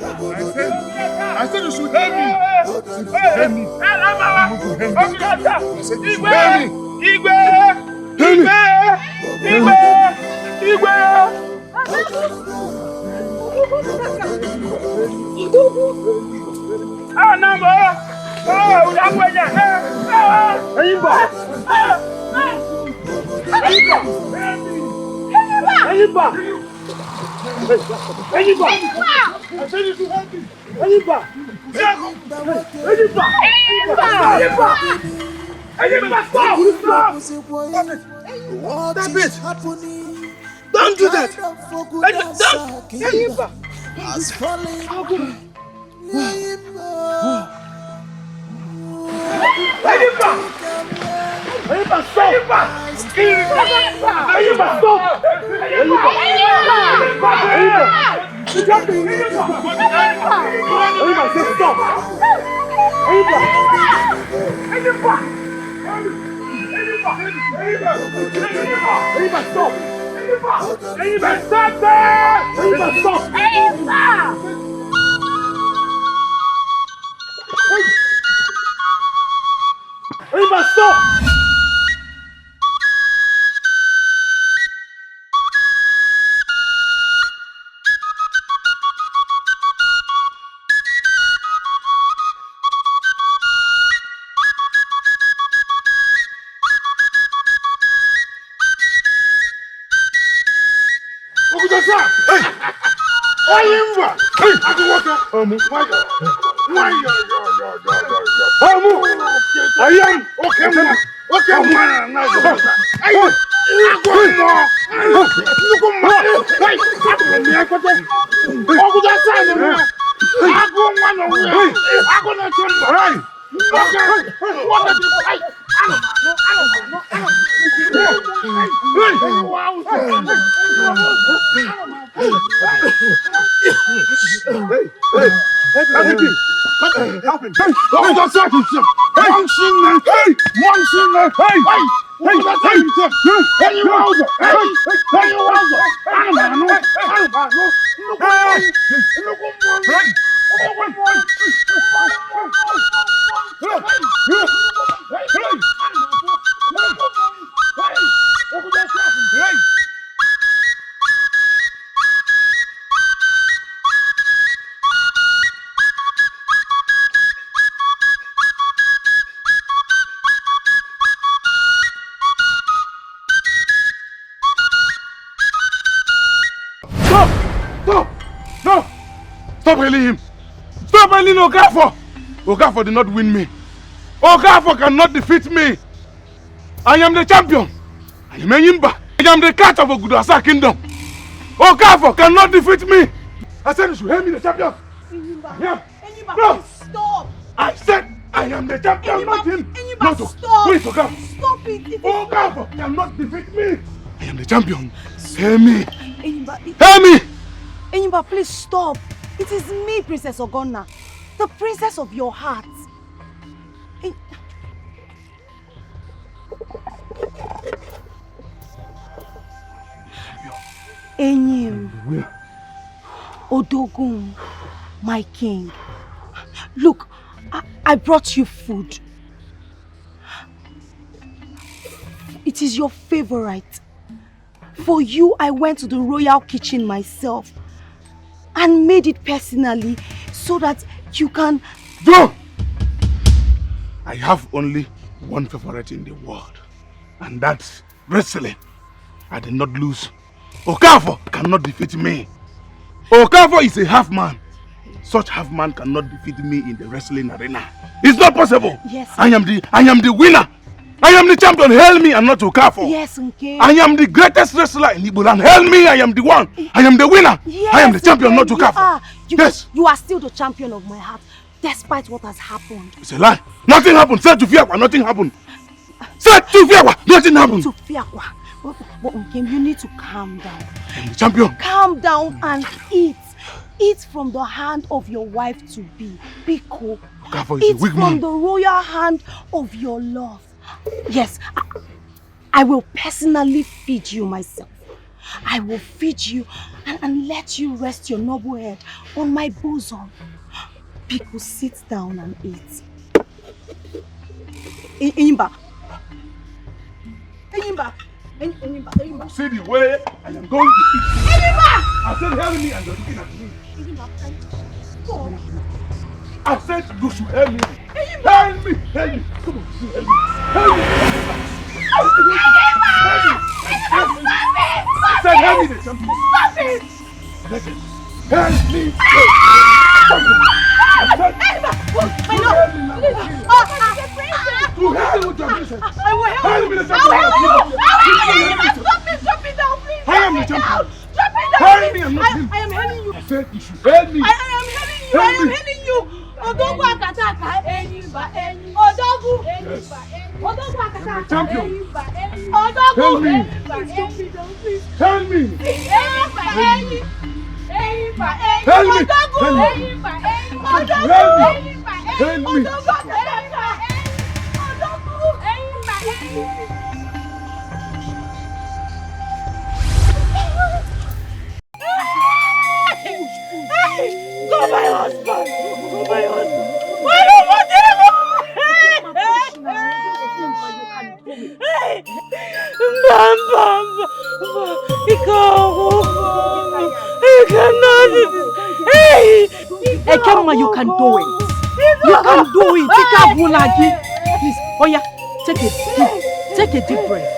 I said you should help me. Help me. Don't do that! Stop hailing Okafor! Okafor did not win me. Okafor cannot defeat me. I am the champion. I am Enyimba. I am the cat of Ogudasa kingdom. Okafor cannot defeat me. I said you should hail me the champion. Enyimba, no. Stop. I said I am the champion, not him. Enyimba, stop. Wait, Okafor. Stop it. Okafor cannot defeat me. I am the champion. Hail me. Enyimba, hail me. Enyimba, please stop. It is me, Princess Ogonna, the princess of your heart. Enyim, Odogun, my king. Look, I brought you food. It is your favorite. For you, I went to the royal kitchen myself and made it personally so that you can... No! I have only one favorite in the world, and that's wrestling. I did not lose. Okafor cannot defeat me. Okafor is a half man. Such half man cannot defeat me in the wrestling arena. It's not possible. Yes. I am the winner. I am the champion. Hail me and not Okafor. Yes, okay. I am the greatest wrestler in Igbo land. Hail me, I am the one. I am the winner. Yes, I am the champion, not Okafor. Yes. You are still the champion of my heart, despite what has happened. It's a lie. Nothing happened. Say to Fiakwa, nothing happened. Say to Fiakwa, nothing happened. To Fiakwa. But you need to calm down. I am the champion. Calm down and eat. Eat from the hand of your wife to be. Biko. Okafor is a weak man. Eat from the royal hand of your love. Yes, I will personally feed you myself. I will feed you and let you rest your noble head on my bosom. Pico, sit down and eat. Enyimba. See the way I am going to eat. Enyimba! I said, help me, and you're looking at me. I said, you should help me. Help me! Help me! Come on, help me! Help me! Help me! I said, help me, the champion! Stop it! Listen, help me! Stop it! I said, help me now! To help me with your business! I will help Help you! me, the I will help you! champion! Drop it down, please! I am the champion! Drop it down! Help me, I'm not him! I am helping you! I said, you should help me! I am helping you! I am helping you! Odogu akataka! Odogu! Odogu akataka! Champion! Odogu! Help me! Please! Help me! Help me! Help me! Help me! Help me! Go my husband! Go my husband! Why don't want Ekema, you can do it. You can do it. Please, oh yeah, take a deep breath.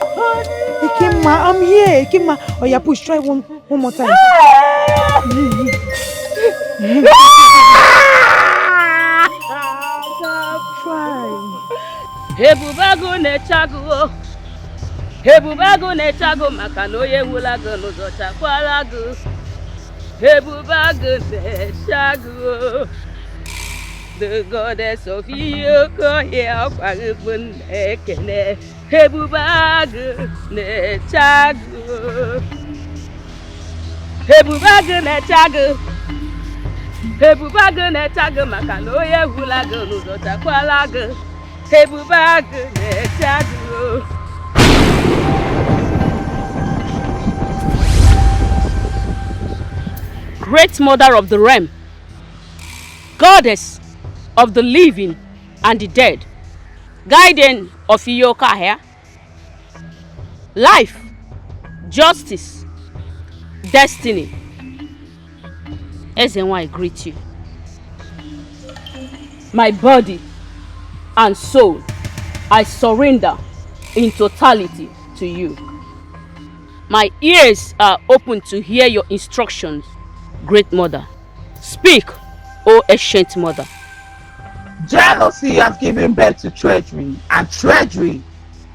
Ekema, I'm here. Ekema, oh yeah, push. Try one more time. Ebubago nechago, Ebubago nechago makano ye wulago nuzo chakwalago. Ebubago nechago, the goddess of Yoko here kwagubun ekene. Ebubago nechago, Ebubago nechago. Ebubago nechago makano ye wulago nuzo chakwalago. Ebubago nechago. Great mother of the realm, goddess of the living and the dead, guardian of Iyoka here, life, justice, destiny. Ezenwa, I greet you. My body and soul, I surrender in totality to you. My ears are open to hear your instructions, Great Mother. Speak, O ancient Mother. Jealousy has given birth to treachery, and treachery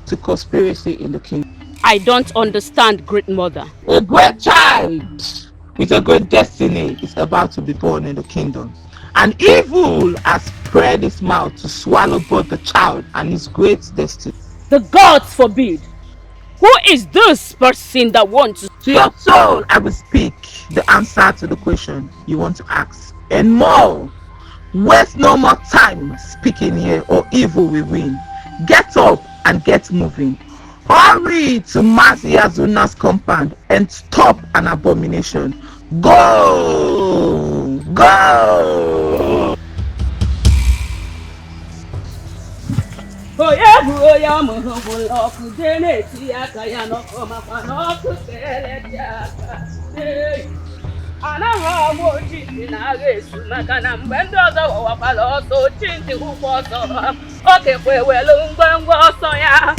to conspiracy in the kingdom. I don't understand, Great Mother. A great child with a great destiny is about to be born in the kingdom. And evil has spread its mouth to swallow both the child and his great destiny. The gods forbid. Who is this person that wants to... To your soul, I will speak the answer to the question you want to ask. And more. Waste no more time speaking here, or evil will win. Get up and get moving. Hurry to Mazi Azuna's compound and stop an abomination. Go! Go! Oya muhungu loku dene tiaka ya no koma kwa no kusele tiaka. Anaha moji na resu makana mbendo za wapalo so chinti hufoso. Oke kwewelu ngwengo so ya.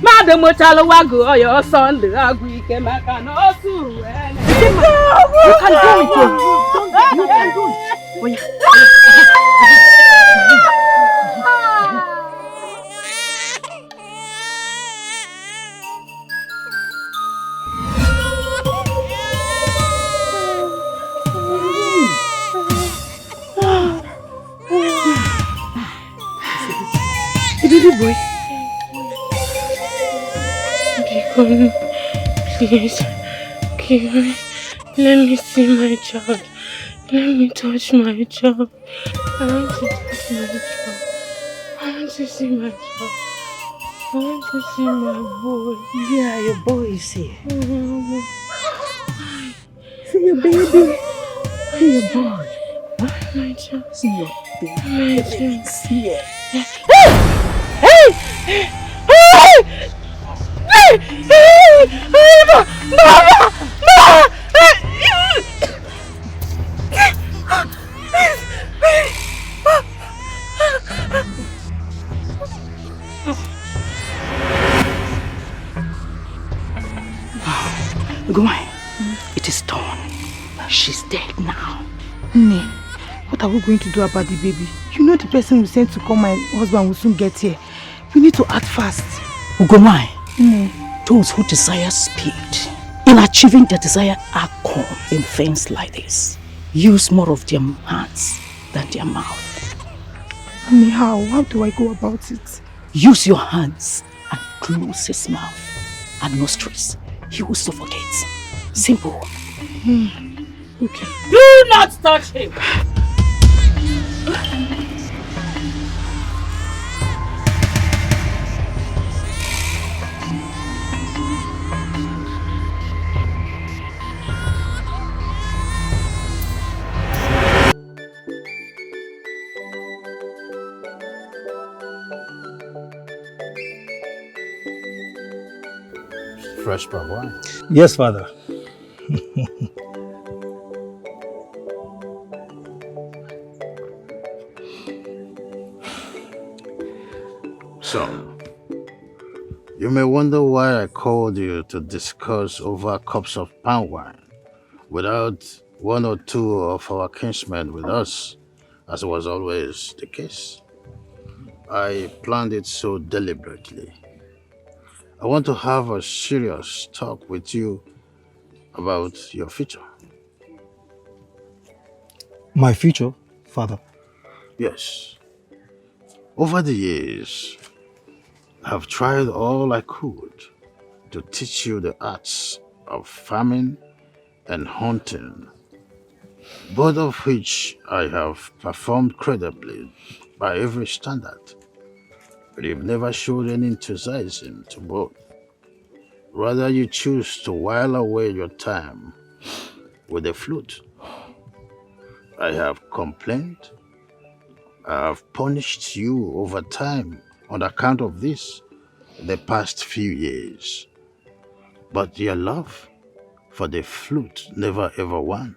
Madam Mutalo wagu oyo sonde agwike makana osu. You can do it. You can do it. Oh yeah. Did boy? Please, let me see my child. Let me touch my child. I want to touch my child. I want to see my child. I want to see my boy. Yeah, your boy is here. Mm-hmm. See your baby. See your boy. My child. See your baby. My child. See it. Gumai, it is done. She's dead now. Ne, what are we going to do about the baby? You know the person we sent to call my husband will soon get here. We need to act fast. Ugomai, Ne. those who desire speed in achieving their desired outcome in things like this use more of their hands than their mouth. Ne, how do I go about it? Use your hands and close his mouth and nostrils. He will suffocate. Simple. Okay. Do not touch him. Fresh palm wine. Yes, Father. So, you may wonder why I called you to discuss over cups of palm wine without one or two of our kinsmen with us, as was always the case. I planned it so deliberately. I want to have a serious talk with you about your future. My future, Father. Yes. Over the years, I've tried all I could to teach you the arts of farming and hunting, both of which I have performed credibly by every standard. But you've never showed any enthusiasm to both. Rather, you choose to while away your time with a flute. I have complained. I have punished you over time on account of this the past few years. But your love for the flute never ever won.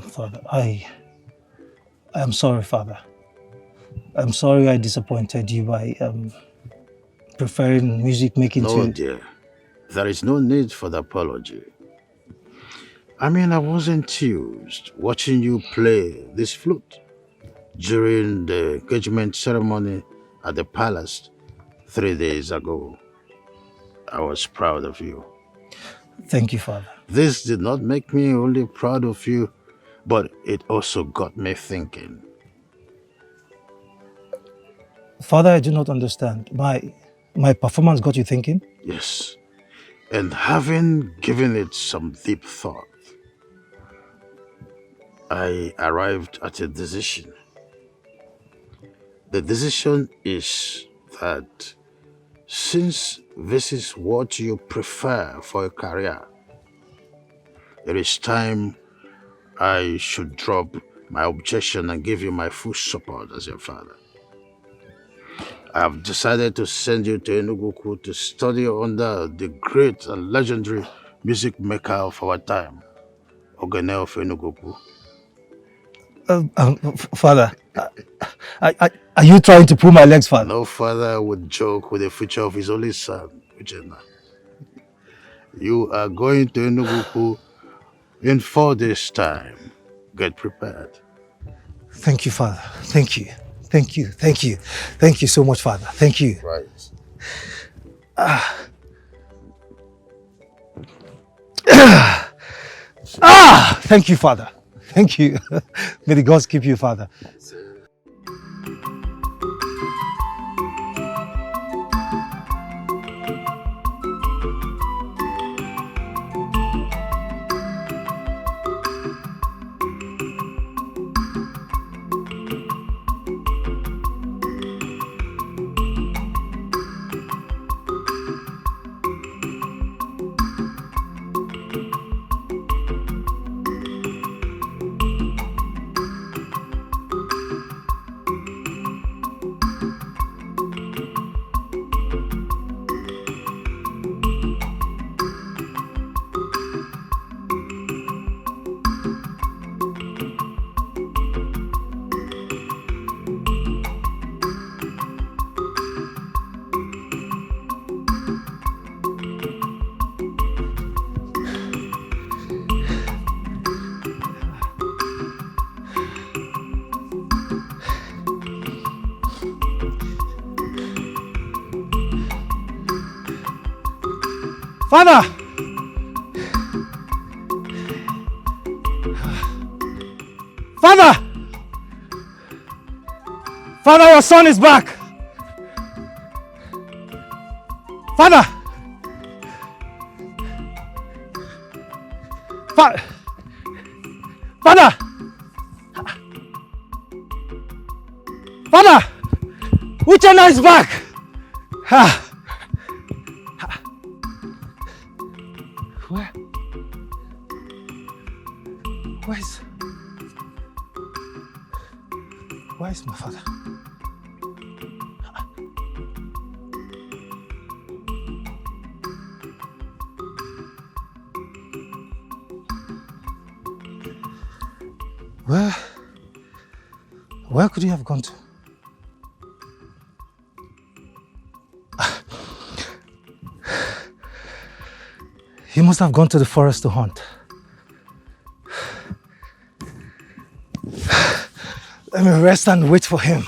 Father, I am sorry, Father. I'm sorry I disappointed you by preferring music making No, to... dear. There is no need for the apology. I mean, I was enthused watching you play this flute during the engagement ceremony at the palace 3 days ago. I was proud of you. Thank you, Father. This did not make me only proud of you, but it also got me thinking. Father, I do not understand. My performance got you thinking? Yes, and having given it some deep thought, I arrived at a decision. The decision is that since this is what you prefer for a career, it is time I should drop my objection and give you my full support as your father. I have decided to send you to Enugu to study under the great and legendary music maker of our time, Ogene of Enugu. Father, are you trying to pull my legs, Father? No father would joke with the future of his only son, Uchenna. You are going to Enugu in 4 days' time. Get prepared. Thank you, Father. Thank you. Thank you. Thank you. Thank you so much, Father. Thank you. Right. Thank you, Father. Thank you. May the gods keep you, Father. Father! Father! Father, your son is back! Father! Father! Father! Uchenna is back! Where? Where's my father? Where could he have gone to? He must have gone to the forest to hunt. Let me rest and wait for him.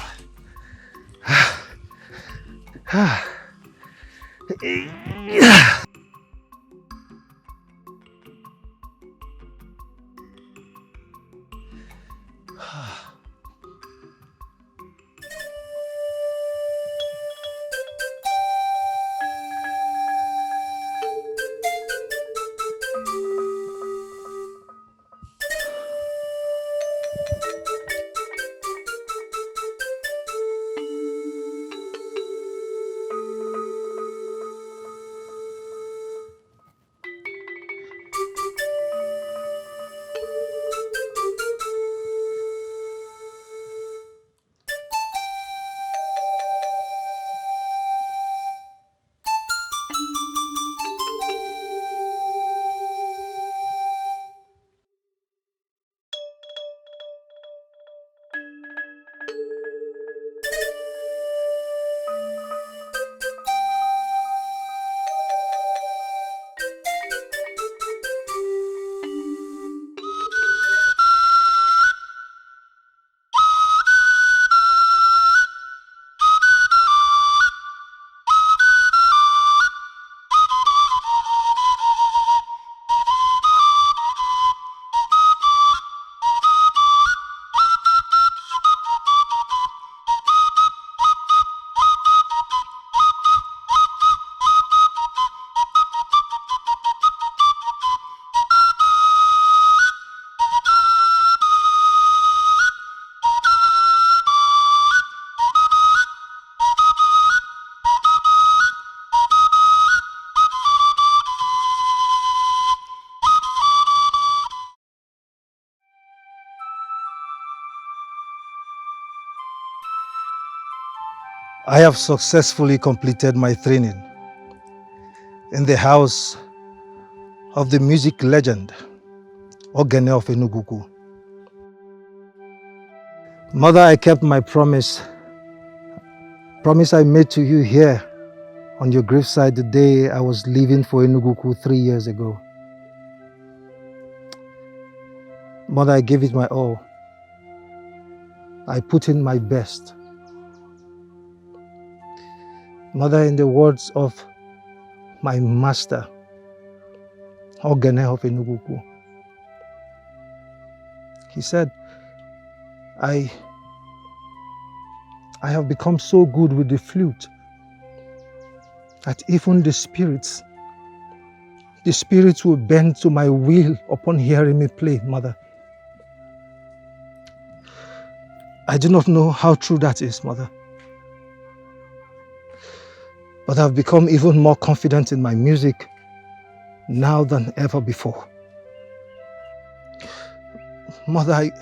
I have successfully completed my training in the house of the music legend, Ogene of Enugu. Mother, I kept my promise I made to you here on your graveside the day I was leaving for Enugu 3 years ago. Mother, I gave it my all. I put in my best. Mother, in the words of my master, Ogene of Enugu, he said, I have become so good with the flute that even the spirits will bend to my will upon hearing me play, Mother. I do not know how true that is, Mother. But I've become even more confident in my music now than ever before. Mother,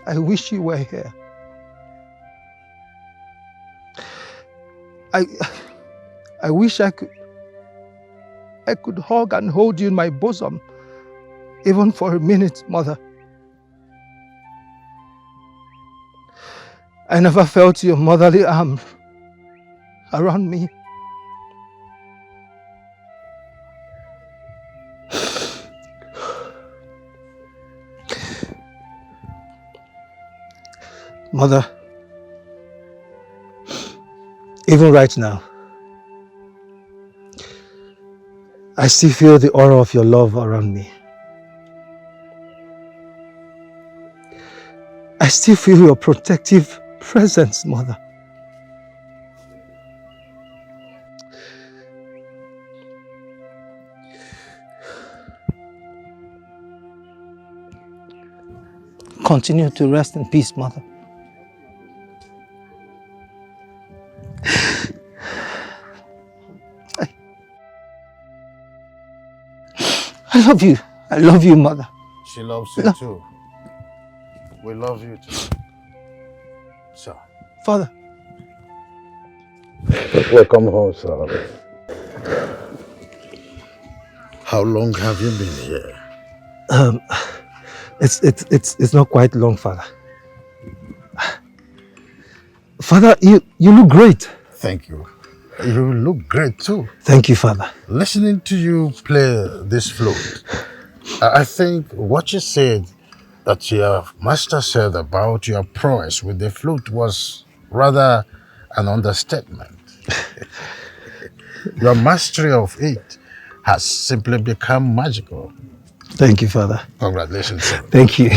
I wish you were here. I wish I could hug and hold you in my bosom, even for a minute, Mother. I never felt your motherly arm around me. Mother, even right now, I still feel the aura of your love around me. I still feel your protective presence, Mother. Continue to rest in peace, Mother. I love you. I love you, Mother. She loves you too. We love you too. So. Father. Welcome home, son. How long have you been here? It's not quite long, Father. Father, you look great. Thank you. You look great too. Thank you, Father. Listening to you play this flute, I think what you said, that your master said about your prowess with the flute was rather an understatement. Your mastery of it has simply become magical. Thank you, Father. Congratulations, sir. Thank you.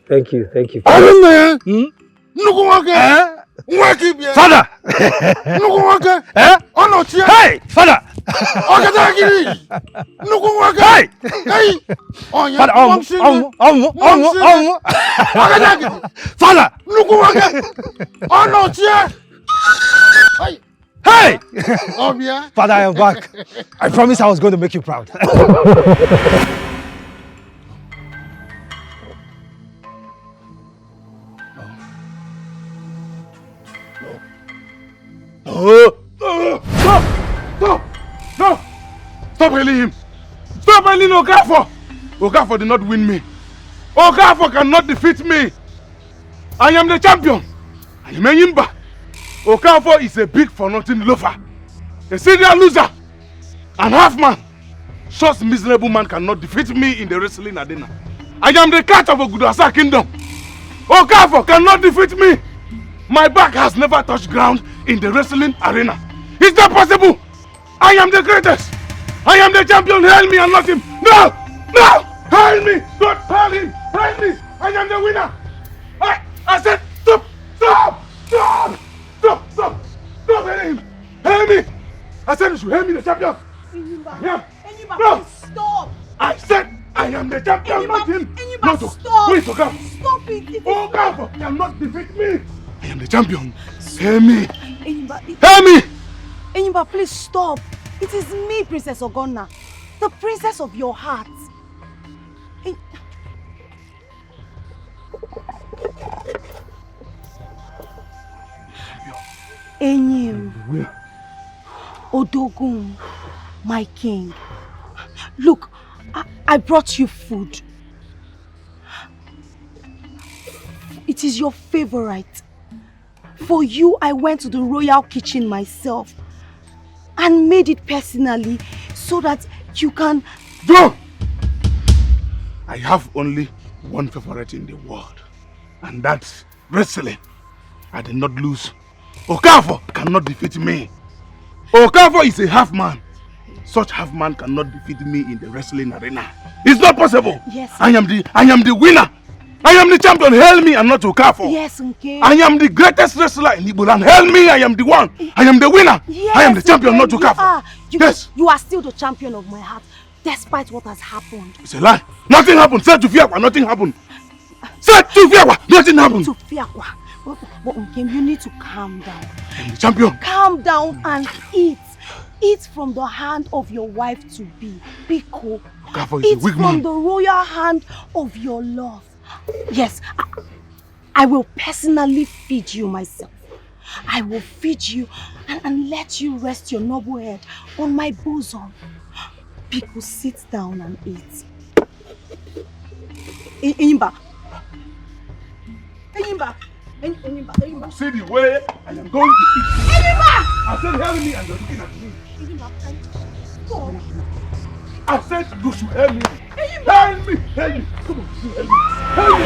Thank you. Thank you. Father! Father! Hey! Father! Hey! Father! Hey! Father, I am back. I promised I was going to make you proud. Stop hailing him! Stop hailing Okafor! Okafor did not win me. Okafor cannot defeat me. I am the champion. I am Enyimba. Okafor is a big for nothing loafer. A serial loser. And half man. Such miserable man cannot defeat me in the wrestling arena. I am the cat of Ogudasa kingdom. Okafor cannot defeat me. My back has never touched ground in the wrestling arena. Is that possible? I am the greatest. I am the champion. Hail me and not him. No! No! Hail me! Don't hail him! Hail me! I am the winner. I said stop! Stop! Stop! Stop! Stop! Stop hailing him! Hail me! I said you should hail me the champion. Enyimba, No! stop! I said I am the champion, not him. Enyimba, stop! Wait, Okafor. Stop it! Okafor cannot defeat me. I am the champion. Hail me. Enyimba, Hail me! Enyimba, please stop. It is me, Princess Ogonna, the princess of your heart. Enyim, Odogun, my king. Look, I brought you food. It is your favorite. For you, I went to the royal kitchen myself and made it personally so that you can... Go! I have only one favorite in the world, and that's wrestling. I did not lose. Okafor cannot defeat me. Okafor is a half man. Such half man cannot defeat me in the wrestling arena. It's not possible. Yes. I am the winner. I am the champion. Hail me and not Okafor. Yes, okay. I am the greatest wrestler in Igbo land. Hail me. I am the one. I am the winner. Yes, I am the champion, not Okafor. Yes. You are still the champion of my heart, despite what has happened. It's a lie. Nothing happened. Say to Fiakwa, nothing happened. Say to Fiakwa, nothing happened. To Fiakwa. But Nkem, you need to calm down. I am the champion. Calm down and eat. Eat from the hand of your wife to be. Biko. Okafor is a weak man. Eat from the royal hand of your love. Yes, I will personally feed you myself. I will feed you and let you rest your noble head on my bosom. Biko, sit down and eat. Enyimba. Enyimba. Enyimba. See the way I am going to eat. Enyimba! I said help me and you're looking at me. Stop. I said you should help me. Help me. Help me. Come on, help me. Help me.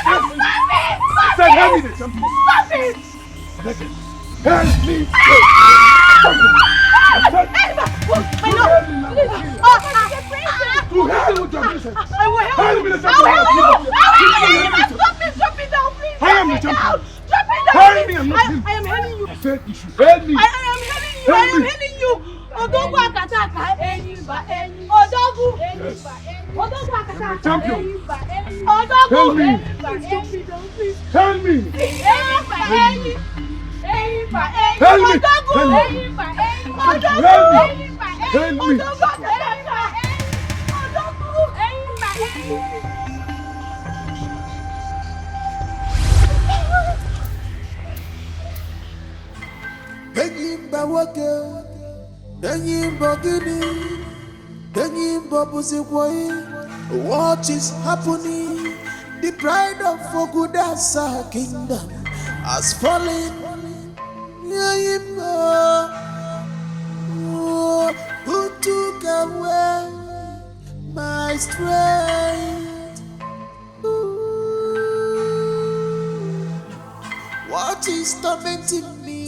Help me. I said help me the champion. Stop it! Help me! To hell with your business! I will help Help you! me! Stop it down, please! I am the champion! Drop it down! Help me! I'm not him! I am helping you! I said you should help me! I am helping you! I am helping you! Odogu akataka, Enyimba, Odogu, Odogu akataka, champion! Odogu, Help me! Stop it down, please! Help me! Enyimba, Help me! Odogu, Help me! Odogu, Help me! Help me! Odogu akataka, Odogu, Enyimba wake, Enyimba gini, Enyimba buzikwai. What is happening? The pride of Ogudasa kingdom has fallen. Enyimba, who took away my strength? What is tormenting me?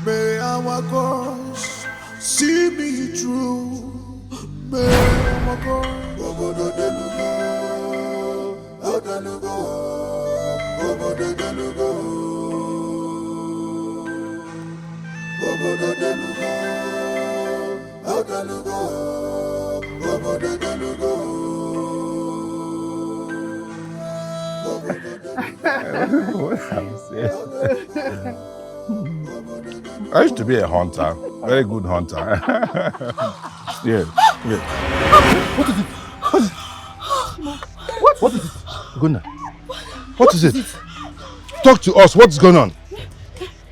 May our God see me through. May our God I used to be a hunter, very good hunter. Yeah. What is it? What is it? Guna. What is it? Talk to us. What's going on?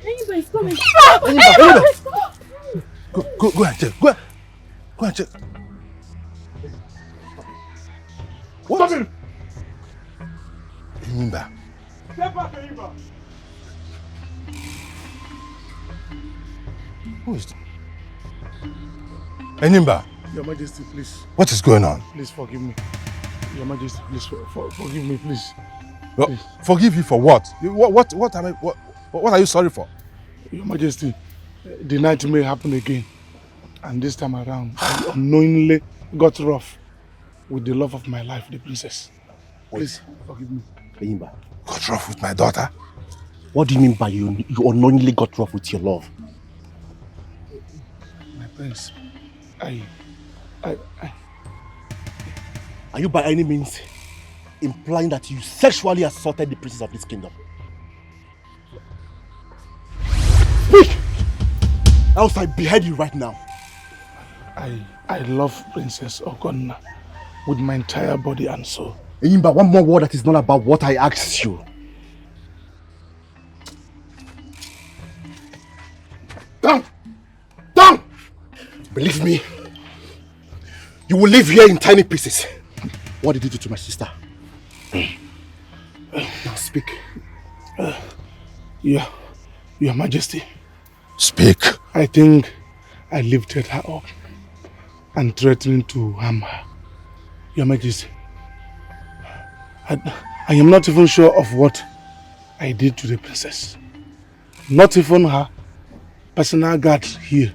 Enyimba is coming. Enyimba. Go and check. Go and check. What? Stop him! Enyimba. Step back, Enyimba! Who is it? Enyimba. Your Majesty, please. What is going on? Please forgive me. Your Majesty, please forgive me, please. Well, forgive you for what? What are you sorry for? Your Majesty, the night may happen again. And this time around, I unknowingly got rough with the love of my life, the princess. Please forgive me. Enyimba. Got rough with my daughter? What do you mean by you unknowingly got rough with your love? My prince, Are you by any means implying that you sexually assaulted the princess of this kingdom? Speak! Else I behead you right now. I love Princess Ogonna with my entire body and soul. Enyimba, one more word that is not about what I asked you. Down! Down! Believe me, you will live here in tiny pieces. What did you do to my sister? Now speak. Your Majesty. Speak. I think I lifted her up and threatened to harm her. Your Majesty, I am not even sure of what I did to the princess. Not even her personal guard here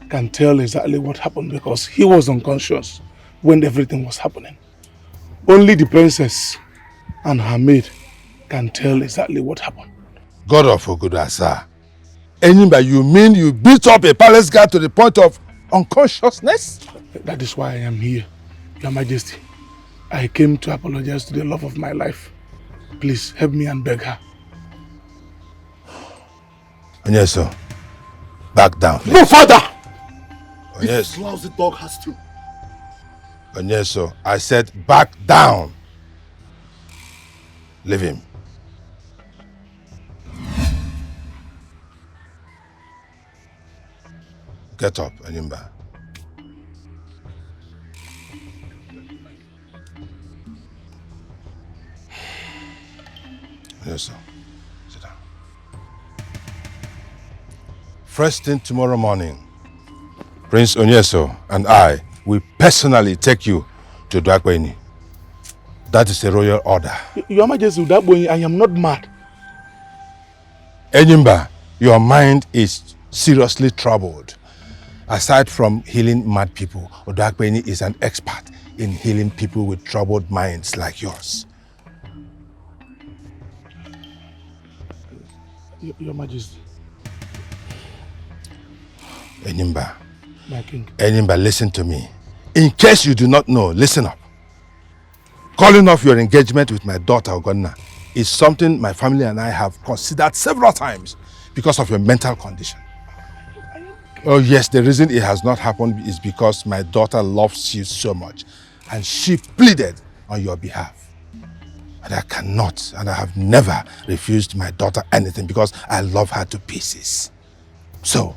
can tell exactly what happened because he was unconscious when everything was happening. Only the princess and her maid can tell exactly what happened. God of Ogudasa. Enyimba, you mean you beat up a palace guard to the point of unconsciousness? That is why I am here, Your Majesty. I came to apologize to the love of my life. Please help me and beg her. Onyeso, back down. No, father! Onyeso. This lousy dog has to. Onyeso, I said back down. Leave him. Get up, Enyimba. Onyeso, sit down. First thing tomorrow morning, Prince Onyeso and I will personally take you to Dwakweni. That is a royal order. Your Majesty, that boy, I am not mad. Enyimba, your mind is seriously troubled. Aside from healing mad people, Odakbeni is an expert in healing people with troubled minds like yours. Your Majesty. Enyimba. My king. Enyimba, listen to me. In case you do not know, listen up. Calling off your engagement with my daughter, Ogonna, is something my family and I have considered several times because of your mental condition. Oh yes, the reason it has not happened is because my daughter loves you so much and she pleaded on your behalf. And I cannot, and I have never refused my daughter anything because I love her to pieces. So,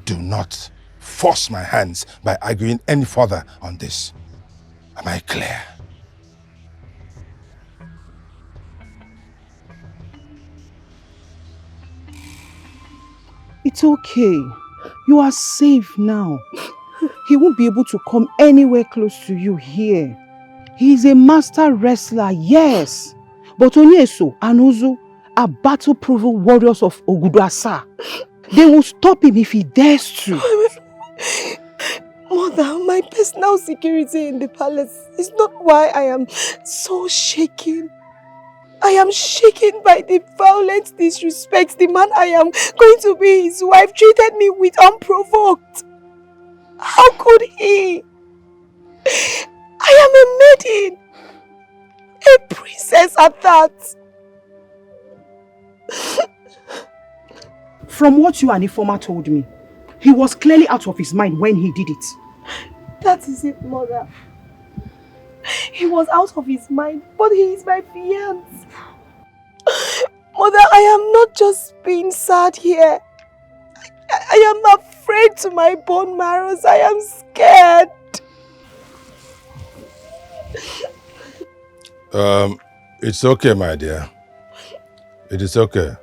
do not force my hands by arguing any further on this. Am I clear? It's okay. You are safe now. He won't be able to come anywhere close to you here. He is a master wrestler, yes. But Onyeso and Uzu are battle-proven warriors of Ogudu. They will stop him if he dares to. Mother, my personal security in the palace is not why I am so shaken. I am shaken by the violent disrespect the man I am going to be his wife treated me with unprovoked. How could he? I am a maiden. A princess at that. From what you and Ifoma told me, he was clearly out of his mind when he did it. That is it, Mother. He was out of his mind, but he is my fiancé. Mother, I am not just being sad here. I am afraid to my bone marrows. I am scared. It's okay, my dear. It is okay.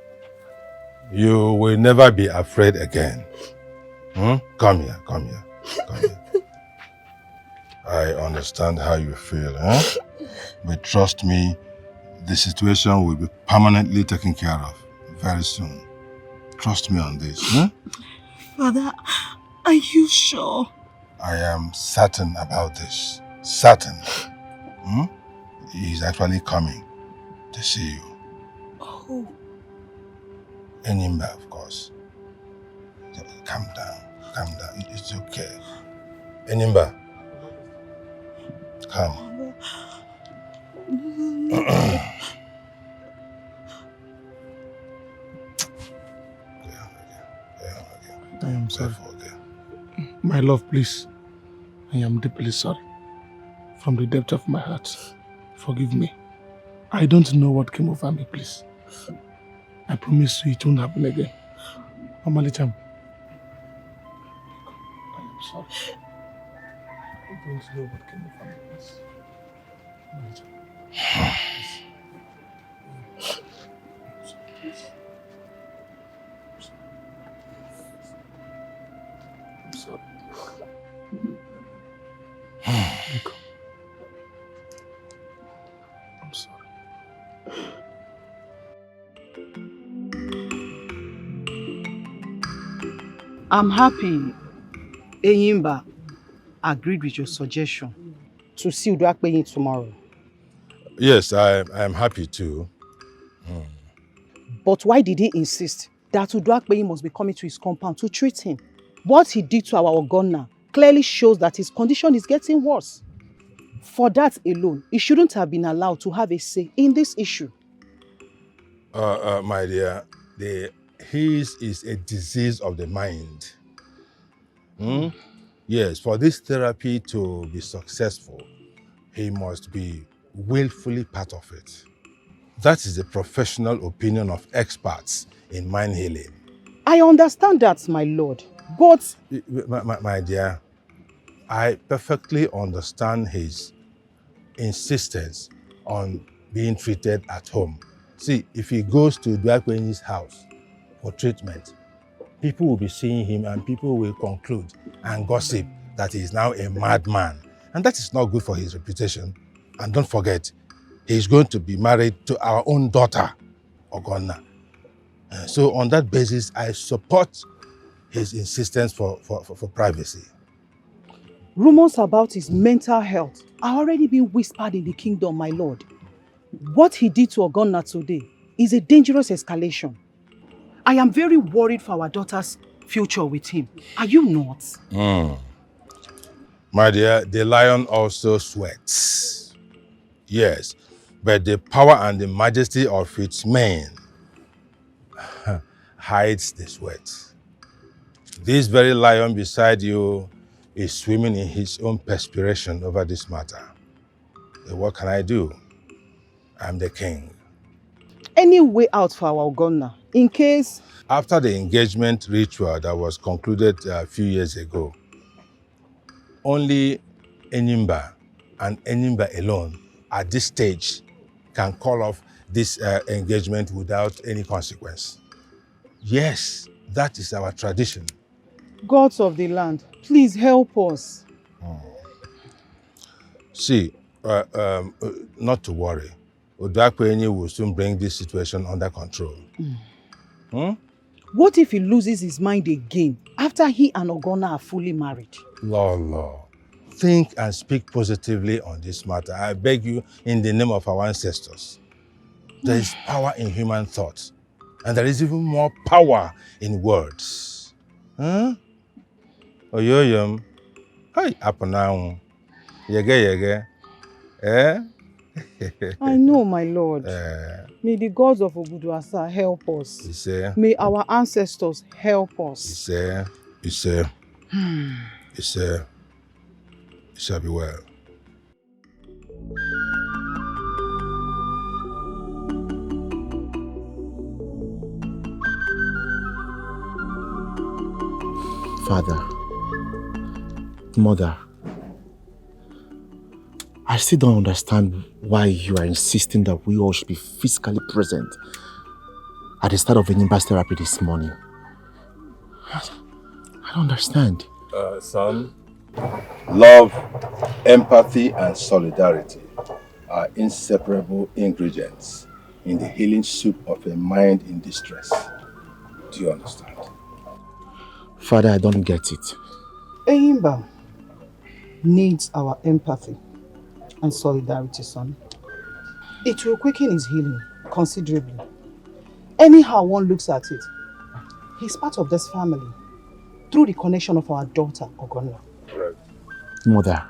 You will never be afraid again. Come here, come here, come here. I understand how you feel, but trust me, the situation will be permanently taken care of very soon. Trust me on this. Father, are you sure? I am certain about this. Certain. He is actually coming to see you. Oh. Enyimba, of course. Calm down. Calm down. It's okay. Enyimba. Come. I am sorry. My love, please. I am deeply sorry. From the depth of my heart, forgive me. I don't know what came over me, please. I promise you it won't happen again. Amalicham. I am sorry. I don't know what came over me, please. Amalicham. I'm sorry. Nico. I'm sorry. I'm happy Enyimba agreed with your suggestion to see Uduakpeyin tomorrow. Yes, I am happy too. But why did he insist that Uduakpeyin must be coming to his compound to treat him? What he did to our Ogonna clearly shows that his condition is getting worse. For that alone, he shouldn't have been allowed to have a say in this issue. My dear, his is a disease of the mind. Yes, for this therapy to be successful, he must be willfully part of it. That is the professional opinion of experts in mind healing. I understand that, my lord, but... My dear, I perfectly understand his insistence on being treated at home. See, if he goes to Uduakpenyin's house for treatment, people will be seeing him and people will conclude and gossip that he is now a madman. And that is not good for his reputation. And don't forget, he's going to be married to our own daughter, Ogonna. So on that basis, I support his insistence for privacy. Rumors about his mental health are already being whispered in the kingdom, my lord. What he did to Ogonna today is a dangerous escalation. I am very worried for our daughter's future with him. Are you not? My dear, the lion also sweats. Yes, but the power and the majesty of its mane hides the sweat. This very lion beside you is swimming in his own perspiration over this matter. What can I do? I'm the king. Any way out for our Ogonna, in case... After the engagement ritual that was concluded a few years ago, only Enyimba and Enyimba alone at this stage can call off this engagement without any consequence. Yes, that is our tradition. Gods of the land, please help us. See, not to worry. Odakwenyi will soon bring this situation under control. What if he loses his mind again after he and Ogonna are fully married? Lord, think and speak positively on this matter. I beg you in the name of our ancestors. There is power in human thought, and there is even more power in words. Oyoyom, hi, apanang, yege, eh? I know, my lord. May the gods of Obuduasa help us. May our ancestors help us. It shall be well. Father, Mother, I still don't understand why you are insisting that we all should be physically present at the start of Enyimba's therapy this morning. I don't understand. Son, love, empathy, and solidarity are inseparable ingredients in the healing soup of a mind in distress. Do you understand? Father, I don't get it. Enyimba needs our empathy and solidarity, son. It will quicken his healing considerably. Anyhow one looks at it, he's part of this family through the connection of our daughter, Ogonna. Right. Mother,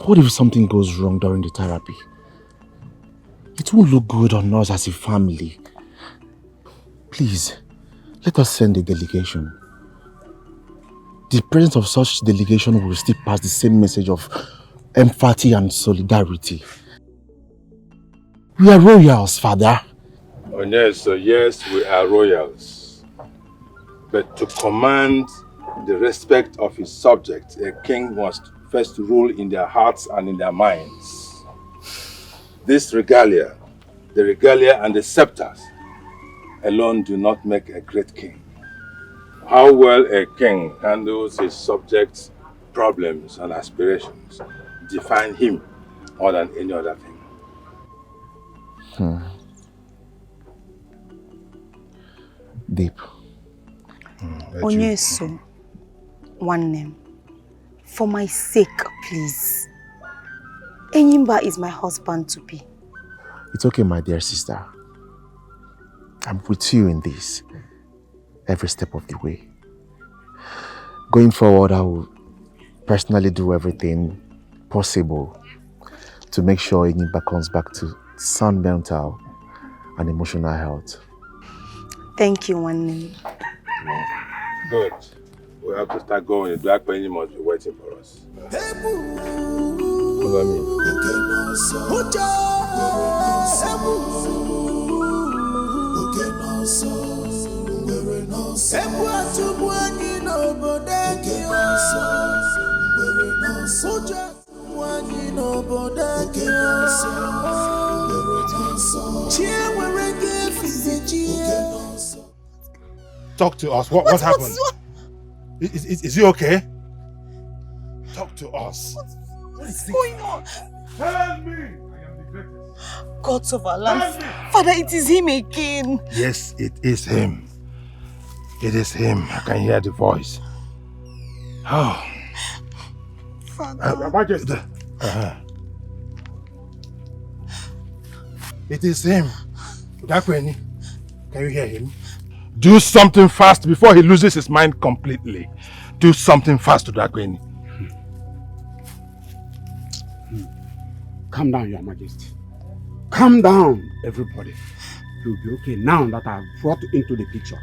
what if something goes wrong during the therapy? It won't look good on us as a family. Please, let us send a delegation. The presence of such delegation will still pass the same message of empathy and solidarity. We are royals, Father. Oh, yes, so yes, we are royals. But to command the respect of his subjects, a king must first rule in their hearts and in their minds. This regalia, the regalia and the scepters, alone do not make a great king. How well a king handles his subjects' problems and aspirations define him more than any other thing. Deep. Onyeso, one name. For my sake, please. Enyimba is my husband to be. It's okay, my dear sister. I'm with you in this, every step of the way. Going forward, I will personally do everything possible to make sure Enyimba comes back to sound mental and emotional health. Thank you, one name. Good. We have to start going. The black penny must be waiting for us. Follow me. Talk to us. What happened? Is he okay? Talk to us. What's going on? Help me! I am the greatest. God of our life. Father, it is him again. Yes, it is him. It is him. I can hear the voice. Oh. Father. Majesty. It is him. Udakweni, can you hear him? Do something fast before he loses his mind completely. Do something fast, Udakweni. Calm down, Your Majesty. Calm down, everybody. You'll be okay now that I've brought into the picture.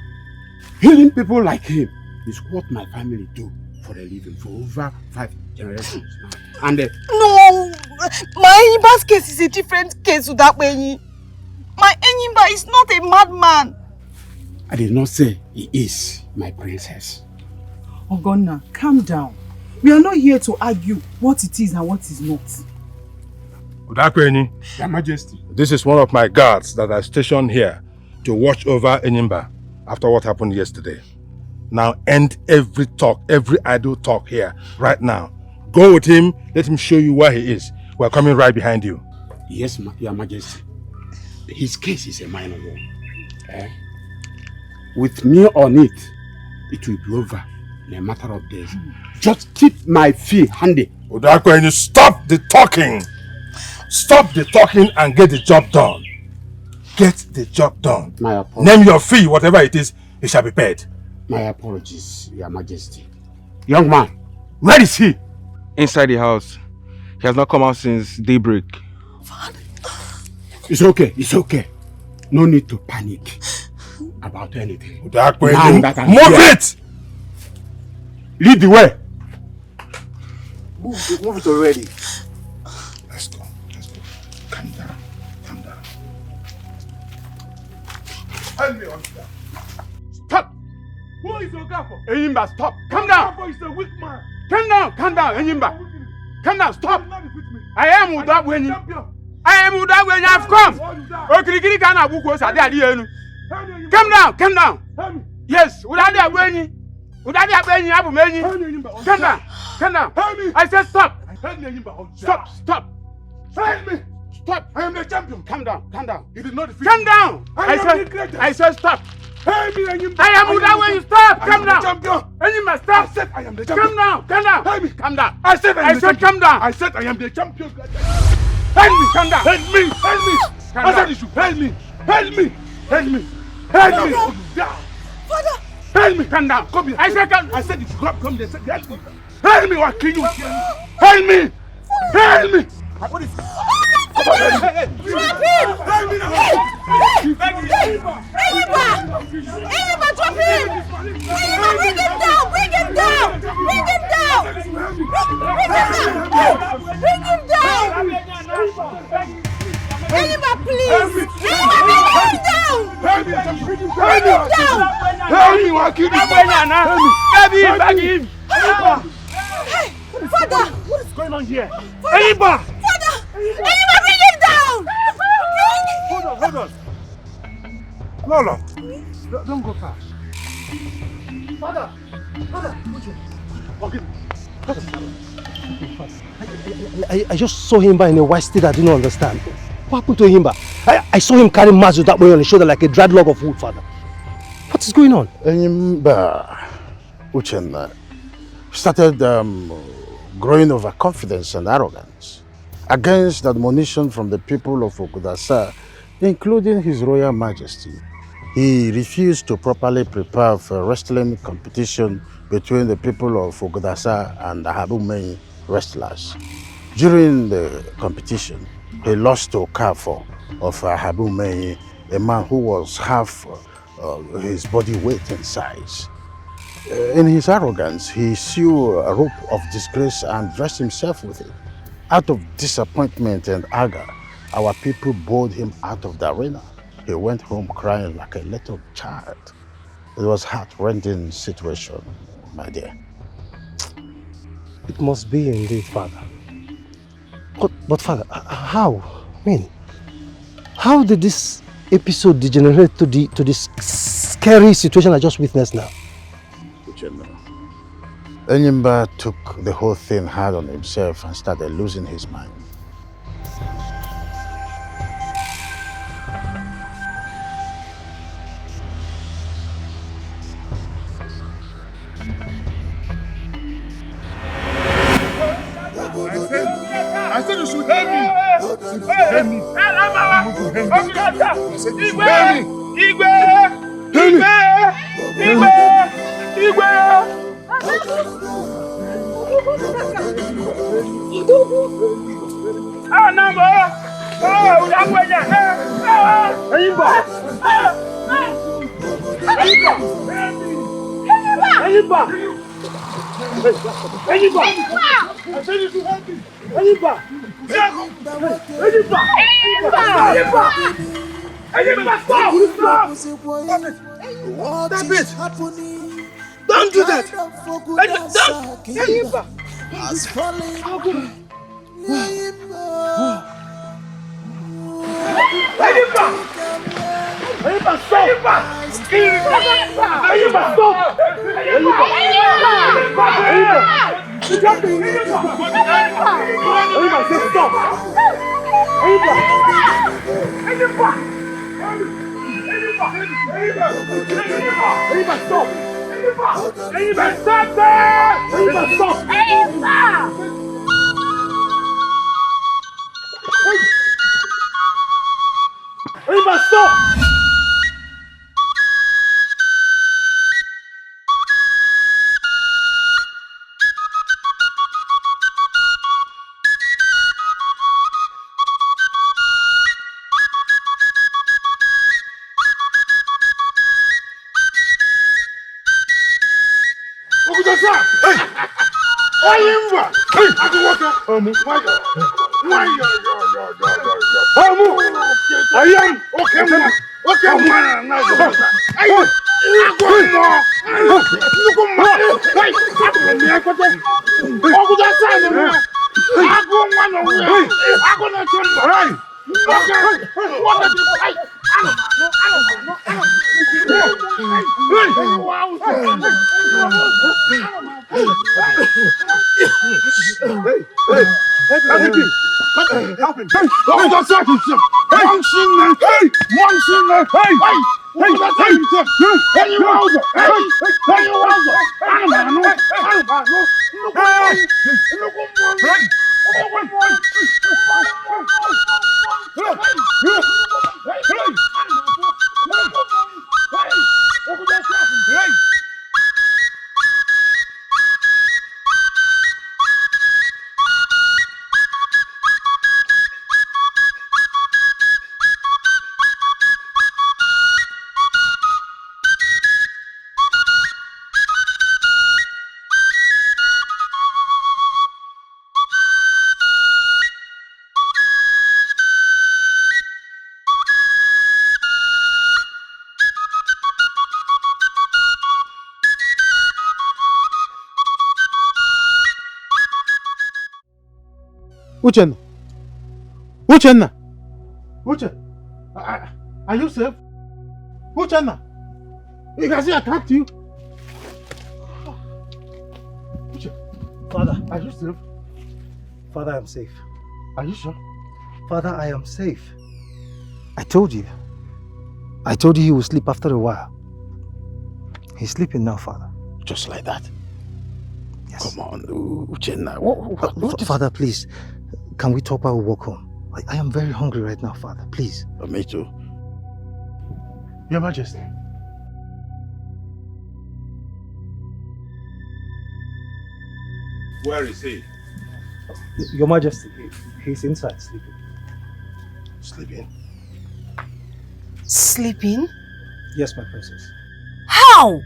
Healing people like him is what my family do for a living for over 5 generations now. And no, my Enyimba's case is a different case with that Benyi. My Enyimba is not a madman. I did not say he is, my princess. Ogonna, calm down. We are not here to argue what it is and what is not. Udakweni, Your Majesty. this is one of my guards that I stationed here to watch over Enyimba after what happened yesterday. Now end every talk, every idle talk here, right now. Go with him, let him show you where he is. We're coming right behind you. Yes, Your Majesty. His case is a minor one. With me on it, it will be over in a matter of days. Just keep my fee handy. Udakweni, stop the talking! Stop the talking and get the job done. Get the job done. My apologies. Name your fee, whatever it is, it shall be paid. My apologies, Your Majesty. Young man, where is he? Inside the house. He has not come out since daybreak. It's okay, it's okay. No need to panic about anything. Udakweni, move it! Lead the way. Move it already. Let's go. Calm down. Help me, officer. Stop! Who is Okafor? Enyimba, stop! Calm down! Okafor is a weak man. Calm down, Enyimba. Calm down, stop! You will not defeat me. I am Udakweni. Champion. I am Udakweni, I've come! Okirikiri kana buko sadi adi enu. Calm down! Help me. Yes, Udakweni. Udakweni, Abu Meni. Calm down! Help me. I said stop! Help me, Enyimba. Stop! Help me. Stop! I am the champion. Calm down! You did not defeat Calm me. down! I said stop! Help me, Enyimba. I am Udakweni, stop! Calm down! Champion. Enyimba, stop! I said I am the champion. Calm down! Help me. Calm down! I said I said calm down! I said I am the champion. Help me! Calm down! Help me. I said you should help me. Help me. Father. Help me! Calm down! Come here. I said calm. I said you should come here. Help me. Help me. What can you kill me? Help me. What is Drop him! Help me now. Enyimba, drop him! Enyimba, bring him down! Bring him down! Enyimba, please! Enyimba, bring him down! Help me. What can you do? Beg him! Hey, Father! What is going on here? Enyimba! Father! Enyimba, bring him down! Hold on. Lolo, don't go fast. Father, okay. I just saw him in a white state I didn't understand. What happened to him? I saw him carrying Mazu that way on his shoulder like a dried log of wood, Father. What is going on? Enyimba Uchenna started growing overconfidence and arrogance against admonition from the people of Okudasa, including His Royal Majesty. He refused to properly prepare for a wrestling competition between the people of Okudasa and the Ahabumeyi wrestlers. During the competition, he lost to Okafor of Ahabumeyi, a man who was half his body weight and size. In his arrogance, he sew a rope of disgrace and dressed himself with it. Out of disappointment and anger, our people bowed him out of the arena. He went home crying like a little child. It was a heart-rending situation, my dear. It must be indeed, Father. But Father, how? I mean, how did this episode degenerate to this scary situation I just witnessed now? Enyimba took the whole thing hard on himself and started losing his mind. I said you should help me. Help me. Stop it! Don't do that! Uchenna! Are you safe? Uchenna! You can see I attacked you. Father, are you safe? Father, I am safe. Are you sure? Father, I am safe. I told you. I told you he will sleep after a while. He's sleeping now, Father. Just like that? Yes. Come on, Uchenna. What Father, please, can we talk while we walk home? I am very hungry right now, Father. Please. Me too. Your Majesty. Where is he? Your Majesty, he's inside sleeping. Sleeping? Sleeping? Yes, my princess. How?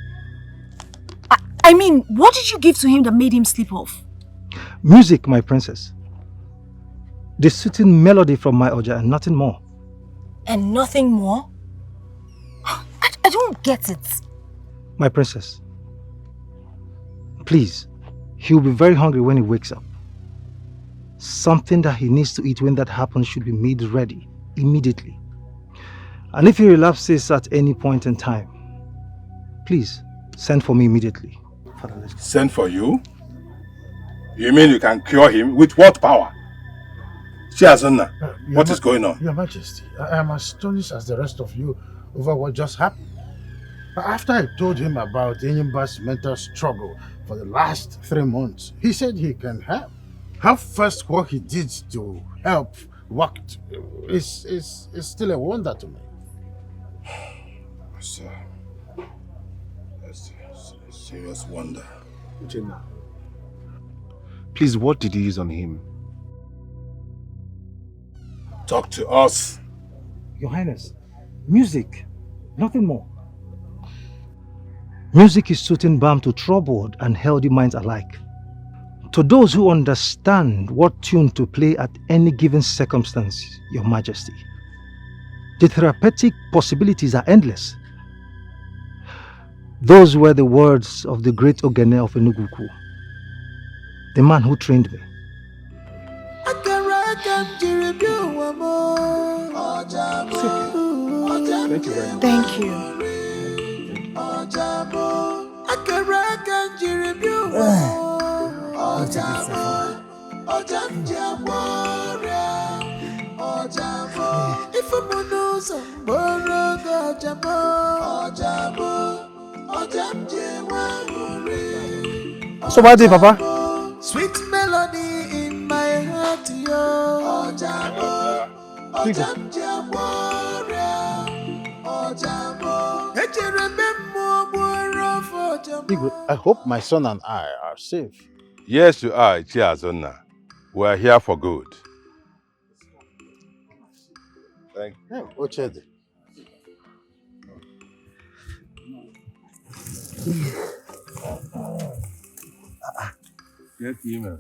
I mean, what did you give to him that made him sleep off? Music, my princess. The soothing melody from my Oja and nothing more. And nothing more? I don't get it. My princess, please, he will be very hungry when he wakes up. Something that he needs to eat when that happens should be made ready immediately. And if he relapses at any point in time, please send for me immediately. Father, let's go. Send for you? You mean you can cure him? With what power? Chiazonna, what is going on? Your Majesty, I am astonished as the rest of you over what just happened. After I told him about Enyimba's mental struggle for the last 3 months, he said he can help. How first what he did to help worked is still a wonder to me. Sir, that's a serious wonder. Please, what did you use on him? Talk to us. Your Highness, music, nothing more. Music is soothing balm to troubled and healthy minds alike. To those who understand what tune to play at any given circumstance, Your Majesty, the therapeutic possibilities are endless. Those were the words of the great Ogene of Enugu, the man who trained me. Thank you. So what did Papa? Sweet melody in my heart, yo. I hope my son and I are safe. Yes, you are, Chiazonna. We are here for good. Thank you. Ochede. Get email.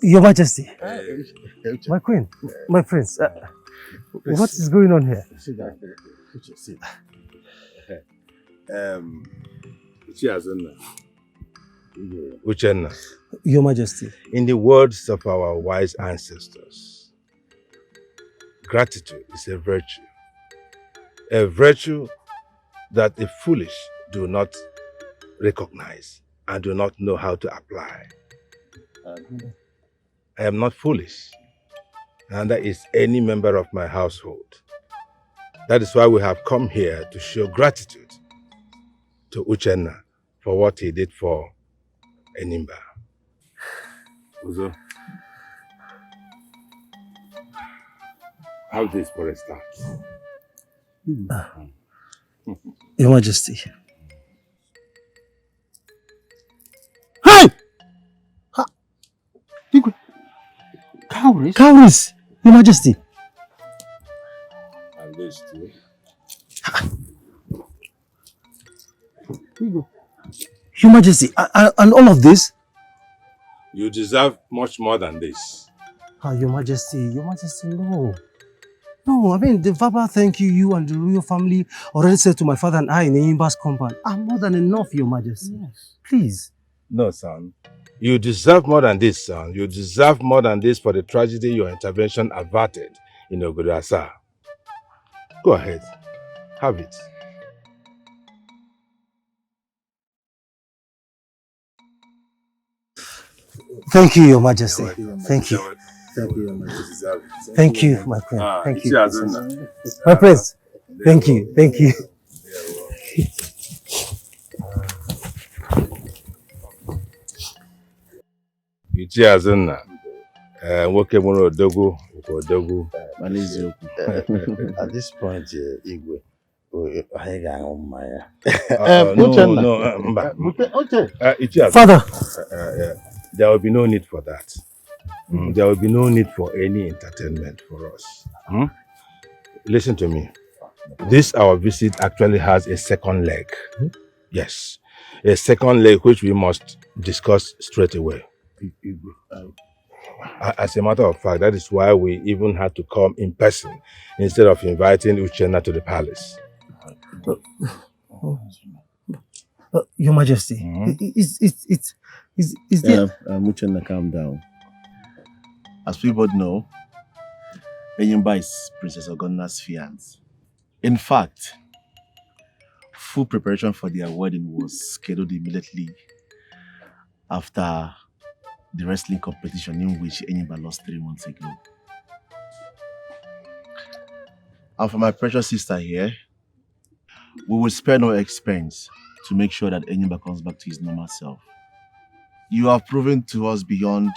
Your Majesty, my queen, my prince, what is going on here? Chiazonna. Uchenna. Your Majesty. In the words of our wise ancestors, gratitude is a virtue that the foolish do not recognize and do not know how to apply. I am not foolish, and that is any member of my household. That is why we have come here to show gratitude to Uchenna for what he did for Enyimba. Uzo, how this for a start? Your Majesty. Hey! Cowries? Cowries, Your Majesty. And this too. Your Majesty, and all of this? You deserve much more than this. Your Majesty, no. No, I mean, the verbal thank you and the royal family already said to my father and I in Enyimba's compound are more than enough, Your Majesty. Yes. Please. No, son. You deserve more than this, son. You deserve more than this for the tragedy your intervention averted in Ogudasa. Go ahead. Have it. Thank you, Your Majesty. Thank you. Thank you, Your Majesty. Thank you, my queen. Thank you. Chiazonna. My prince. Thank you. Thank you. Chiazonna. Nwoke nwere odogwu odogwu. At this point, Igwe, I got mmanya. Father. There will be no need for that. There will be no need for any entertainment for us. Listen to me. This our visit actually has a second leg. Yes, a second leg which we must discuss straight away. As a matter of fact, that is why we even had to come in person instead of inviting Uchenna to the palace. Your Majesty, is there... Uchenna, calm down. As we both know, Enyimba is Princess Ogonna's fiancé. In fact, full preparation for their wedding was scheduled immediately after the wrestling competition in which Enyimba lost 3 months ago. And for my precious sister here, we will spare no expense to make sure that Enyimba comes back to his normal self. You have proven to us beyond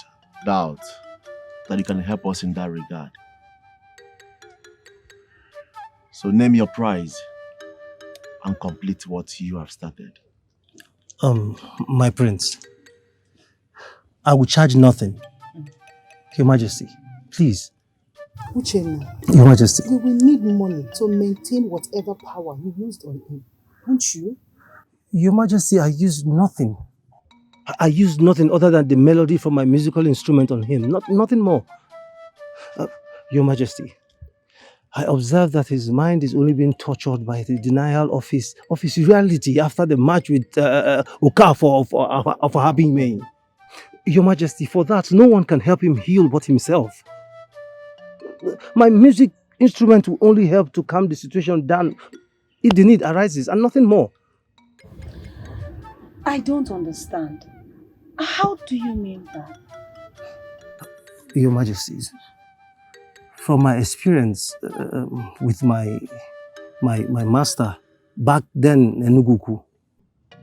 doubt that you can help us in that regard. So name your prize and complete what you have started. My prince, I will charge nothing. Your Majesty, please. Uchenna, Your Majesty. you will need money to maintain whatever power you used on him, won't you? Your Majesty, I used nothing. I used nothing other than the melody from my musical instrument on him, nothing more. Your Majesty, I observed that his mind is only being tortured by the denial of his reality after the match with Okafor of Habing Main. Your Majesty, for that, no one can help him heal but himself. My music instrument will only help to calm the situation down if the need arises, and nothing more. I don't understand. How do you mean that? Your Majesties, from my experience with my master back then in Enugu,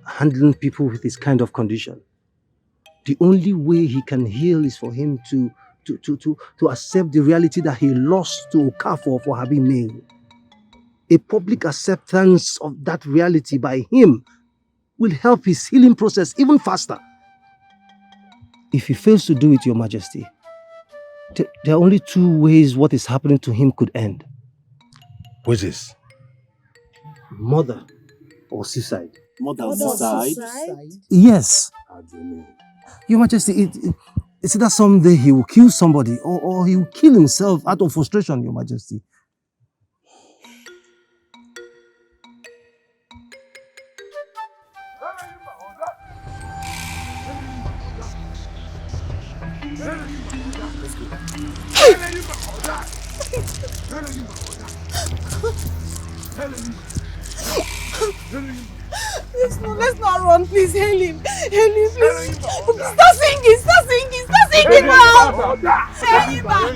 handling people with this kind of condition, the only way he can heal is for him to accept the reality that he lost to Okafor for having made. A public acceptance of that reality by him will help his healing process even faster. If he fails to do it, Your Majesty, there are only 2 ways what is happening to him could end. Which is? Murder or suicide. Murder or suicide? Yes. Your Majesty, it's either someday he will kill somebody or he will kill himself out of frustration, Your Majesty. Let's not run, please. Hail him. Hail him, please. Start singing now. Hail him back.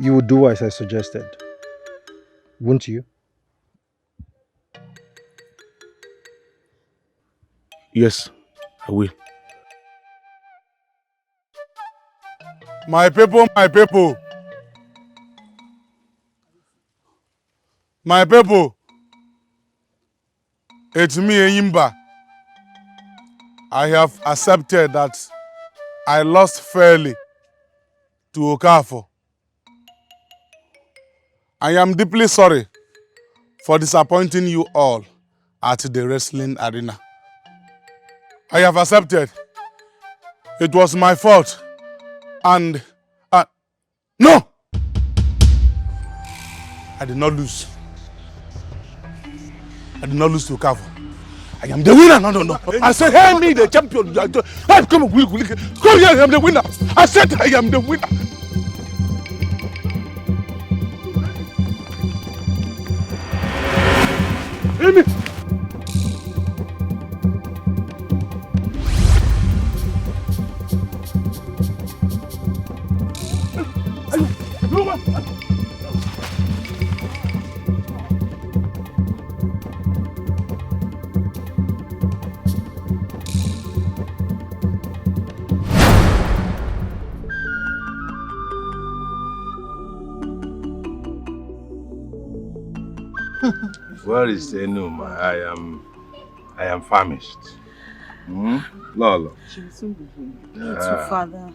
You would do as I suggested, won't you? Yes, I will. My people, my people. My people. It's me, Enyimba. I have accepted that I lost fairly to Okafor. I am deeply sorry for disappointing you all at the wrestling arena. I have accepted. It was my fault. And no! I did not lose. I did not lose to Okafor. I am the winner. No. I said, hey, me, the champion. Hey, come on, come here, I am the winner. I said, I am the winner. Amy. Where is Enuma? I am famished. Lolo. She will soon be home. Me too, father.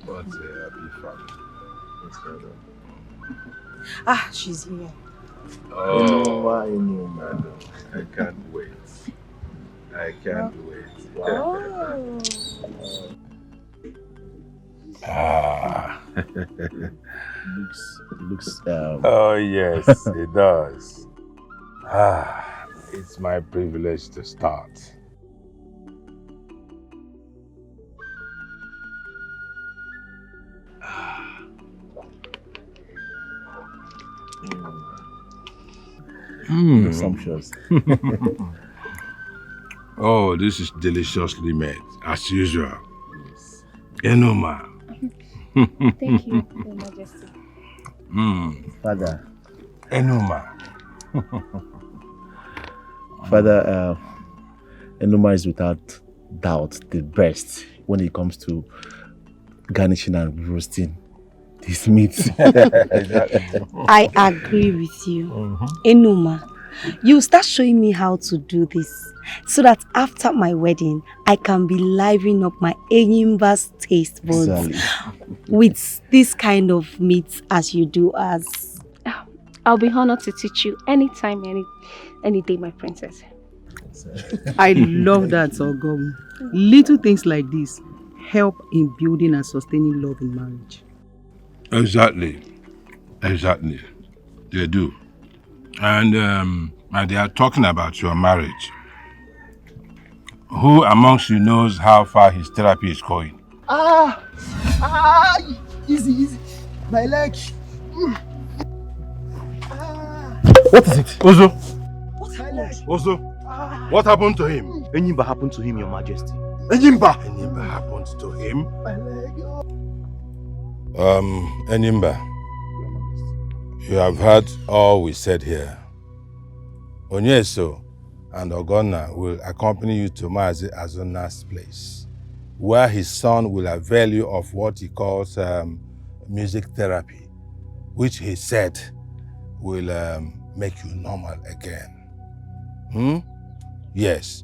What a happy family. Ah, she's here. Oh, Enuma. I can't wait. I can't wait. Oh. looks Oh yes, it does. It's my privilege to start. Sumptuous. Oh, this is deliciously made, as usual. Yes. Enuma. Thank you, Your Majesty. Father. Enuma. Father, Enuma is without doubt the best when it comes to garnishing and roasting this meat. I agree with you. Enuma, you start showing me how to do this so that after my wedding, I can be livening up my Enyimba's taste buds with this kind of meat as you do us. I'll be honored to teach you anytime, any day, my princess. I love that, Ogom. Little things like this help in building and sustaining love in marriage. Exactly. They do. And they are talking about your marriage. Who amongst you knows how far his therapy is going? Easy. My leg. What is it? Ozo. My leg. Ozo. What happened to him? Enyimba happened to him, Your Majesty. Enyimba happened to him. My leg. Enyimba, you have heard all we said here. Onyeso and Ogonna will accompany you to Mazi Azuna's place, where his son will avail you of what he calls music therapy, which he said will make you normal again. Yes,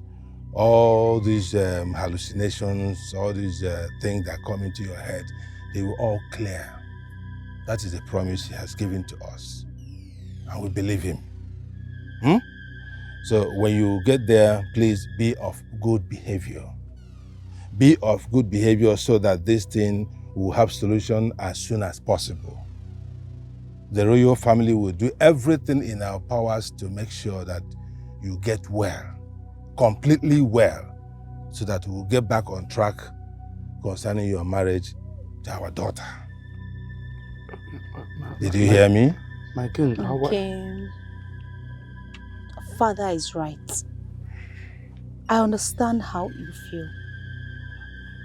all these hallucinations, all these things that come into your head, they will all clear. That is a promise he has given to us, and we believe him. So when you get there, please be of good behavior. Be of good behavior so that this thing will have solution as soon as possible. The royal family will do everything in our powers to make sure that you get well, completely well, so that we'll get back on track concerning your marriage to our daughter. Did you hear me? My king, Father is right. I understand how you feel.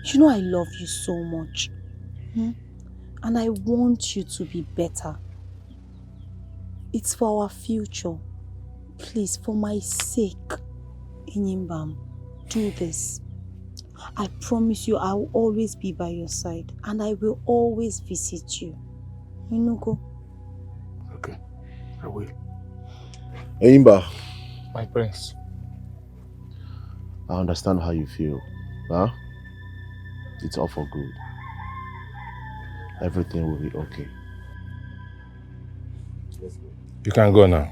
You know I love you so much. And I want you to be better. It's for our future. Please, for my sake, Enyimbam, do this. I promise you I will always be by your side and I will always visit you. Go. Okay, I will. Enyimba. My prince. I understand how you feel. It's all for good. Everything will be okay. You can go now.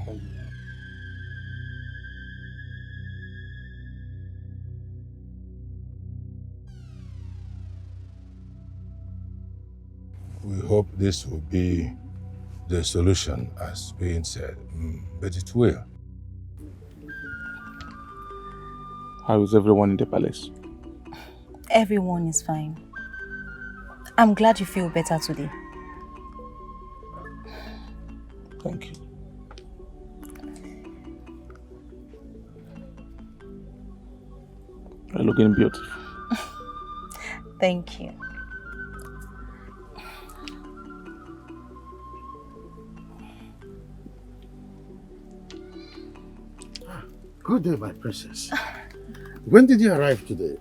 We hope this will be the solution as being said, but it will. How is everyone in the palace? Everyone is fine. I'm glad you feel better today. Thank you. You're looking beautiful. Thank you. Good day, my princess. When did you arrive today?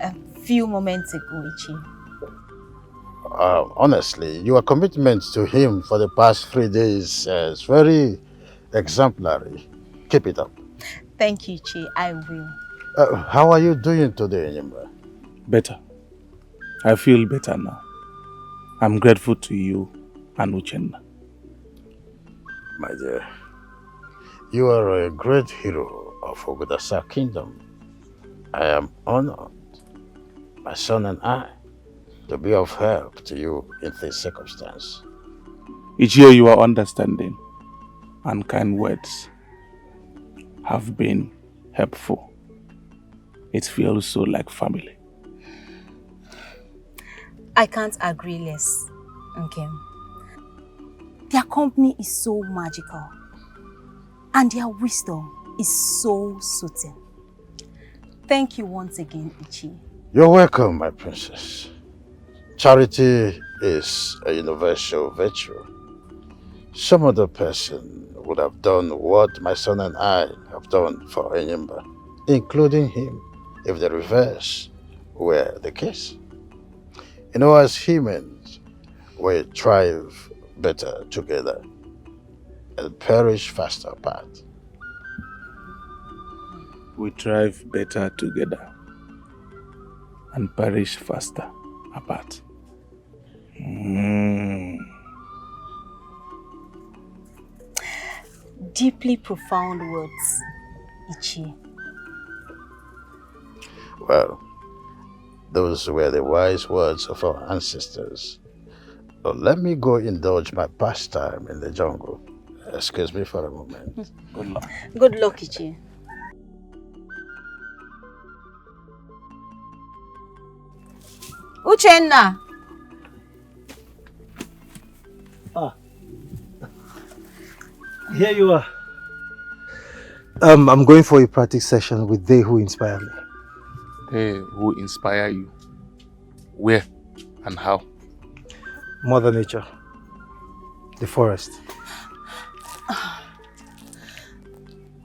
A few moments ago, Ichi. Honestly, your commitment to him for the past 3 days is very exemplary. Keep it up. Thank you, Ichi. I will. How are you doing today, Nyimba? Better. I feel better now. I'm grateful to you and Uchenna. My dear, you are a great hero of Ogudasa Kingdom. I am honored, my son and I, to be of help to you in this circumstance. Each year your understanding and kind words have been helpful. It feels so like family. I can't agree less, okay? Their company is so magical, and their wisdom is so soothing. Thank you once again, Ichi. You're welcome, my princess. Charity is a universal virtue. Some other person would have done what my son and I have done for Enyimba, including him, if the reverse were the case. You know, as humans, we thrive better together and perish faster apart. We thrive better together and perish faster apart. Deeply profound words, Ichi. Well, those were the wise words of our ancestors. But let me go indulge my pastime in the jungle. Excuse me for a moment. Good luck. Good luck, Ichi. Uchenna! Here you are. I'm going for a practice session with They Who Inspire Me. They who inspire you. Where and how? Mother Nature. The forest.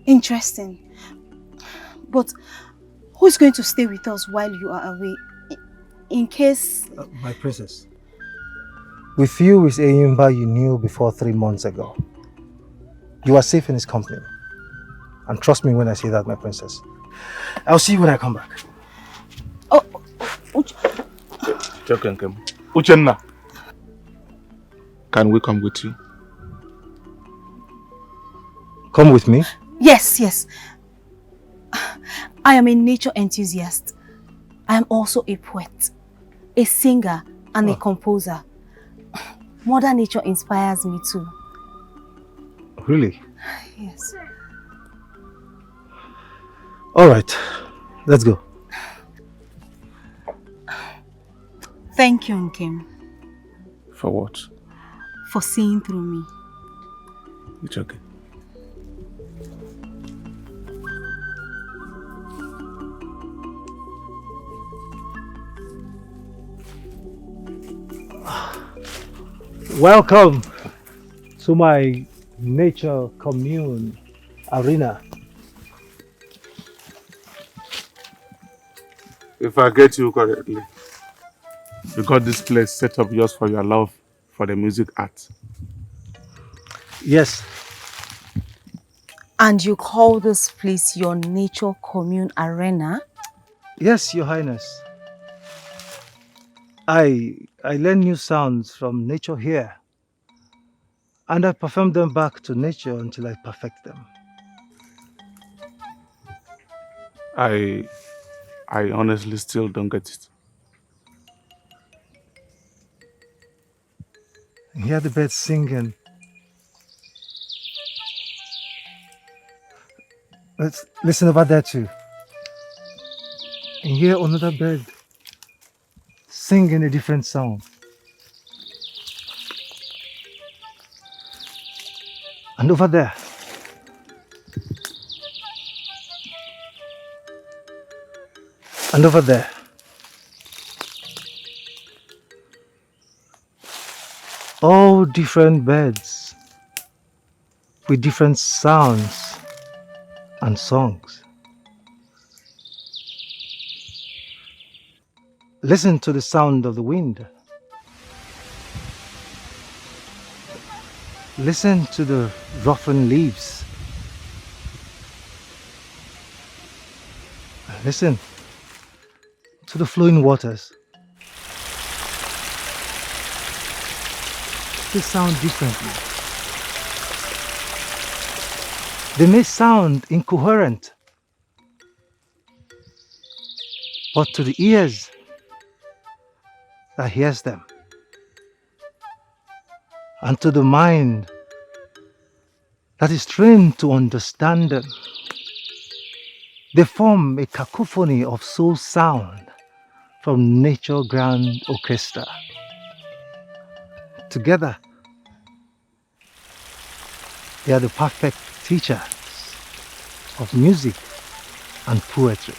Interesting. But who's going to stay with us while you are away? In case... My princess. With you is Eyimba you knew before 3 months ago. You are safe in his company. And trust me when I say that, my princess. I'll see you when I come back. Oh, Uchenna, can we come with you? Come with me? yes, yes. I am a nature enthusiast. I am also a poet, a singer, and a composer. Mother Nature inspires me too. Really? Yes. All right, let's go. Thank you, Nkem. For what? For seeing through me. It's okay. Welcome to my nature commune arena. If I get you correctly, you got this place set up just for your love for the music art. Yes. And you call this place your nature commune arena? Yes, Your Highness. I learn new sounds from nature here, and I perform them back to nature until I perfect them. I honestly still don't get it. Hear the birds singing Let's listen over there too. And hear another bird sing in a different sound. And over there. And over there. All different birds with different sounds and songs. Listen to the sound of the wind. Listen to the ruffling leaves. Listen to the flowing waters. They sound differently. They may sound incoherent, but to the ears that hears them, and to the mind that is trained to understand them, they form a cacophony of soul sound from Nature Grand Orchestra. Together, they are the perfect teachers of music and poetry.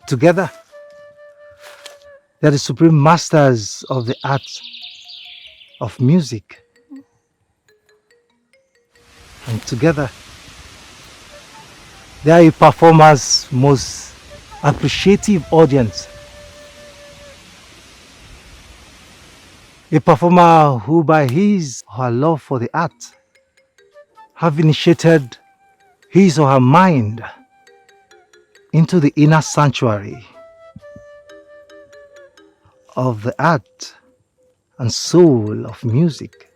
Together, they are the supreme masters of the art of music. And together, they are a performer's most appreciative audience. A performer who, by his or her love for the art, have initiated his or her mind into the inner sanctuary of the art and soul of music.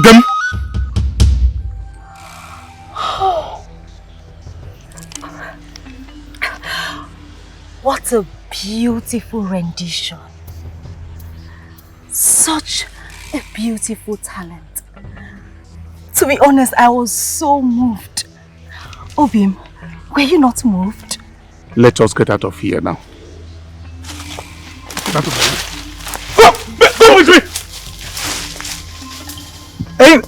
Them. What a beautiful rendition. Such a beautiful talent. To be honest, I was so moved. Obim, were you not moved? Let us get out of here now. Get out of here. Go with me! Hey!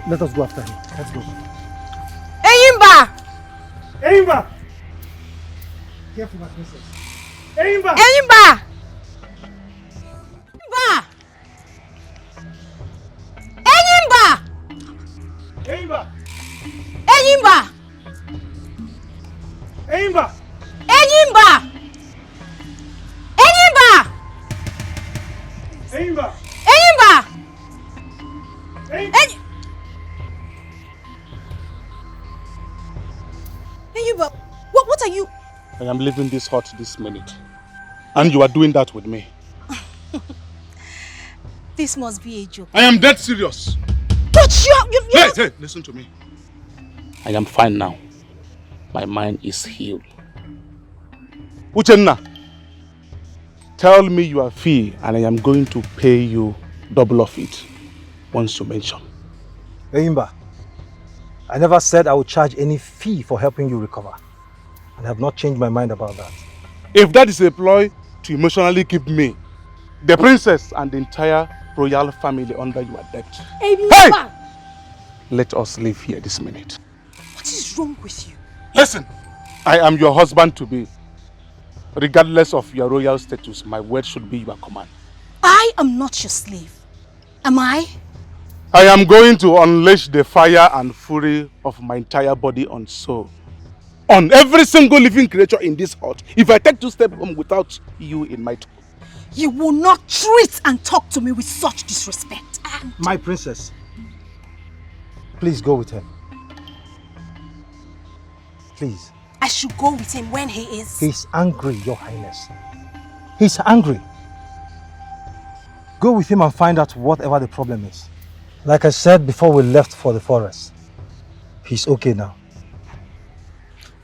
Let us go after him. Let's go. Eyimba! Eyimba! Careful, my princess. Eyimba! Eyimba! Eyimba! Eyimba! Eyimba! Eyimba! Eyimba! Eyimba! Eyimba! Eyimba! Eyimba, what are you? I am leaving this hut this minute. And you are doing that with me. This must be a joke. I am dead serious. But Hey, listen to me. I am fine now. My mind is healed. Uchenna, tell me your fee and I am going to pay you double of it once you mention. Eyimba, I never said I would charge any fee for helping you recover. And I have not changed my mind about that. If that is a ploy to emotionally keep me, the princess and the entire royal family under your debt. Hey! Let us leave here this minute. What is wrong with you? Listen, I am your husband-to-be. Regardless of your royal status, my word should be your command. I am not your slave. Am I? I am going to unleash the fire and fury of my entire body and soul on every single living creature in this hut if I take 2 steps home without you in my tomb. You will not treat and talk to me with such disrespect. My princess, please go with him. Please. I should go with him when he is... He's angry, Your Highness. He's angry. Go with him and find out whatever the problem is. Like I said before we left for the forest, he's okay now.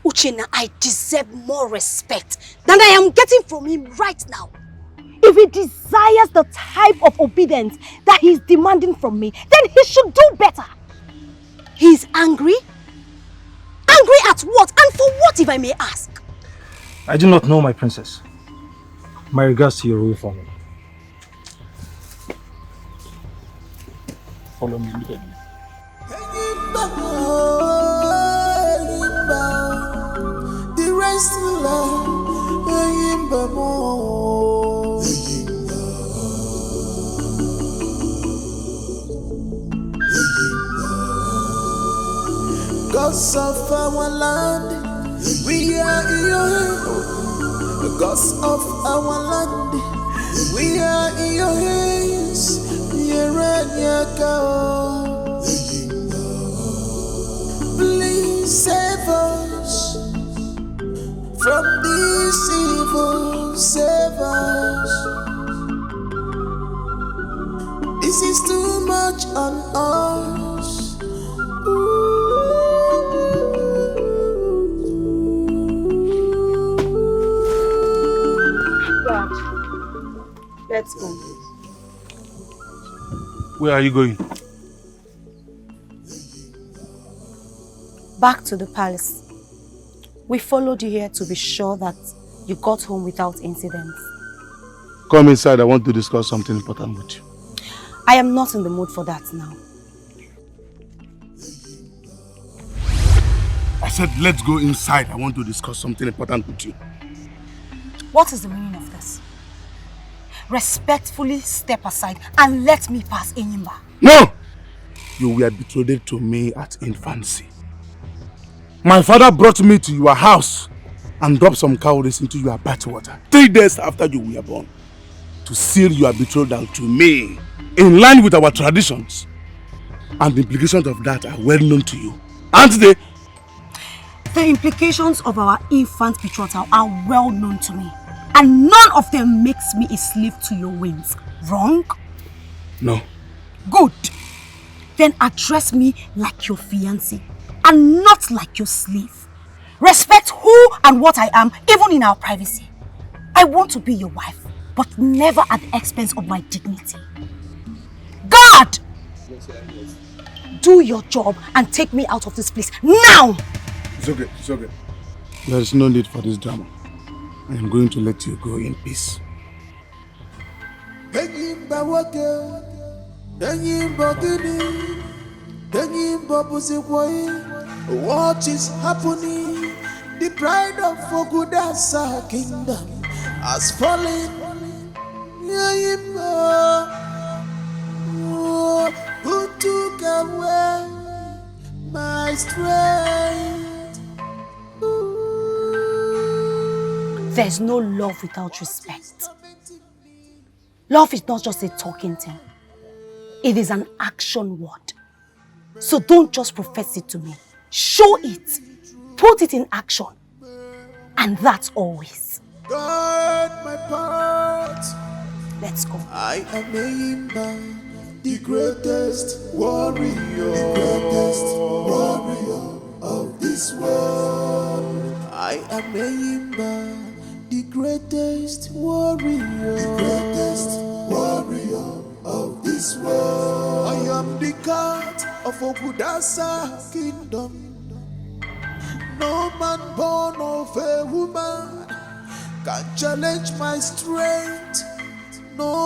Uchenna, I deserve more respect than I am getting from him right now. If he desires the type of obedience that he's demanding from me, then he should do better. He's angry? Angry at what? And for what, if I may ask? I do not know, my princess. My regards to your royal family. Follow me immediately. The rest of love, gods of our land, we are in your hands. Gods of our land, we are in your hands. Please save us from this evil, save us. This is too much on us. God, let's go. Where are you going? Back to the palace. We followed you here to be sure that you got home without incidents. Come inside, I want to discuss something important with you. I am not in the mood for that now. I said, let's go inside, I want to discuss something important with you. What is the meaning of this? Respectfully step aside and let me pass, Enyimba. No! You were betrothed to me at infancy. My father brought me to your house and dropped some cowries into your bathwater 3 days after you were born to seal your betrothal to me in line with our traditions. And the implications of that are well known to you, aren't they? The implications of our infant betrothal are well known to me. And none of them makes me a slave to your whims. Wrong? No. Good. Then address me like your fiancé and not like your slave. Respect who and what I am, even in our privacy. I want to be your wife, but never at the expense of my dignity. God! Do your job and take me out of this place now! It's okay, it's okay. There is no need for this drama. I am going to let you go in peace. What is happening? The pride of Ogudasa kingdom has fallen. Who took away my strength? There's no love without respect. Love is not just a talking thing. It is an action word. So don't just profess it to me. Show it. Put it in action. And that's always. God, my part. Let's go. I am Imba, the greatest warrior. The greatest warrior of this world. I am Imba, the greatest warrior. The greatest warrior of this world. I am the god of Ogudasa kingdom. No man born of a woman can challenge my strength. No.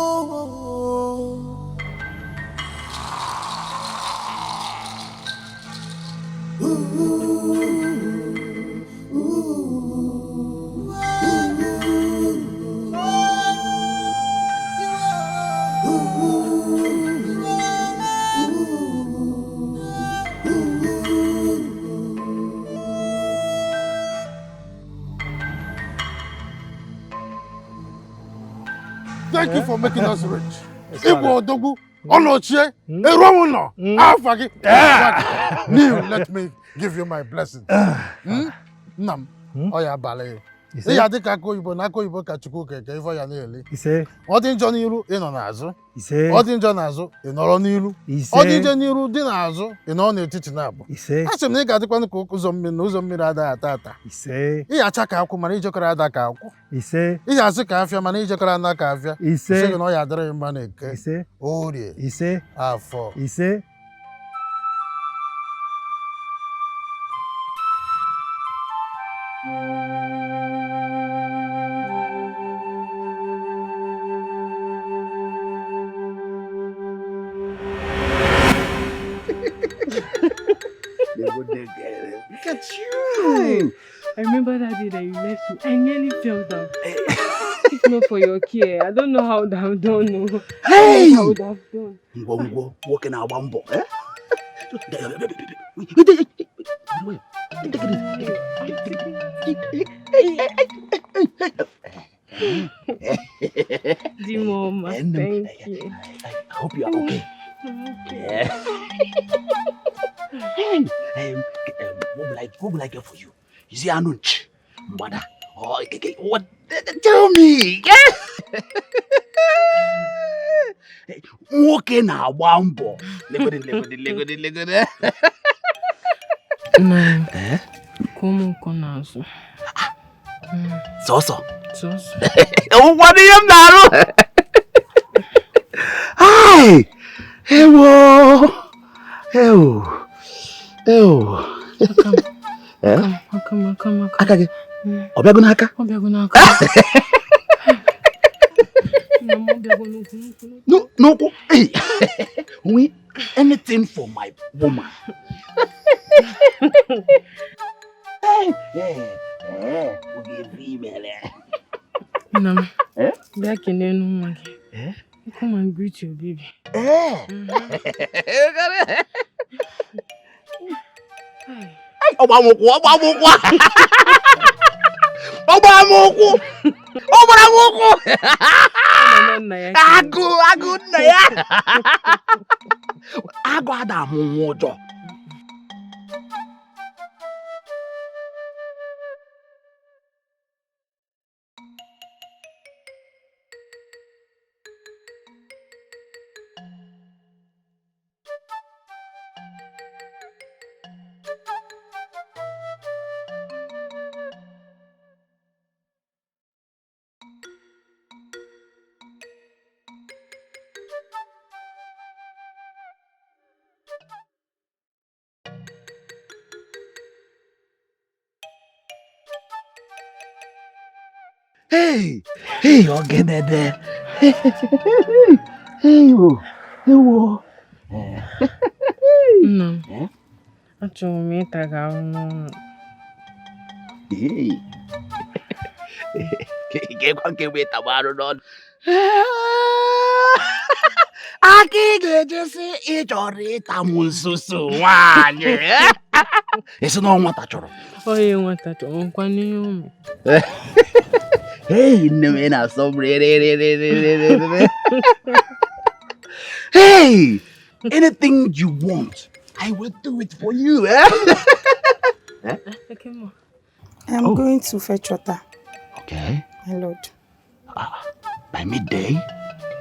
Thank you for making us rich. Igbo Odogu, Olochie, Eromuno, Afagi. Neil, let me give you my blessing. Nam, Oya Bale. Iya dị ka aka oyibo na aka oyibo ka Chukwu keke ife ya na-eli. Ọ dị njọ n'iru ị nọ n'azụ. Ọ dị njọ n'azụ ị nọrọ n'iru. Ọ dị njọ n'iru dị n'azụ ị nọ n'etiti na-abụ. Asị m na ị ga-adịkwanụ ka ụzọ mmiri na ụzọ mmiri adaghị ata ata. Ị acha ka akwụ mana ijekọrọ ada ka akwụ. Ị azụ ka afịa mana ijekọrọ ana ka afịa. Sị gị na ọ ya adịrị mma na Eke, Orie, Afọ. Look at you! I remember that day that you left me. I nearly fell down. If not for your care, I don't know how I would have done. Hey! I would have done. Ngo, walking our bumbo, eh? The mama, thank you. I hope you are okay. Okay. What will I get for you? You see, Anunch, Mbada. Oh, what? Tell me. Walking a wambo. Legode. Como conazo? So. What do you know? Hi. Ewo. Come. Akage. Obiagunaka. No. Hey. We anything for my woman. Nam, back in the come and greet your baby. Obamuku. Agu na ya. Agu ada mu ojo. Hey, Ogedede. Hey, wo. No. Achọrọ m ịtaga ahụhụ. Ga-ekwa nke wee tabarụ n'ọnụ. Aka ị ga-ejesi ịchọrọ ịtamụ nsusu nwaanyị. Esi na nwata chọrọ. Onye nwata chọrọ nkwa n'ihe ụmụ. Hey, nne na sobre. Hey, anything you want, I will do it for you. I'm going to fetch water. Okay. My lord. By midday?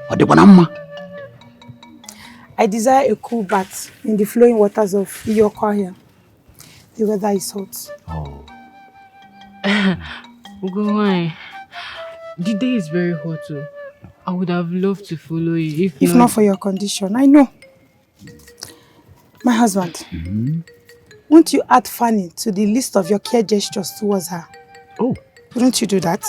Or the banana? I desire a cool bath in the flowing waters of Iyokohia. The weather is hot. Go on. The day is very hot too. I would have loved to follow you if not for your condition. I know. My husband, won't you add Fanny to the list of your care gestures towards her? Oh. Wouldn't you do that?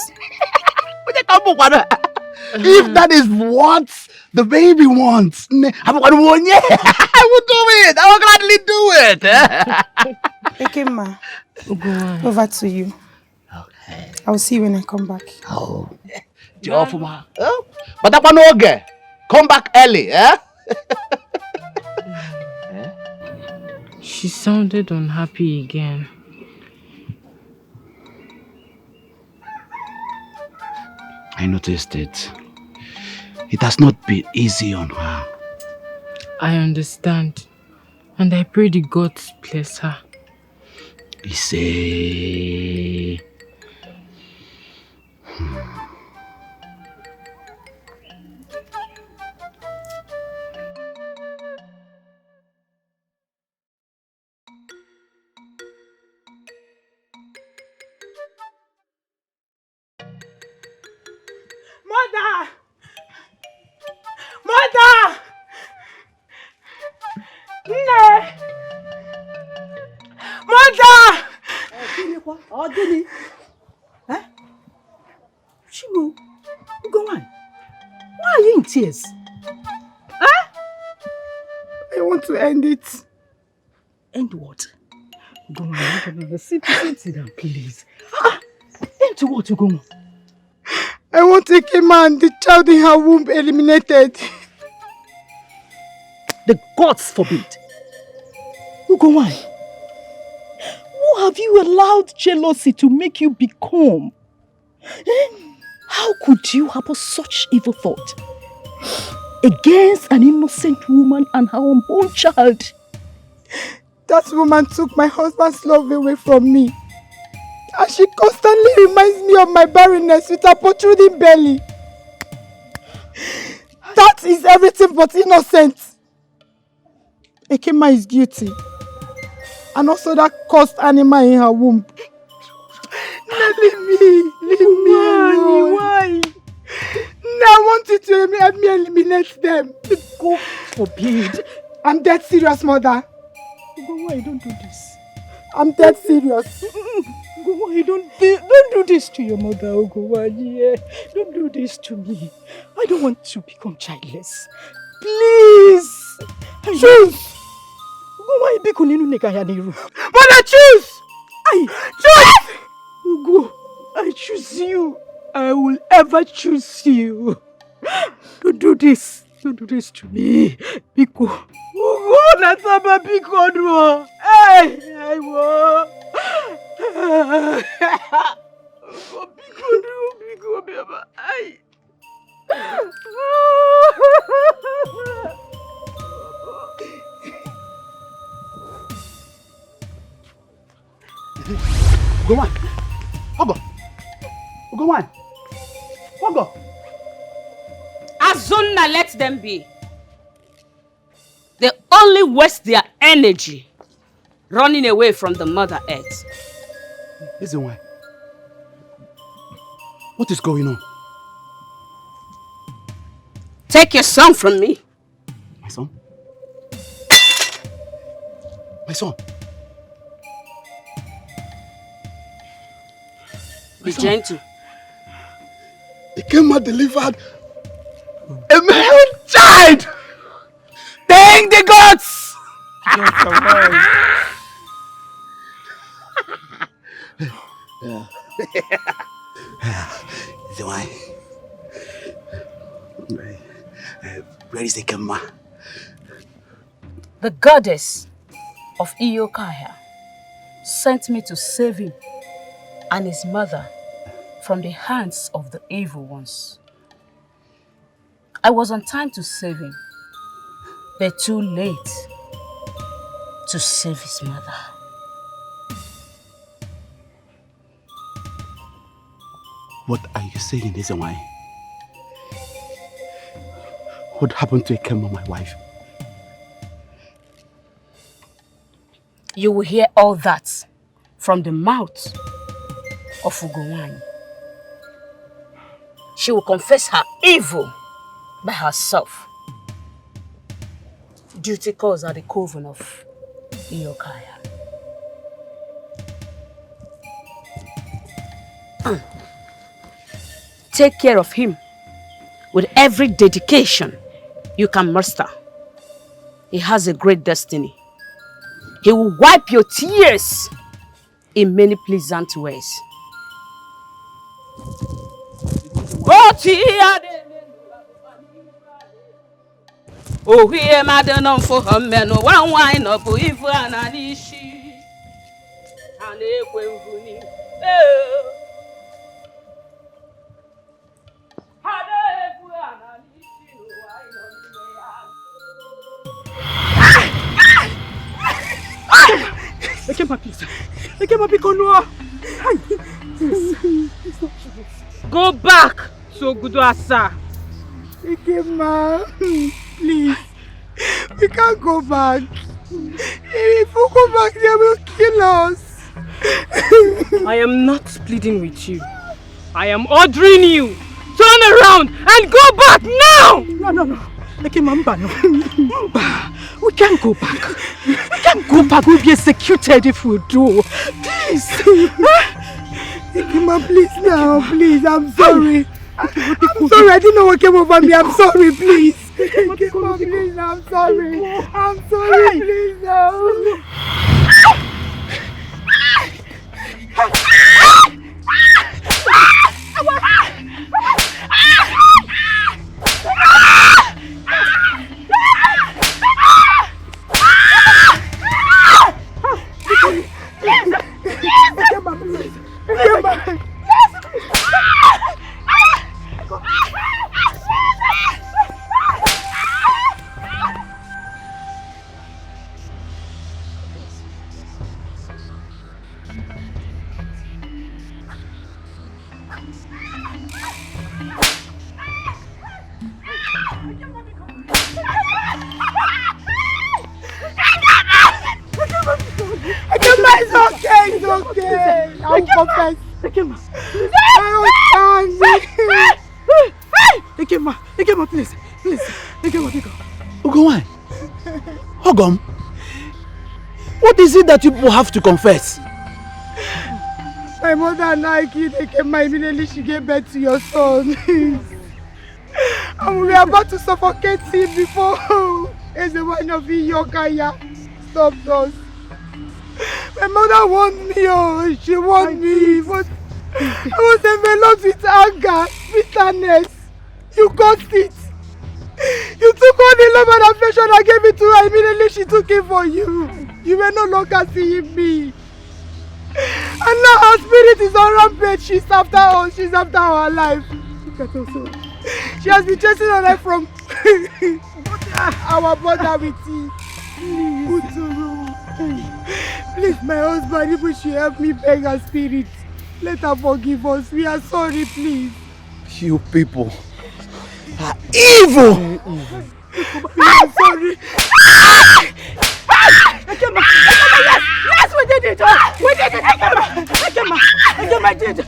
If that is what the baby wants, I will do it. I will gladly do it. Ekema, over to you. Okay. I'll see you when I come back. Oh, but that one okay. Come back early, eh? She sounded unhappy again. I noticed it. It has not been easy on her. I understand. And I pray the gods bless her. Ise. Mother! Mother! Nne! Mother! Oh, Gini. Huh? Chimu, go on. Why are you in tears? Huh? I want to end it. End what? Go on, sit down, please. End to what, Ugomo? I want Ekema and the child in her womb eliminated. The gods forbid. Ugomo, who have you allowed jealousy to make you become? How could you harbor such evil thought against an innocent woman and her unborn child? That woman took my husband's love away from me. And she constantly reminds me of my barrenness with her protruding belly. That is everything but innocent. Ekema is guilty. And also that cursed animal in her womb. Leave me alone. Why? I want you to help me eliminate them. God forbid. I'm dead serious, mother. Why don't do this? I'm dead serious. Why don't do this to your mother, Ogowaji. Don't do this to me. I don't want to become childless. Please. Choose. Mother, choose. Choose. Ugo, I choose you. I will ever choose you. Don't do this. Don't do this to me. Biko. Ugo, Nataba Biko no. Hey, I will. Ugo, Biko no, Biko, Baba. Ay. Go on. Ogo. Go on. Ogo. Azuna, let them be. They only waste their energy running away from the Mother Earth. Listen, why? What is going on? Take your son from me. My son? My son? Be gentle. Ekema delivered a male child! Thank the gods! Where is Ekema? The goddess of Iyokaya sent me to save him and his mother from the hands of the evil ones. I was on time to save him, but too late to save his mother. What are you saying, Ezewai? What happened to Ekema, my wife? You will hear all that from the mouth of Ugowany. She will confess her evil by herself. Duty calls at the coven of Iyokaya. Take care of him with every dedication you can muster. He has a great destiny. He will wipe your tears in many pleasant ways. Oh, here, madam, for her men, one wine of evil and Anishi. And Equim. Ekema, please. Ekema, Bikono. Go back to Oguduasa. Ekema, please. We can't go back. If we go back, they will kill us. I am not pleading with you. I am ordering you. Turn around and go back now! No. Ekema, Mba. We can't go back. We can't go back. We'll be executed if we do. Please. Ekema, please now. Please, I'm sorry. I'm sorry. I didn't know what came over me. I'm sorry, please. Ekema, please. I'm sorry. I'm sorry, please now. It's okay. I'll confess. Ekema, please. Ekema, pick up. Ogowai, Ogom, what is it that you people have to confess? My mother and I killed Ekema immediately she gave birth to your son. And we were about to suffocate him before the one of Yokaya stopped us. My mother warned me, she warned me, but I was enveloped with anger, bitterness. You caused it. You took all the love and affection I gave it to her, immediately she took it for you. You were no longer seeing me. And now her spirit is on rampage, she's after us, she's after our life. Look at us all. She has been chasing our life from our border with you. Please, my husband, if you should help me beg her spirit. Let her forgive us. We are sorry, please. You people are evil! We are sorry. Ekema, yes, we did it! We did it, Ekema, I did it.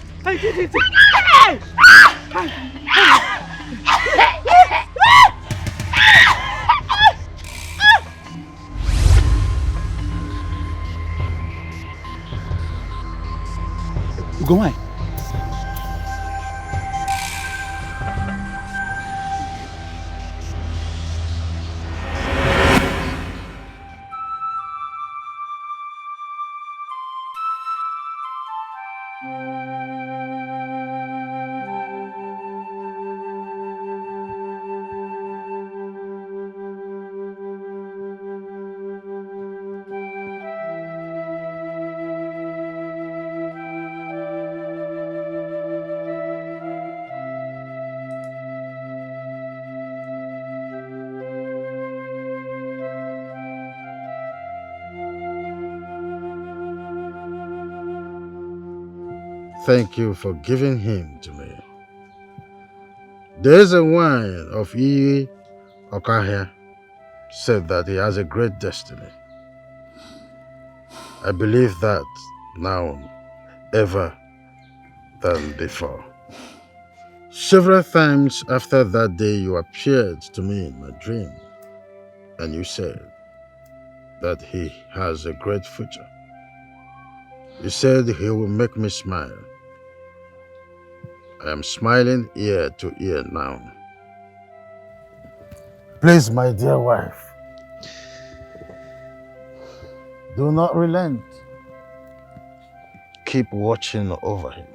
Ogowai. Thank you for giving him to me. There is a wine of Iyi Okahia said that he has a great destiny. I believe that now ever than before. Several times after that day you appeared to me in my dream and you said that he has a great future. You said he will make me smile. I am smiling ear to ear now. Please, my dear wife, do not relent. Keep watching over him.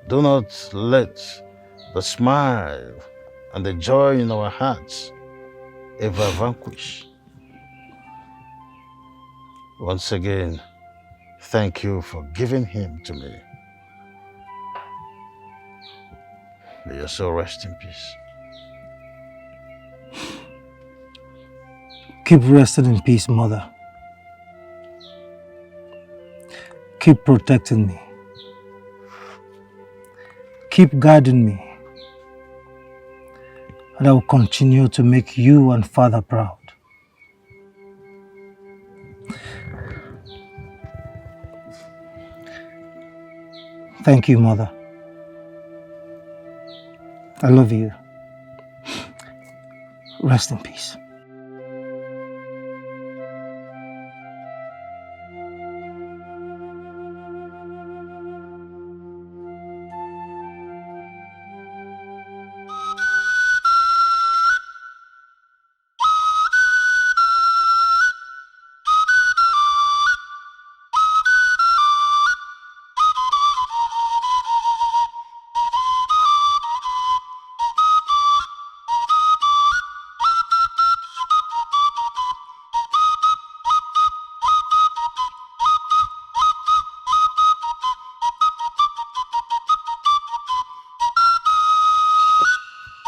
Do not let the smile and the joy in our hearts ever vanquish. Once again, thank you for giving him to me. May your soul rest in peace. Keep resting in peace, Mother. keep protecting me. Keep guiding me. And I will continue to make you and Father proud. Thank you, Mother. I love you. Rest in peace.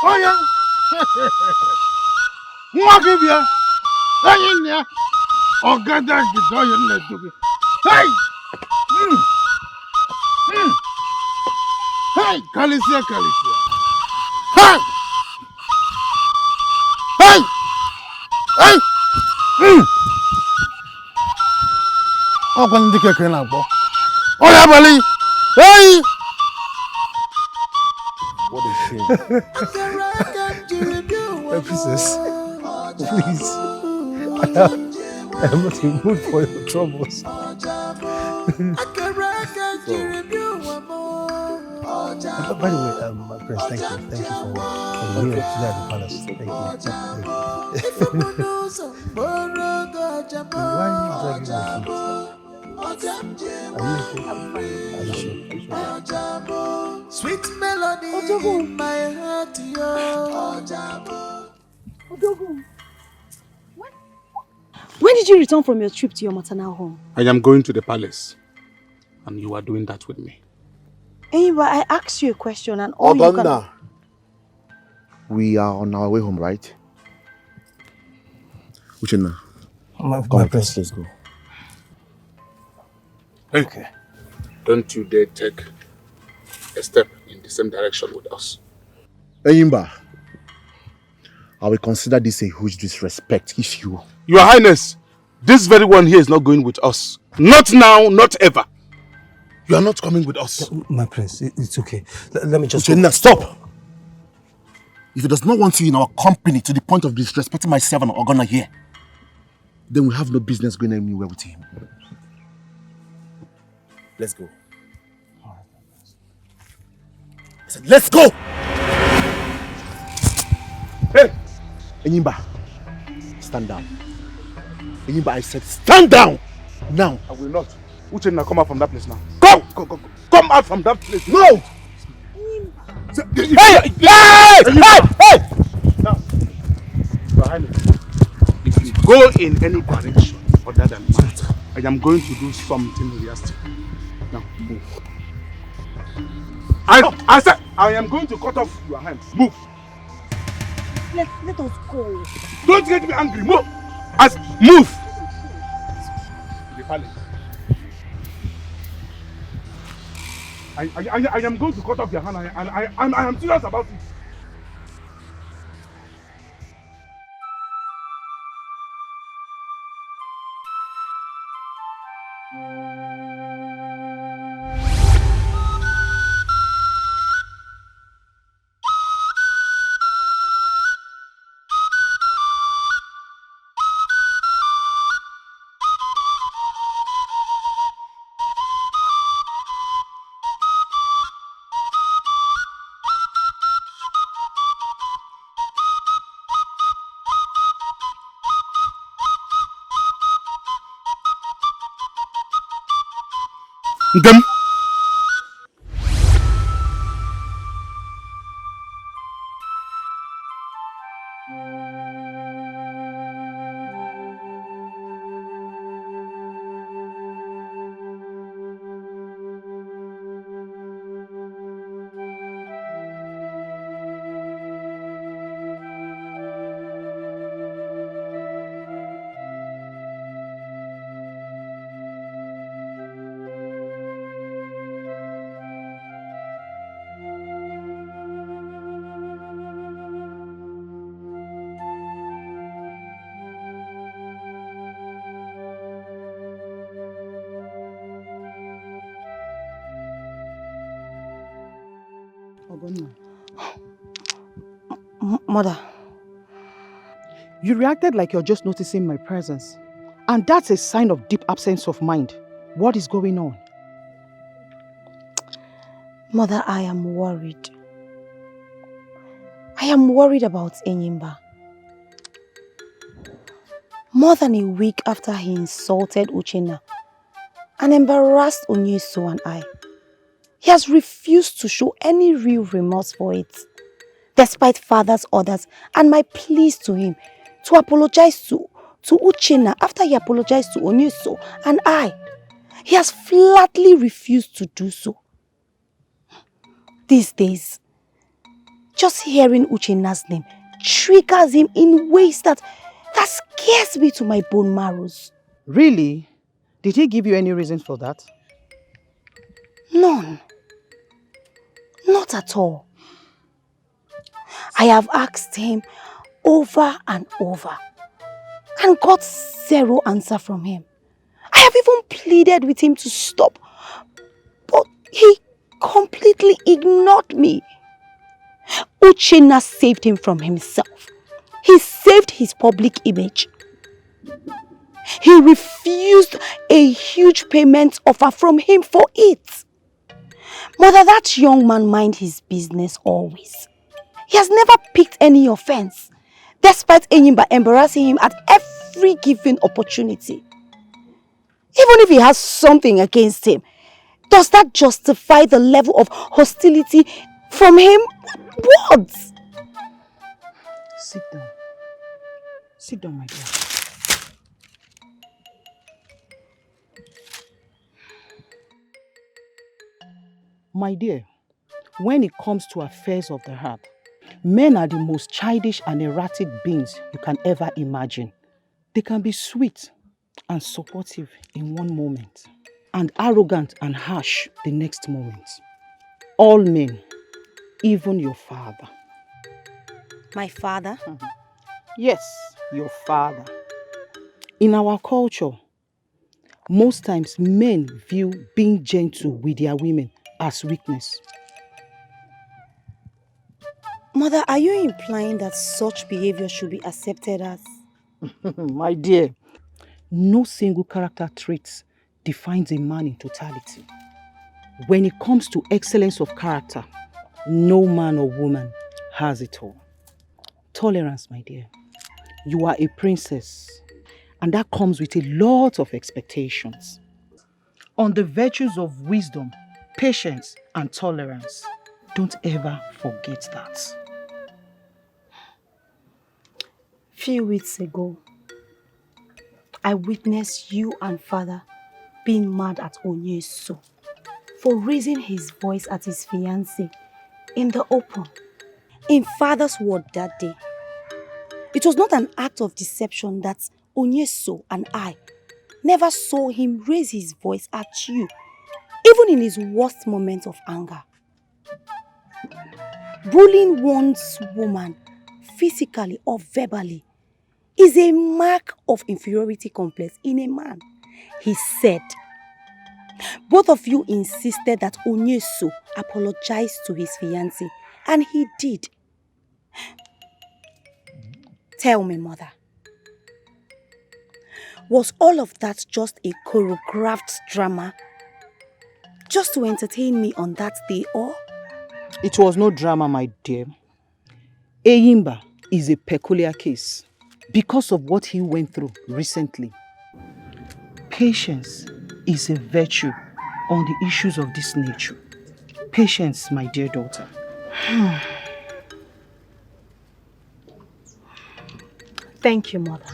Oh yeah. What give you? Hey, in there. Oh, God, that's the door you're not doing. Hey! Hey! Calicia, Calicia. Hey! Hey! Hey! Oh, when did you get out? Oh, yeah, buddy. Hey! What a shame. Princess, please. I am not in the mood for your troubles. By the way, my prince, thank you. Thank you for being here today at the palace. Thank you. Why are you dragging my feet? Are you sure? Sweet melody in my heart, Odogun, when did you return from your trip to your maternal home? I am going to the palace, and you are doing that with me. But I asked you a question and all you can... We are on our way home, right? Uchenna, my prince, let's go. Hey, okay. Don't you dare take a step in the same direction with us. Eyimba, I will consider this a huge disrespect if you... Your Highness, this very one here is not going with us. Not now, not ever. You are not coming with us. My prince, it's okay. Let me just... Uchenna, stop! If he does not want you in our company to the point of disrespecting myself and Ogonna here, then we have no business going anywhere with him. Let's go. I said, let's go! Hey! Enyimba, stand down. Enyimba, I said, stand down! Now. I will not. Uchenna, come out from that place now. Go! Come out from that place. No! Hey! Hey! Now, Your Highness, if you go in any direction other than mine, I am going to do something realistic. Now, move. I said, I am going to cut off your hands. Move. Let us go. Don't get me angry. Move. Move. The palace. I am going to cut off your hand, and I am serious about it. Them. Mother. You reacted like you're just noticing my presence. And that's a sign of deep absence of mind. What is going on? Mother, I am worried. I am worried about Enyimba. More than a week after he insulted Uchenna and embarrassed Onyeso and I, he has refused to show any real remorse for it, despite father's orders and my pleas to him to apologize to Uchenna after he apologized to Onyeso and I. He has flatly refused to do so. These days, just hearing Uchenna's name triggers him in ways that scares me to my bone marrows. Really? Did he give you any reason for that? None. Not at all. I have asked him over and over and got zero answer from him. I have even pleaded with him to stop, but he completely ignored me. Uchenna saved him from himself. He saved his public image. He refused a huge payment offer from him for it. Mother, that young man mind his business always. He has never picked any offense, despite Enyimba embarrassing him at every given opportunity. Even if he has something against him, does that justify the level of hostility from him? What? Sit down. Sit down, my dear. My dear, when it comes to affairs of the heart, men are the most childish and erratic beings you can ever imagine. They can be sweet and supportive in one moment, and arrogant and harsh the next moment. All men, even your father. My father? Yes, your father. In our culture, most times men view being gentle with their women as weakness. Mother, are you implying that such behavior should be accepted as? My dear, no single character trait defines a man in totality. When it comes to excellence of character, no man or woman has it all. Tolerance, my dear. You are a princess, and that comes with a lot of expectations. On the virtues of wisdom, patience, and tolerance. Don't ever forget that. Few weeks ago, I witnessed you and father being mad at Onyeso for raising his voice at his fiancée in the open. In father's word that day, it was not an act of deception that Onyeso and I never saw him raise his voice at you, even in his worst moments of anger. Bullying one's woman physically or verbally is a mark of inferiority complex in a man, he said. Both of you insisted that Onyeso apologized to his fiancée, and he did. Tell me, mother, was all of that just a choreographed drama just to entertain me on that day, or? It was no drama, my dear. Enyimba is a peculiar case because of what he went through recently. Patience is a virtue on the issues of this nature. Patience, my dear daughter. Thank you, mother.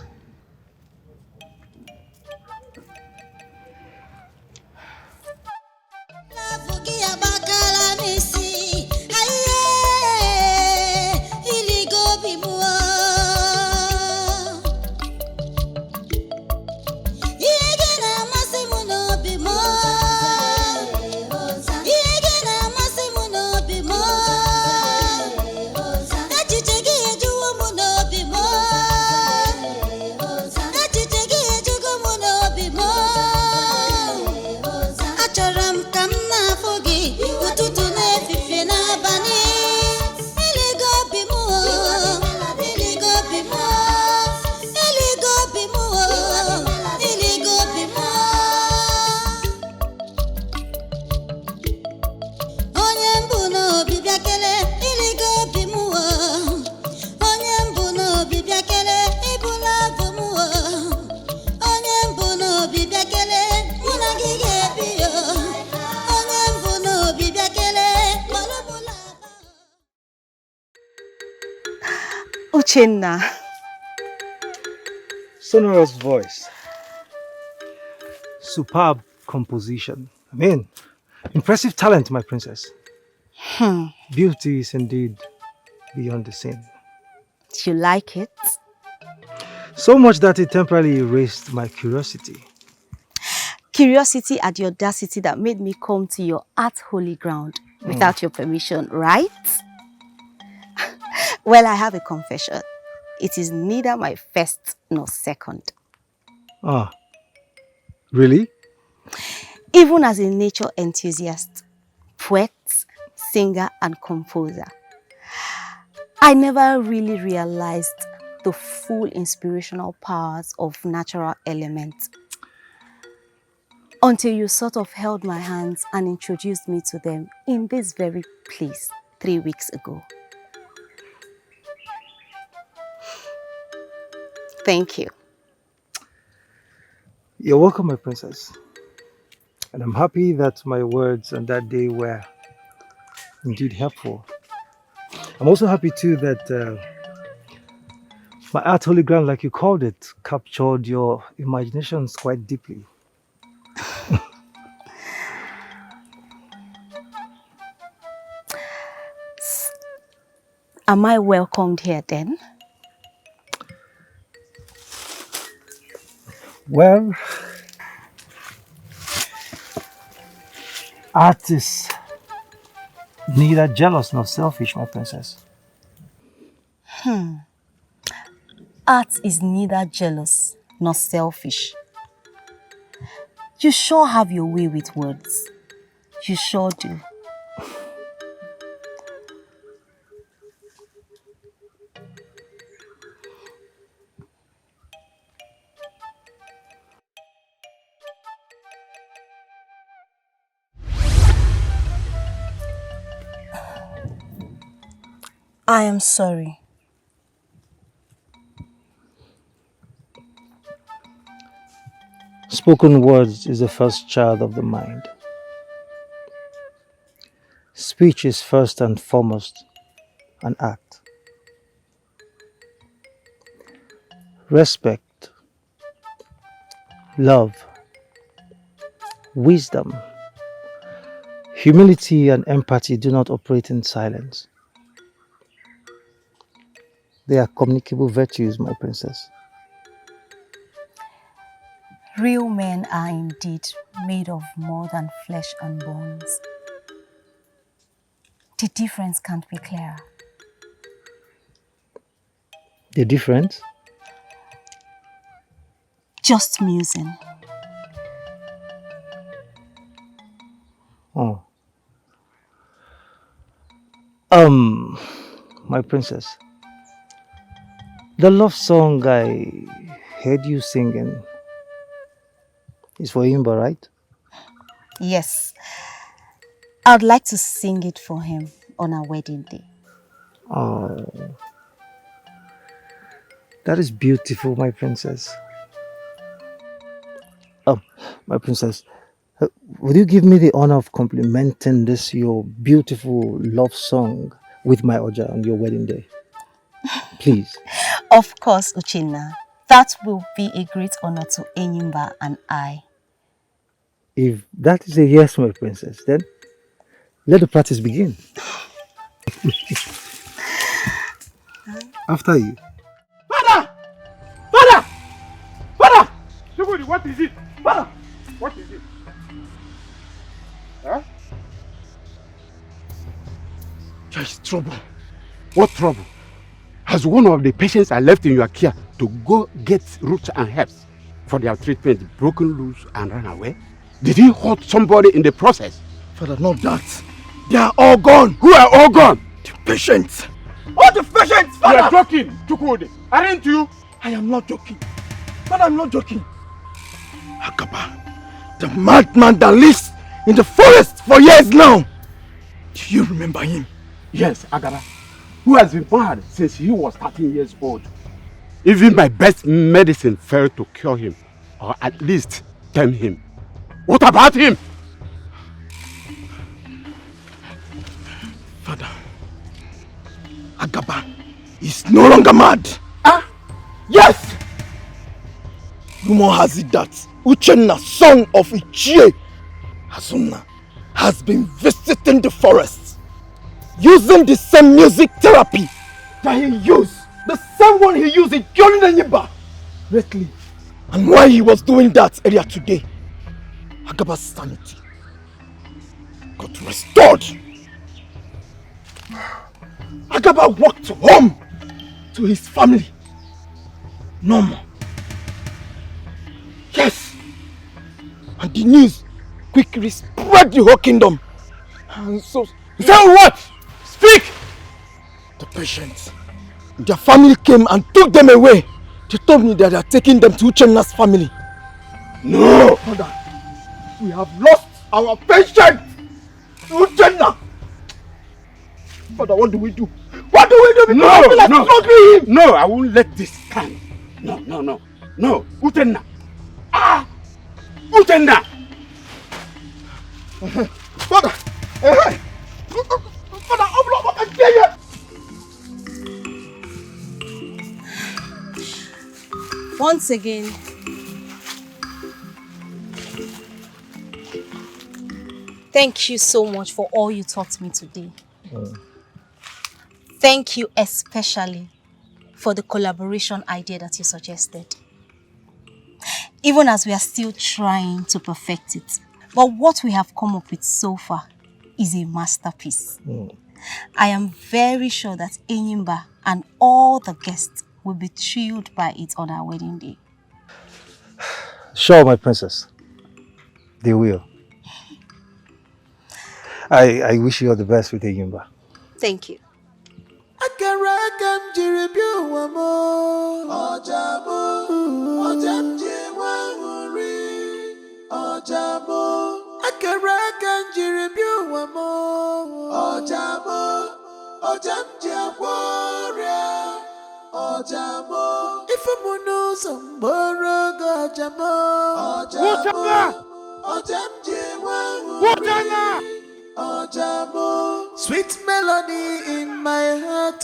Uchenna. Sonorous voice. Superb composition. I mean, impressive talent, my princess. Beauty is indeed beyond the sin. You like it? So much that it temporarily erased my curiosity. Curiosity at the audacity that made me come to your art holy ground without your permission, right? Well, I have a confession. It is neither my first nor second. Ah, really? Even as a nature enthusiast, poet, singer, and composer, I never really realized the full inspirational powers of natural elements until you sort of held my hands and introduced me to them in this very place 3 weeks ago. Thank you. You're welcome, my princess. And I'm happy that my words on that day were indeed helpful. I'm also happy too that my art holy ground, like you called it, captured your imaginations quite deeply. Am I welcomed here then? Well, art is neither jealous nor selfish, my princess. Art is neither jealous nor selfish. You sure have your way with words. You sure do. I am sorry. Spoken words is the first child of the mind. Speech is first and foremost an act. Respect, love, wisdom, humility, and empathy do not operate in silence. They are communicable virtues, my princess. Real men are indeed made of more than flesh and bones. The difference can't be clearer. The difference? Just musing. Oh. My princess. The love song I heard you singing is for Imba, right? Yes. I'd like to sing it for him on our wedding day. Oh. That is beautiful, my princess. My princess, would you give me the honor of complimenting this your beautiful love song with my Oja on your wedding day? Please. Of course, Uchenna. That will be a great honor to Enyimba and I. If that is a yes, my princess, then let the practice begin. After you. Father! Father! Father! Somebody, what is it? Father! What is it? Huh? There is trouble. What trouble? Has one of the patients I left in your care to go get roots and herbs for their treatment broken loose and run away? Did he hurt somebody in the process? Father, not that. They are all gone. Who are all gone? The patients. All the patients, Father! You are joking, Chukwudi. Aren't you? I am not joking. Father, I'm not joking. Akaba, the madman that lives in the forest for years now. Do you remember him? Yes, Agara. Who has been mad since he was 13 years old. Even my best medicine failed to cure him, or at least tame him. What about him? Father, Agaba is no longer mad. Yes! Rumor has it that Uchenna, son of Ichie Azuna, has been visiting the forest, using the same music therapy that he used, the same one he used in killing Enyiba lately. And while he was doing that earlier today, Agaba's sanity got restored. Agaba walked home to his family. No more. Yes! And the news quickly spread the whole kingdom. And so, say what? Speak! The patients, their family came and took them away. They told me that they are taking them to Uchenna's family. No! Father, we have lost our patient! Uchenna! Father, what do we do? What do we do? No, I won't let this stand. No, Uchenna! Uchenna! Father! Father, open up and hear you! Once again, thank you so much for all you taught me today. Thank you especially for the collaboration idea that you suggested. Even as we are still trying to perfect it. But what we have come up with so far is a masterpiece. I am very sure that Enyimba and all the guests will be thrilled by it on our wedding day. Sure, my princess. They will. I wish you all the best with Enyimba. Thank you. Sweet melody in my heart,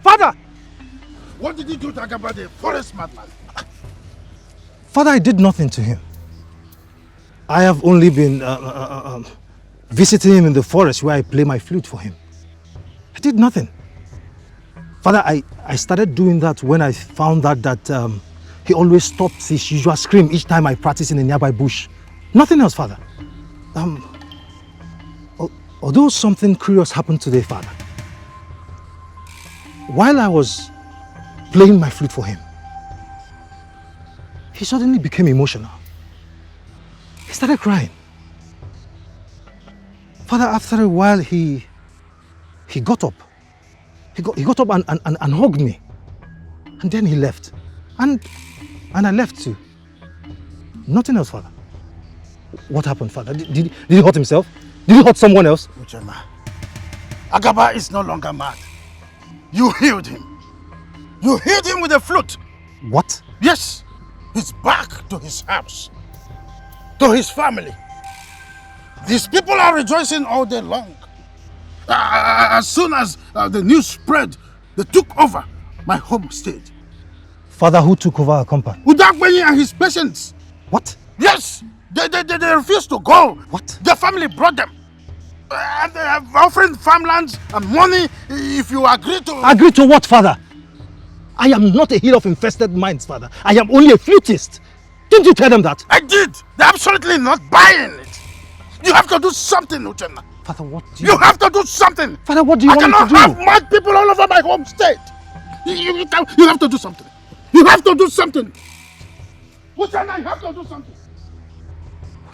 Father! What did you do to Agaba, the forest madman? Father, I did nothing to him. I have only been visiting him in the forest where I play my flute for him. I did nothing. Father, I started doing that when I found out that he always stops his usual scream each time I practice in a nearby bush. Nothing else, Father. Although something curious happened today, Father. While I was playing my flute for him, he suddenly became emotional. He started crying. Father, after a while, he got up. He got up and hugged me. And then he left. And I left too. Nothing else, Father. What happened, Father? Did he hurt himself? Did he hurt someone else? Uchenna, Agaba is no longer mad. You healed him. You healed him with a flute. What? Yes. He's back to his house. To his family. These people are rejoicing all day long. As soon as the news spread, they took over my homestead. Father, who took over our compound? Udakbenyi and his patients. What? Yes. They refused to go. What? Their family brought them. And they have offering farmlands and money if you agree to... Agree to what, Father? I am not a healer of infested minds, Father. I am only a flutist. Didn't you tell them that? I did. They're absolutely not buying it. You have to do something, Uchenna. Father, what do you... You have to do something. Father, what do you want me to do? I cannot have mad people all over my homestead. You have to do something. You have to do something. Uchenna, you have to do something.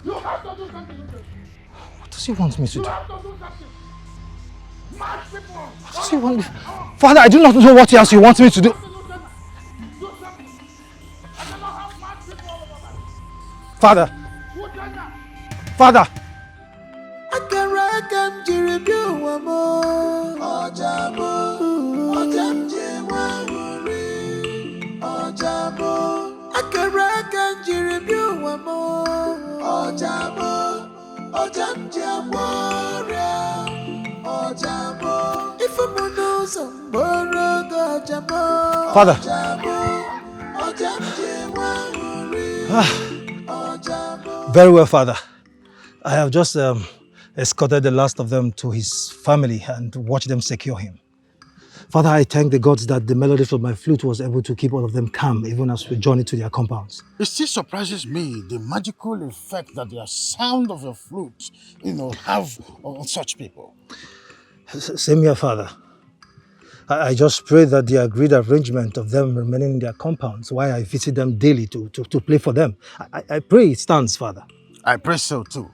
You have to do something. What does he want me to do? You have to do something. Mad people. What does he want me... Father, I do not know what else he wants me to do. Father. Father. Father. Very well, Father. I have just escorted the last of them to his family and watched them secure him. Father, I thank the gods that the melody from my flute was able to keep all of them calm even as we journeyed to their compounds. It still surprises me the magical effect that the sound of your flute, have on such people. Same here, Father. I just pray that the agreed arrangement of them remaining in their compounds while I visit them daily to play for them. I pray it stands, Father. I pray so too.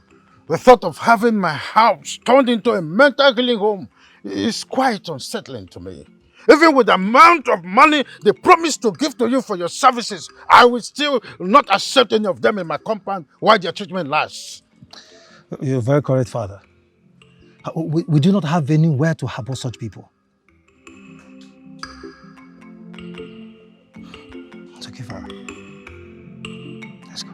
The thought of having my house turned into a mental healing home is quite unsettling to me. Even with the amount of money they promised to give to you for your services, I will still not accept any of them in my compound while their treatment lasts. You're very correct, Father. We do not have anywhere to harbor such people. It's okay, Father. Let's go.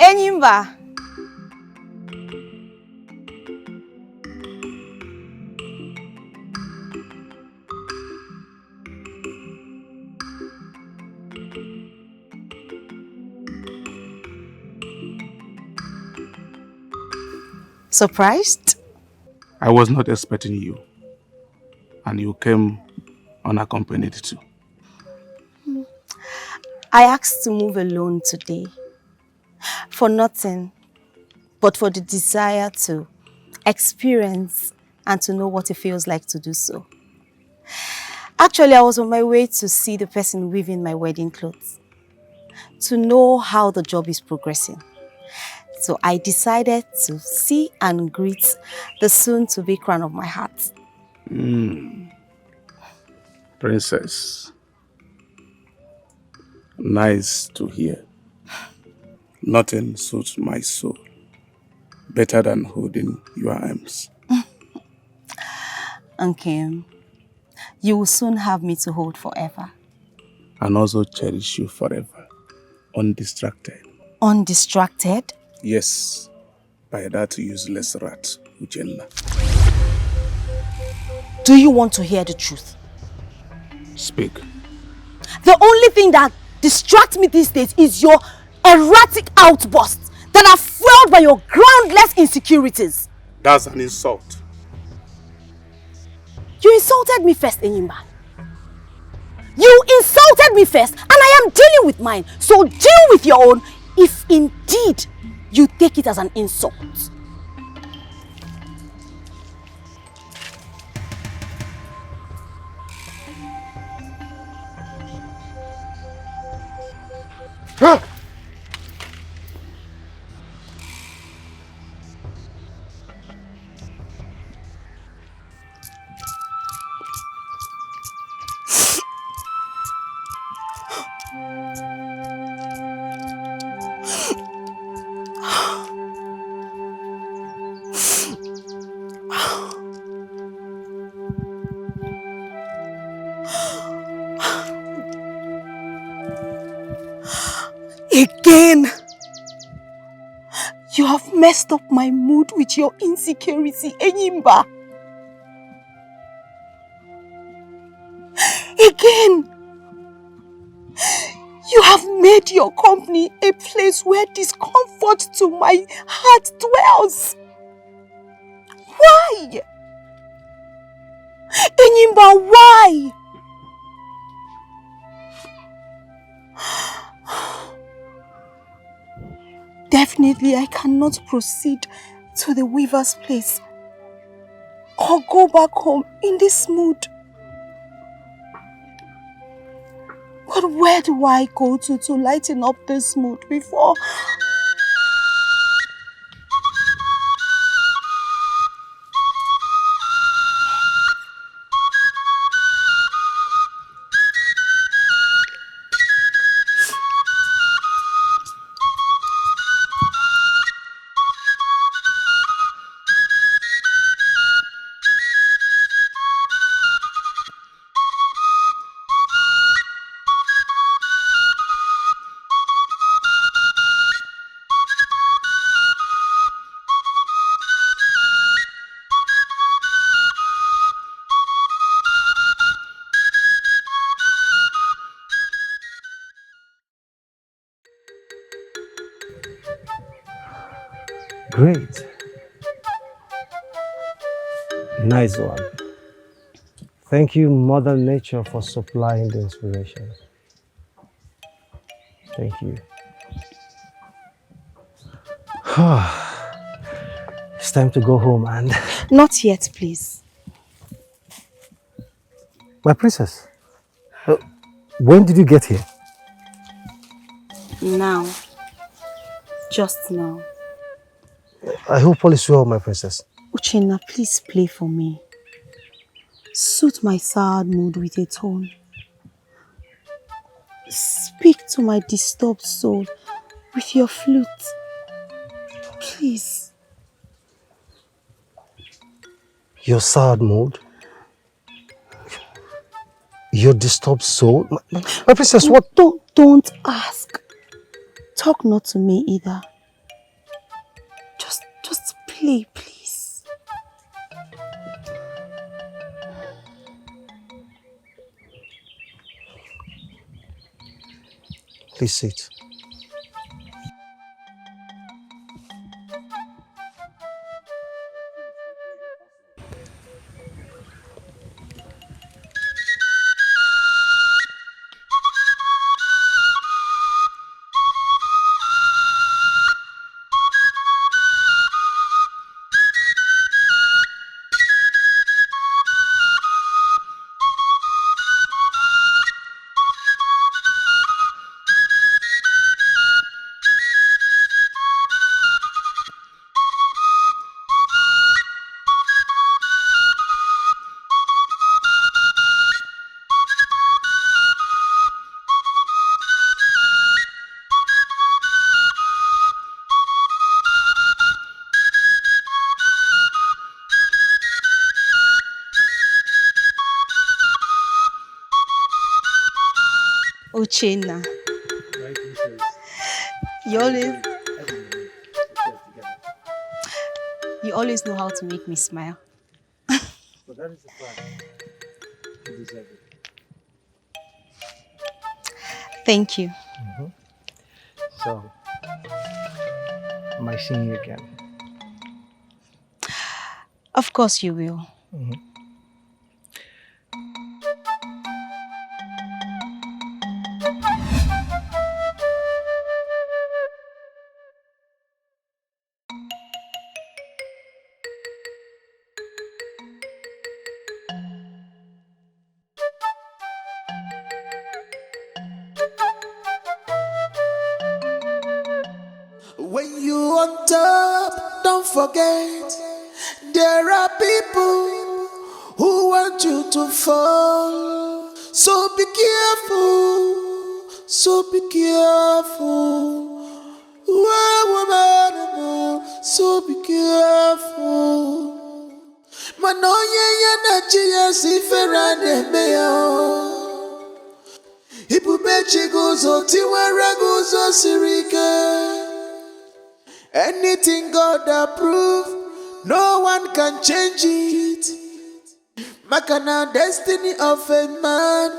Enyimba. Surprised? I was not expecting you. And you came unaccompanied too. I asked to move alone today. For nothing, but for the desire to experience and to know what it feels like to do so. Actually, I was on my way to see the person weaving my wedding clothes, to know how the job is progressing. So I decided to see and greet the soon-to-be crown of my heart. Princess. Nice to hear. Nothing suits my soul better than holding your arms. Okay. You will soon have me to hold forever. And also cherish you forever. Undistracted. Undistracted? Yes. By that useless rat, Uchenna. Do you want to hear the truth? Speak. The only thing that distracts me these days is your erratic outbursts that are fueled by your groundless insecurities. That's an insult. You insulted me first, Enyimba. You insulted me first, and I am dealing with mine. So deal with your own if indeed you take it as an insult. Again, you have messed up my mood with your insecurity, Enyimba. Again, you have made your company a place where discomfort to my heart dwells. Why? Enyimba, why? Definitely, I cannot proceed to the weaver's place or go back home in this mood. But where do I go to lighten up this mood before? Great. Nice one. Thank you, Mother Nature, for supplying the inspiration. Thank you. It's time to go home and... Not yet, please. My princess, when did you get here? Now. Just now. I hope all is well, my princess. Uchenna, please play for me. Suit my sad mood with a tone. Speak to my disturbed soul with your flute. Please. Your sad mood? Your disturbed soul? My princess, what? Don't ask. Talk not to me either. Just play, please. Please sit. Uchenna. You always know how to make me smile. But that is the fact. You deserve it. Thank you. So, am I seeing you again? Of course you will. When you on top, don't forget there are people who want you to fall. So be careful, so be careful. So be careful. Manoye ya na chia si ferande meo. Ipubechi guzo tiwara guzo sirike. Anything God approve, no one can change it. Makana destiny of a man,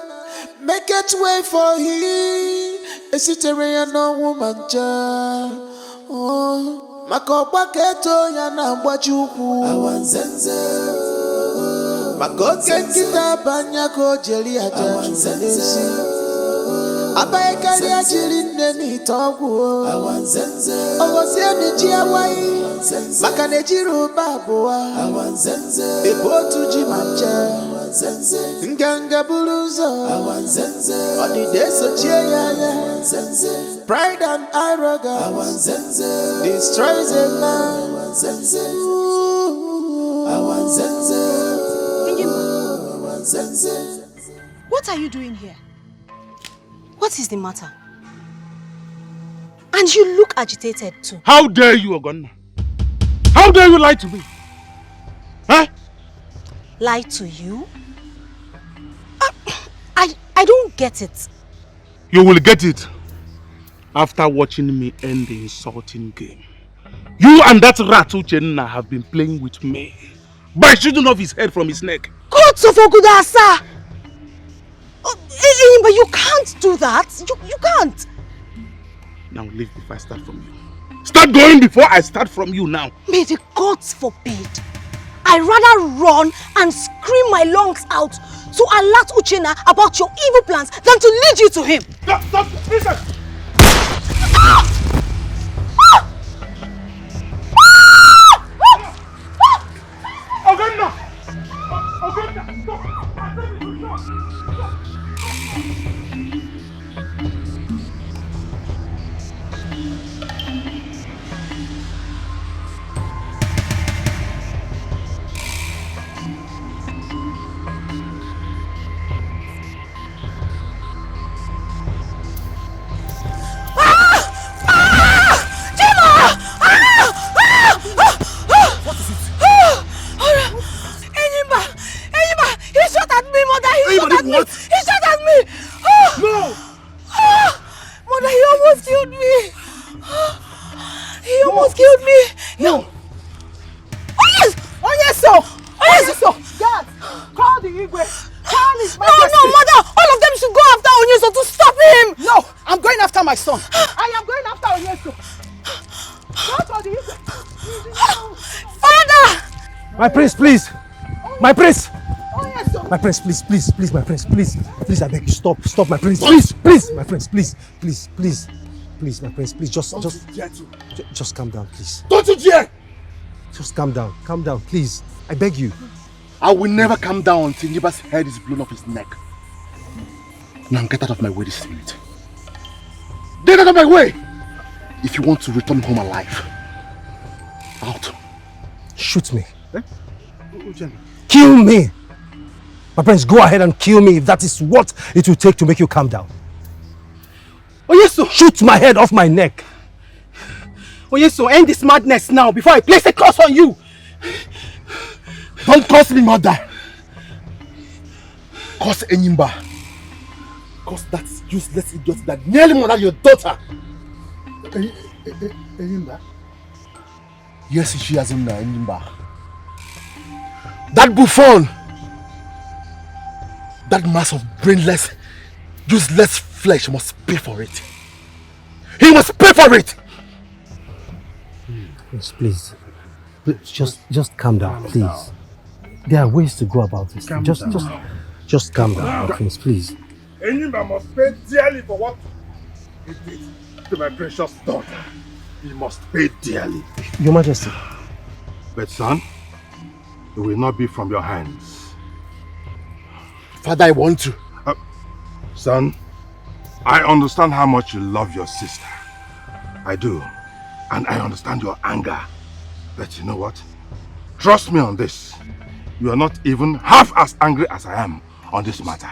make it way for him. A citoyen no woman child. Oh, Makopa keto yana wajuku. Awanzenze. Makoke kita banyako jeli aja. Abaekali ajiri neni togu. Awanzenze. Ogosia nijia wai. Makane jiru babuwa. Awanzenze. Ebotu jimanja. Awanzenze. Nganga buluzo. Awanzenze. Odideso chieyaya. Awanzenze. Pride and arrogance. Awanzenze. Destroys a man. Awanzenze. Awanzenze. Awanzenze. What are you doing here? What is the matter? And you look agitated too. How dare you, Ogonna? How dare you lie to me? Huh? Lie to you? I don't get it. You will get it after watching me end the insulting game. You and that rat Uchenna have been playing with me by shooting off his head from his neck. Gods of Ogudasa! But you can't do that. You can't. Now leave before I start from you. Start going before I start from you now. May the gods forbid. I'd rather run and scream my lungs out to alert Uchenna about your evil plans than to lead you to him. Stop! Listen! Ogonna! Stop! What? He shot at me! No! Mother, he almost killed me! He almost killed me! No! Oh yes! Oh yes, sir! Oh yes, sir! Dad! Call the Igwe! Call his majesty! No, mother! All of them should go after Onyeso to stop him! No! I'm going after my son! I am going after Onyeso! Go for the Igwe! Father! My prince, please! My prince! Oh yes, sir! My prince, please, my prince, please, I beg you, stop, my prince, please, my prince, please, my prince, please, just calm down, please. Don't you dare! Just calm down, please, I beg you. I will never calm down until Niba's head is blown off his neck. Now get out of my way this minute. Get out of my way! If you want to return home alive. Out. Shoot me. Eh? Kill me! My friends, go ahead and kill me if that is what it will take to make you calm down. Oh yes, sir. Shoot my head off my neck. Oh yes, sir. End this madness now before I place a curse on you. Don't curse me, mother. Curse Enyimba. Curse that useless idiot that nearly murdered your daughter. Enyimba? Yes, she has Enyimba. That buffoon. That mass of brainless, useless flesh must pay for it. He must pay for it! Yes, please. Just calm down, please. There are ways to go about this. Just calm down, my friends, please. Enyimba must pay dearly for what he did to my precious daughter. He must pay dearly. Your Majesty. But son, it will not be from your hands. Father, I want to. Son, I understand how much you love your sister. I do. And I understand your anger. But you know what? Trust me on this. You are not even half as angry as I am on this matter.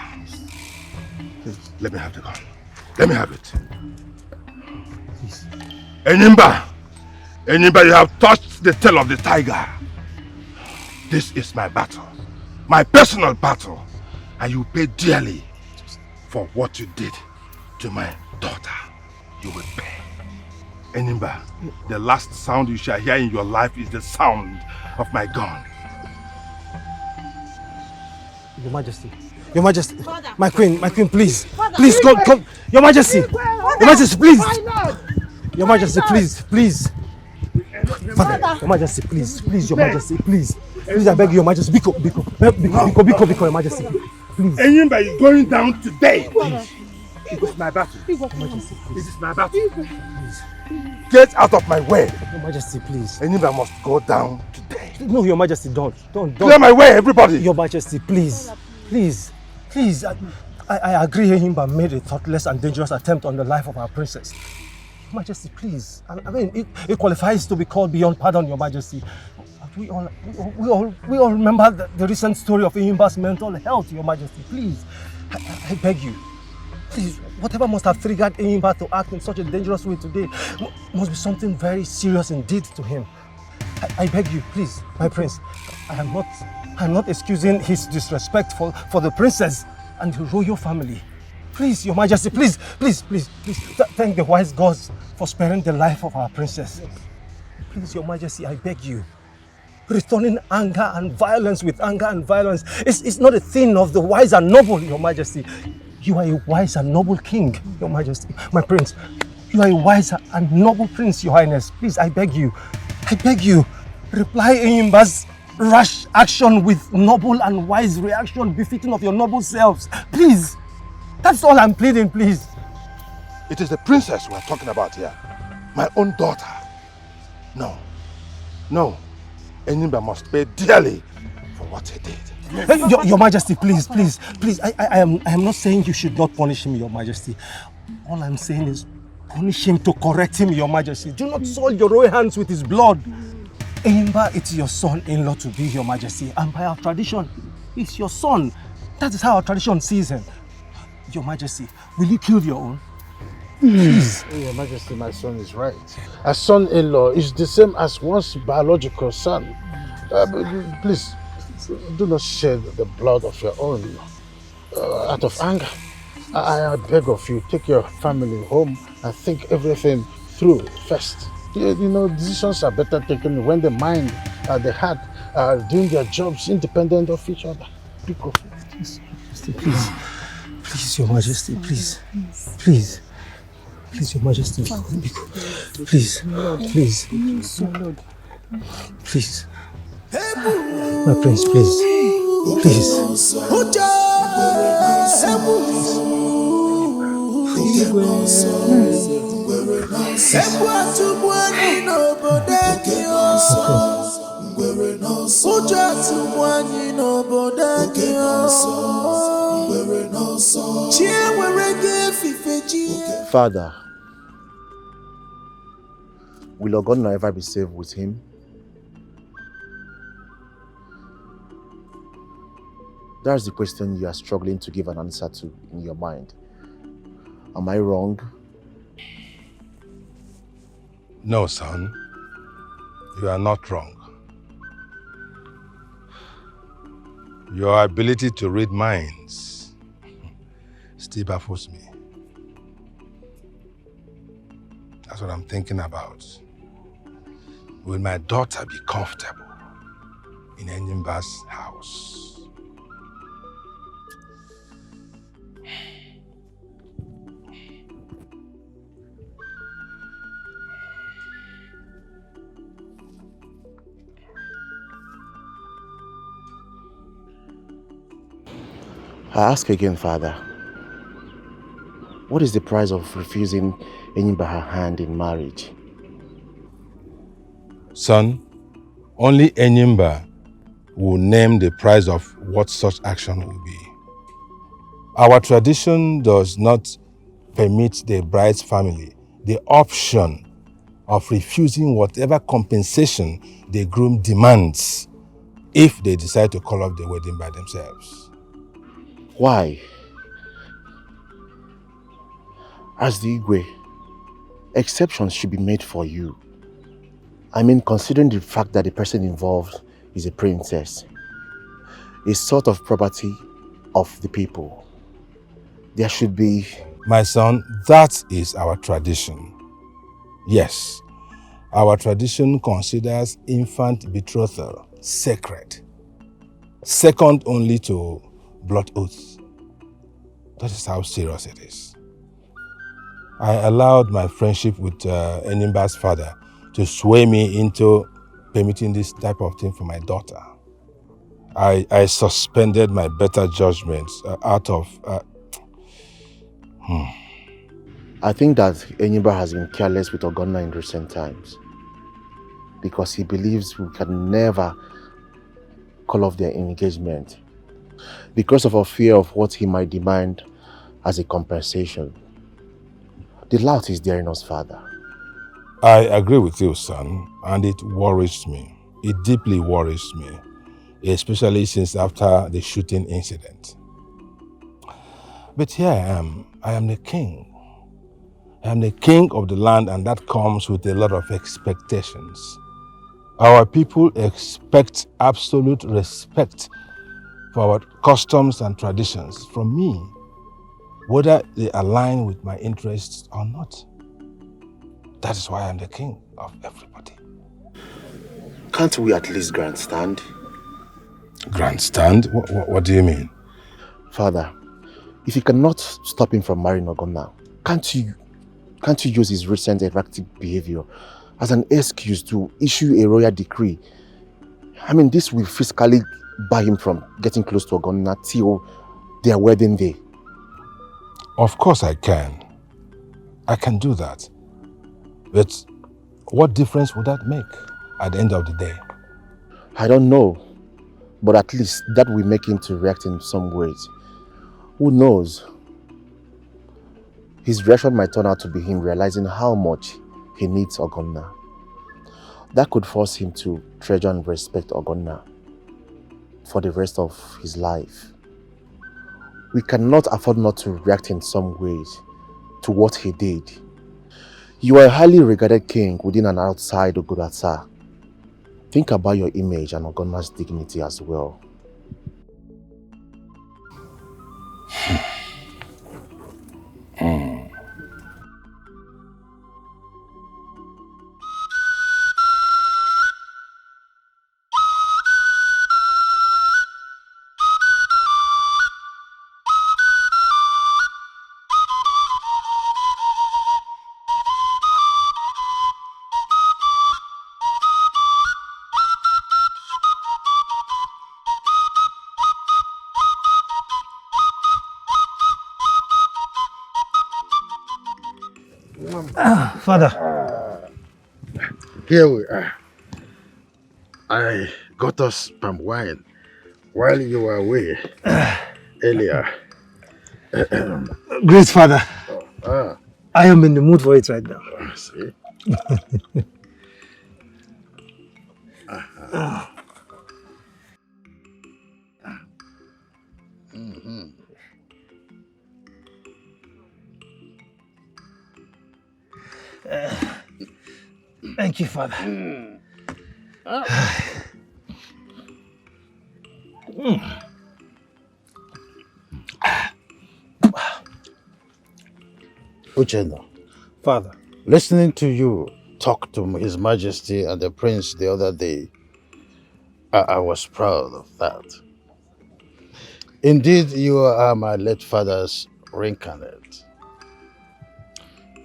Let me have the gun. Let me have it. Please. Enyimba! Enyimba, you have touched the tail of the tiger. This is my battle. My personal battle. And you pay dearly for what you did to my daughter. You will pay. Enyimba, the last sound you shall hear in your life is the sound of my gun. Your Majesty, Father. my queen, please, Father. Please, come, Your Majesty, Your Majesty, please, Your Majesty, please, Father, Your Majesty, please, Your Majesty, please, I beg you, Your Majesty, Biko, Your Majesty, please. Enyimba is going down today. It is my battle. Your Majesty, please. It is my battle. Please. Get out of my way. Your Majesty, please. Enyimba must go down today. No, Your Majesty, don't. Clear my way, everybody. Your Majesty, please. I agree Enyimba made a thoughtless and dangerous attempt on the life of our princess. Your Majesty, please. I mean, it qualifies to be called beyond pardon, Your Majesty. We all remember the recent story of Enyimba's mental health, Your Majesty. Please, I beg you. Please, whatever must have triggered Enyimba to act in such a dangerous way today must be something very serious indeed to him. I beg you, please, my prince. I'm not excusing his disrespect for the princess and the royal family. Please, Your Majesty, please. Thank the wise gods for sparing the life of our princess. Please, Your Majesty, I beg you. Returning anger and violence with anger and violence is not a thing of the wise and noble, Your Majesty. You are a wise and noble king, Your Majesty. My prince, You are a wise and noble prince, Your Highness. Please, I beg you. I beg you. Reply Enyimba's rash action with noble and wise reaction befitting of your noble selves. Please. That's all I'm pleading, please. It is the princess we are talking about here. My own daughter. No. No. Enyimba must pay dearly for what he did. Your Majesty, please. I am not saying you should not punish him, Your Majesty. All I'm saying is punish him to correct him, Your Majesty. Do not soil your royal hands with his blood. Enyimba, it's your son-in-law to be, Your Majesty. And by our tradition, he's your son. That is how our tradition sees him. Your Majesty, will you kill your own? Please. Your Majesty, my son is right. A son-in-law is the same as one's biological son. Please, do not shed the blood of your own out of anger. I beg of you, take your family home and think everything through first. You know, decisions are better taken when the mind and the heart are doing their jobs independent of each other. Please, Your Majesty, please. Please, Your Majesty, please. My prince, please. Father, will Ogonna ever be saved with him? That's the question you are struggling to give an answer to in your mind. Am I wrong? No, son. You are not wrong. Your ability to read minds still baffles me. That's what I'm thinking about. Will my daughter be comfortable in Enyimba's house? I ask again, Father, what is the price of refusing Enyimba her hand in marriage? Son, only Enyimba will name the price of what such action will be. Our tradition does not permit the bride's family the option of refusing whatever compensation the groom demands if they decide to call off the wedding by themselves. Why? As the Igwe, exceptions should be made for you. I mean, considering the fact that the person involved is a princess, a sort of property of the people. There should be... My son, that is our tradition. Yes, our tradition considers infant betrothal sacred, second only to blood oaths. That is how serious it is. I allowed my friendship with Enyimba's father to sway me into permitting this type of thing for my daughter. I suspended my better judgments out of... I think that Enyimba has been careless with Ogonna in recent times because he believes we can never call off their engagement because of a fear of what he might demand as a compensation. The lout is there in us, Father. I agree with you, son, and it worries me. It deeply worries me, especially since after the shooting incident. But here I am. I am the king. I am the king of the land, and that comes with a lot of expectations. Our people expect absolute respect for our customs and traditions from me, whether they align with my interests or not. That is why I'm the king of everybody. Can't we at least grandstand? Grandstand? What do you mean? Father, if you cannot stop him from marrying Ogonna, can't you Can't you use his recent erratic behavior as an excuse to issue a royal decree? I mean, this will physically bar him from getting close to Ogonna till their wedding day. Of course I can. I can do that. But what difference would that make at the end of the day? I don't know, but at least that will make him to react in some ways. Who knows? His reaction might turn out to be him realizing how much he needs Ogonna. That could force him to treasure and respect Ogonna for the rest of his life. We cannot afford not to react in some ways to what he did. You are a highly regarded king within and outside Ogurata. Think about your image and Ogonna's dignity as well. Father. Here we are. I got us palm wine while you were away earlier. Great Father. Ah. I am in the mood for it right now. See? Thank you, Father. Uchenna. Father. Listening to you talk to His Majesty and the Prince the other day, I was proud of that. Indeed, you are my late father's reincarnate.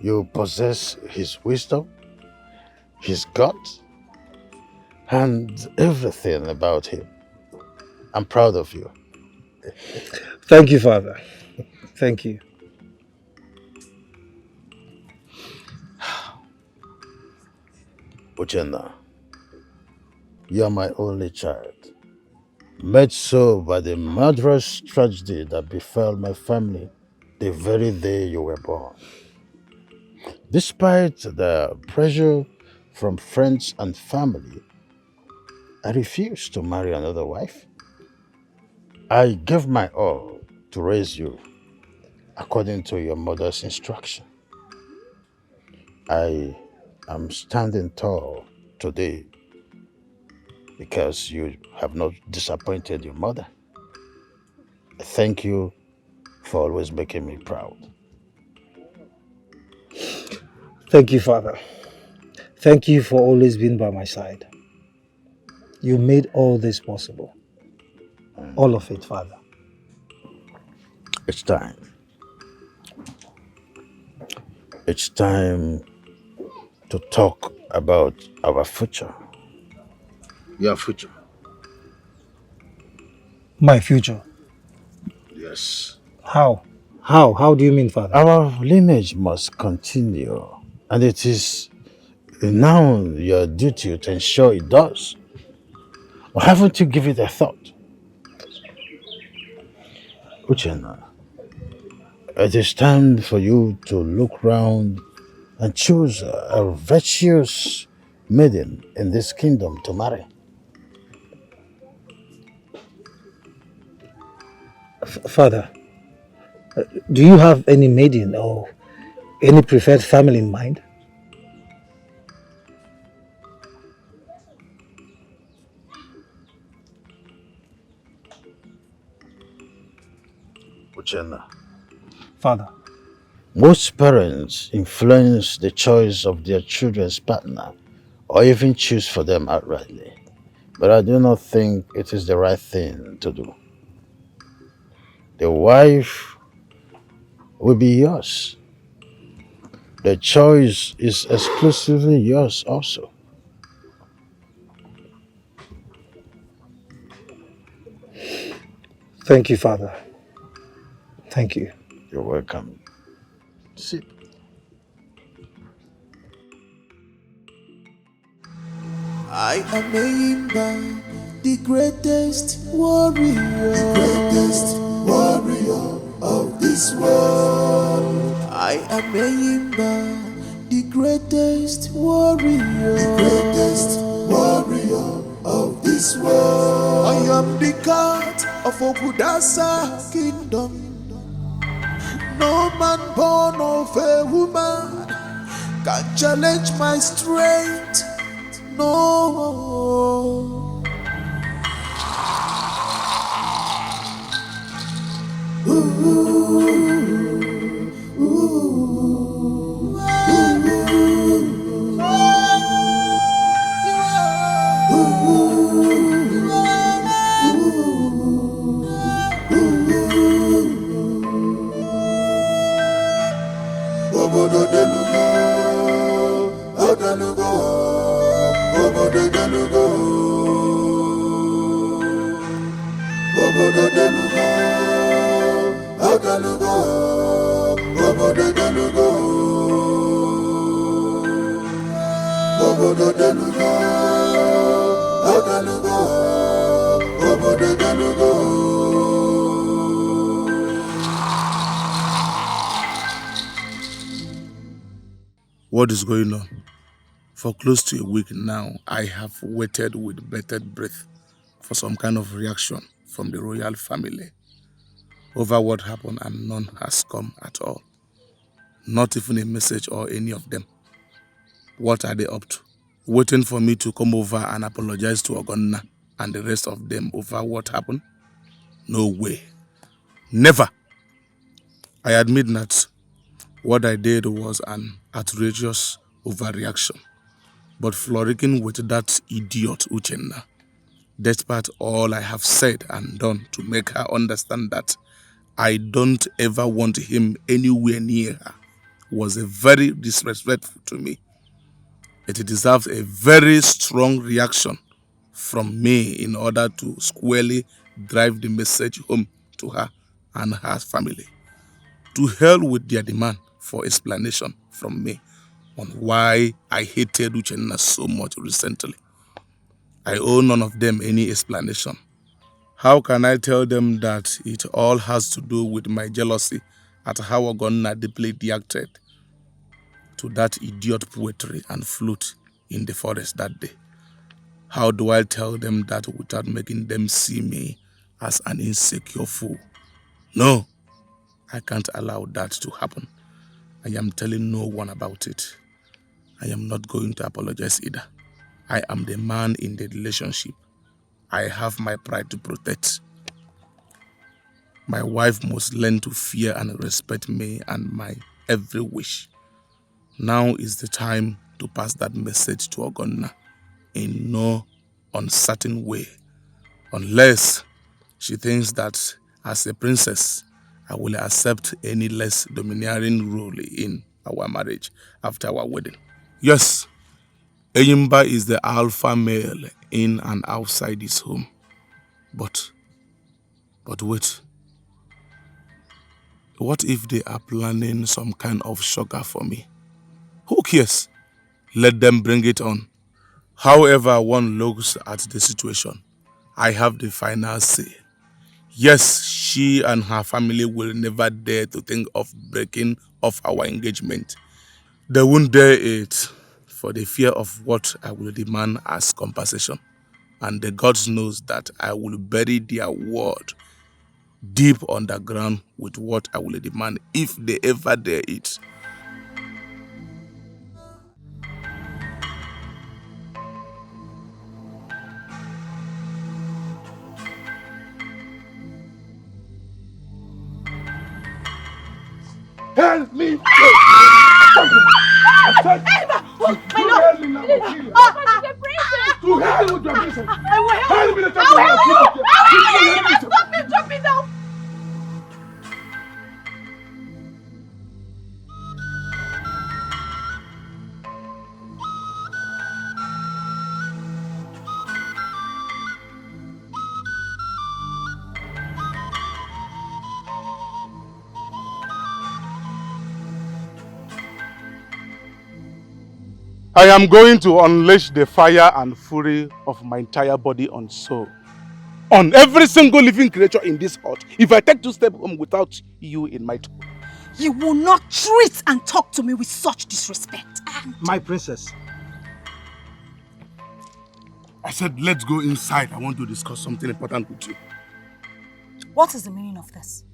You possess his wisdom, his guts, and everything about him. I'm proud of you. Thank you, Father. Thank you. Uchenna, you are my only child, made so by the murderous tragedy that befell my family the very day you were born. Despite the pressure from friends and family, I refused to marry another wife. I gave my all to raise you according to your mother's instruction. I am standing tall today because you have not disappointed your mother. Thank you for always making me proud. Thank you, Father. Thank you for always being by my side. You made all this possible. All of it, Father. It's time. It's time to talk about our future. Your future. My future? Yes. How? How do you mean, Father? Our lineage must continue, and it is now your duty to ensure it does. Or haven't you given it a thought? Uchenna, it is time for you to look round and choose a virtuous maiden in this kingdom to marry. Father, do you have any maiden or any preferred family in mind? Uchenna. Father. Most parents influence the choice of their children's partner or even choose for them outrightly. But I do not think it is the right thing to do. The wife will be yours. The choice is exclusively yours also. Thank you, Father. Thank you. You're welcome. Sit. I am Aimba, the greatest warrior. The greatest warrior of this world. I am Aimba, the greatest warrior. The greatest warrior of this world. I am the god of Okudasa kingdom. No man born of a woman can challenge my strength. No. What is going on? For close to a week now, I have waited with bated breath for some kind of reaction from the royal family over what happened, and none has come at all. Not even a message or any of them. What are they up to? Waiting for me to come over and apologize to Ogonna and the rest of them over what happened? No way. Never. I admit that what I did was an outrageous overreaction. But frolicking with that idiot Uchenna, despite all I have said and done to make her understand that I don't ever want him anywhere near her, was a very disrespectful to me. It deserves a very strong reaction from me in order to squarely drive the message home to her and her family. To hell with their demand for explanation from me on why I hated Uchenna so much recently. I owe none of them any explanation. How can I tell them that it all has to do with my jealousy at how Ogonna deeply reacted to that idiot poetry and flute in the forest that day? How do I tell them that without making them see me as an insecure fool? No, I can't allow that to happen. I am telling no one about it. I am not going to apologize either. I am the man in the relationship. I have my pride to protect. My wife must learn to fear and respect me and my every wish. Now is the time to pass that message to Ogonna in no uncertain way, unless she thinks that as a princess, I will accept any less domineering role in our marriage after our wedding. Yes, Eyimba is the alpha male in and outside his home. But wait. What if they are planning some kind of shocker for me? Who cares? Let them bring it on. However one looks at the situation, I have the final say. Yes, she and her family will never dare to think of breaking off our engagement. They won't dare it for the fear of what I will demand as compensation. And the gods knows that I will bury their word deep underground with what I will demand if they ever dare it. Help me! I am going to unleash the fire and fury of my entire body on soul. On every single living creature in this earth. If I take 2 steps home without you in my tour. You will not treat and talk to me with such disrespect. My princess. I said, let's go inside. I want to discuss something important with you. What is the meaning of this?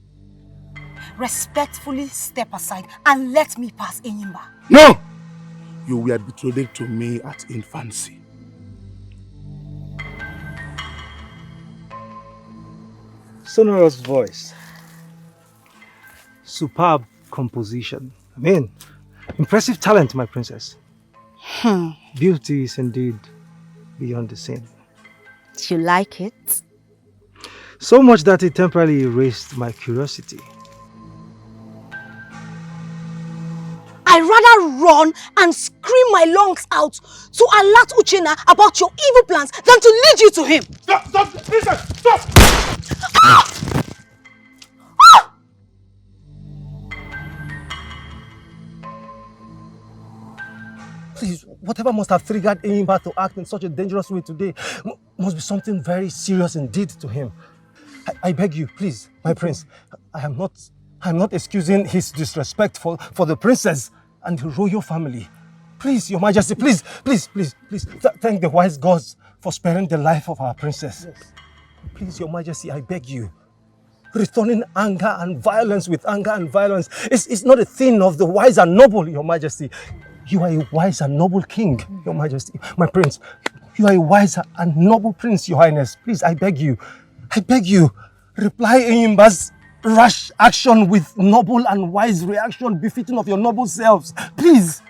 Respectfully step aside and let me pass, Enyimba. No! You were betrothed to me at infancy. Sonorous voice. Superb composition. I mean, impressive talent, my princess. Beauty is indeed beyond the sin. Do you like it? So much that it temporarily erased my curiosity. I'd rather run and scream my lungs out to alert Uchenna about your evil plans than to lead you to him. Stop! Stop! Listen! Stop! Ah! Ah! Please, whatever must have triggered Enyimba to act in such a dangerous way today must be something very serious indeed to him. I beg you, please, my prince. I am not excusing his disrespect for the princess and the royal family. Please, your majesty, please. Thank the wise gods for sparing the life of our princess. Yes. Please, your majesty, I beg you. Returning anger and violence with anger and violence is not a thing of the wise and noble, your majesty. You are a wise and noble king, your majesty. My prince, you are a wise and noble prince, your highness. Please, I beg you. Reply Enyimba's rash action with noble and wise reaction befitting of your noble selves. Please.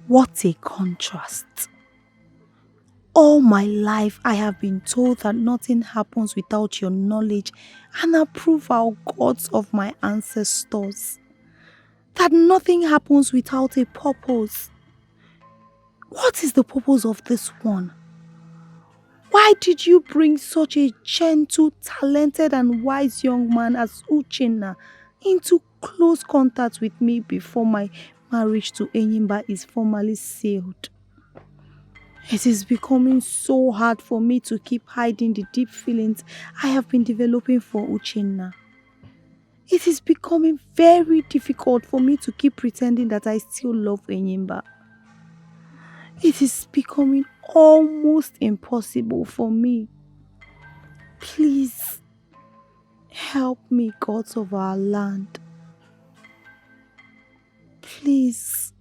What a contrast. All my life I have been told that nothing happens without your knowledge and approval, gods of my ancestors. That nothing happens without a purpose. What is the purpose of this one? Why did you bring such a gentle, talented and wise young man as Uchenna into close contact with me before my marriage to Enyimba is formally sealed? It is becoming so hard for me to keep hiding the deep feelings I have been developing for Uchenna. It is becoming very difficult for me to keep pretending that I still love Enyimba. It is becoming almost impossible for me. Please, help me, gods of our land. Please.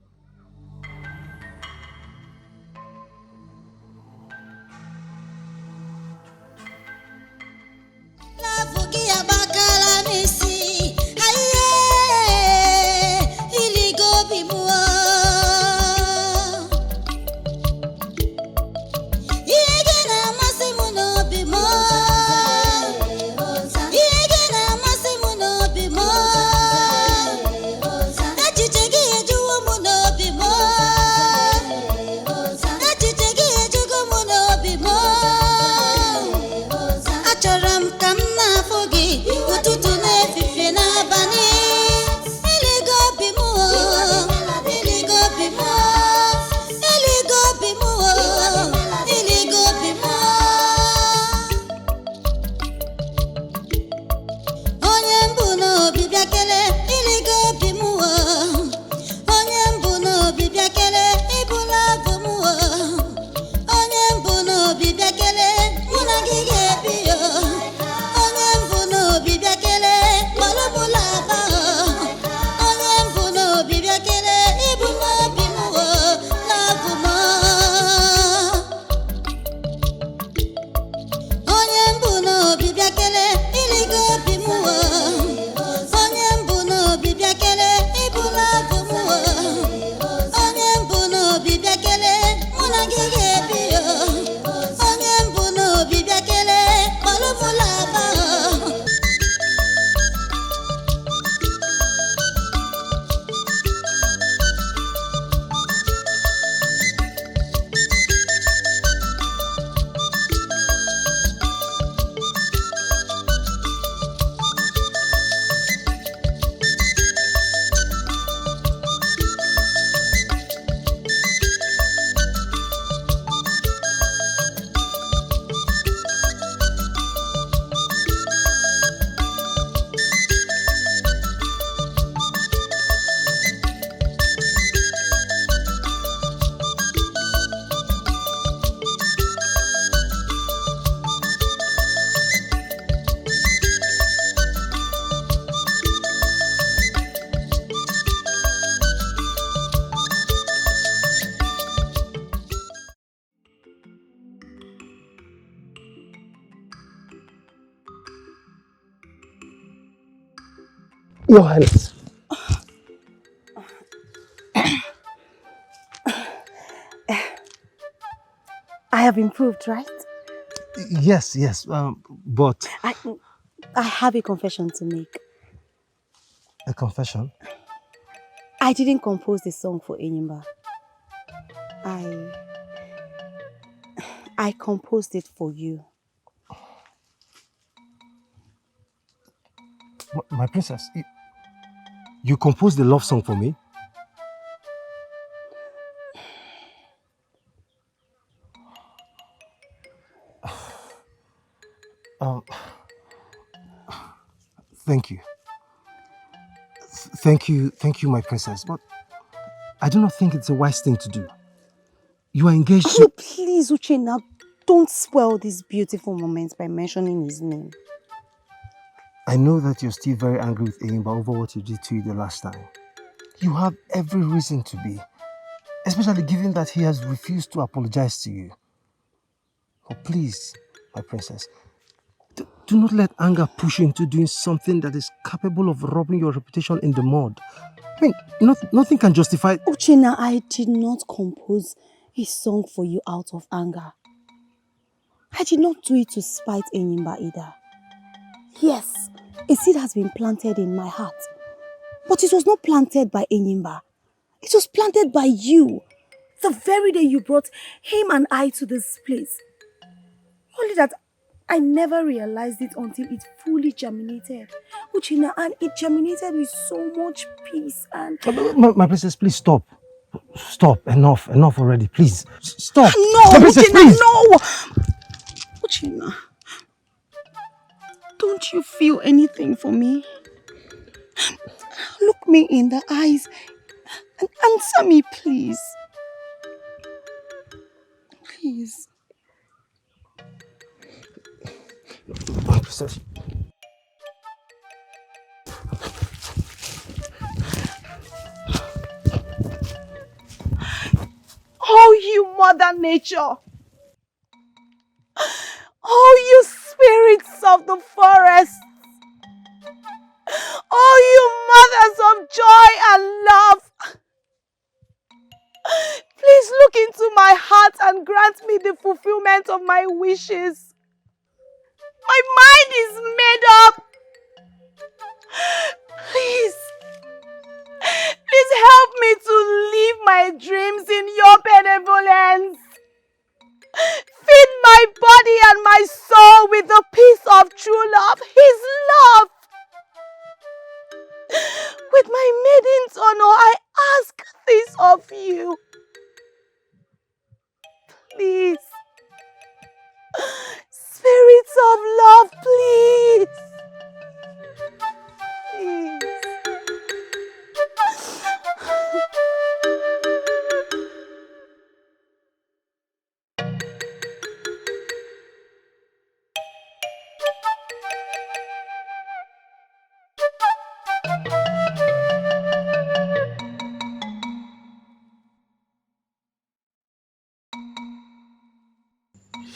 Your Highness. I have improved, right? Yes, but... I have a confession to make. A confession? I didn't compose the song for Enyimba. I composed it for you. My princess, you composed the love song for me? Thank you. Thank you, my princess. But I do not think it's a wise thing to do. You are engaged to... Oh, please, Uchenna, don't spoil these beautiful moments by mentioning his name. I know that you're still very angry with Enyimba over what you did to you the last time. You have every reason to be, especially given that he has refused to apologize to you. But please, my princess, do not let anger push you into doing something that is capable of rubbing your reputation in the mud. I mean, nothing can justify... Uchenna, I did not compose a song for you out of anger. I did not do it to spite Enyimba either. Yes, a seed has been planted in my heart. But it was not planted by Enyimba. It was planted by you. The very day you brought him and I to this place. Only that I never realized it until it fully germinated. Uchenna, and it germinated with so much peace and... My princess, please stop. Stop. Enough already. Please. Stop. No, my princess, Uchenna, please. no! Uchenna, don't you feel anything for me? Look me in the eyes and answer me, please. Please. My princess. Oh, you Mother Nature! Oh, you spirits of the forest! Oh, you mothers of joy and love! Please look into my heart and grant me the fulfillment of my wishes. My mind is made up. Please help me to live my dreams in your benevolence. Feed my body and my soul with the peace of true love, His love. With my maiden's honor, I ask this of you. Please. Spirits of love, please. Please.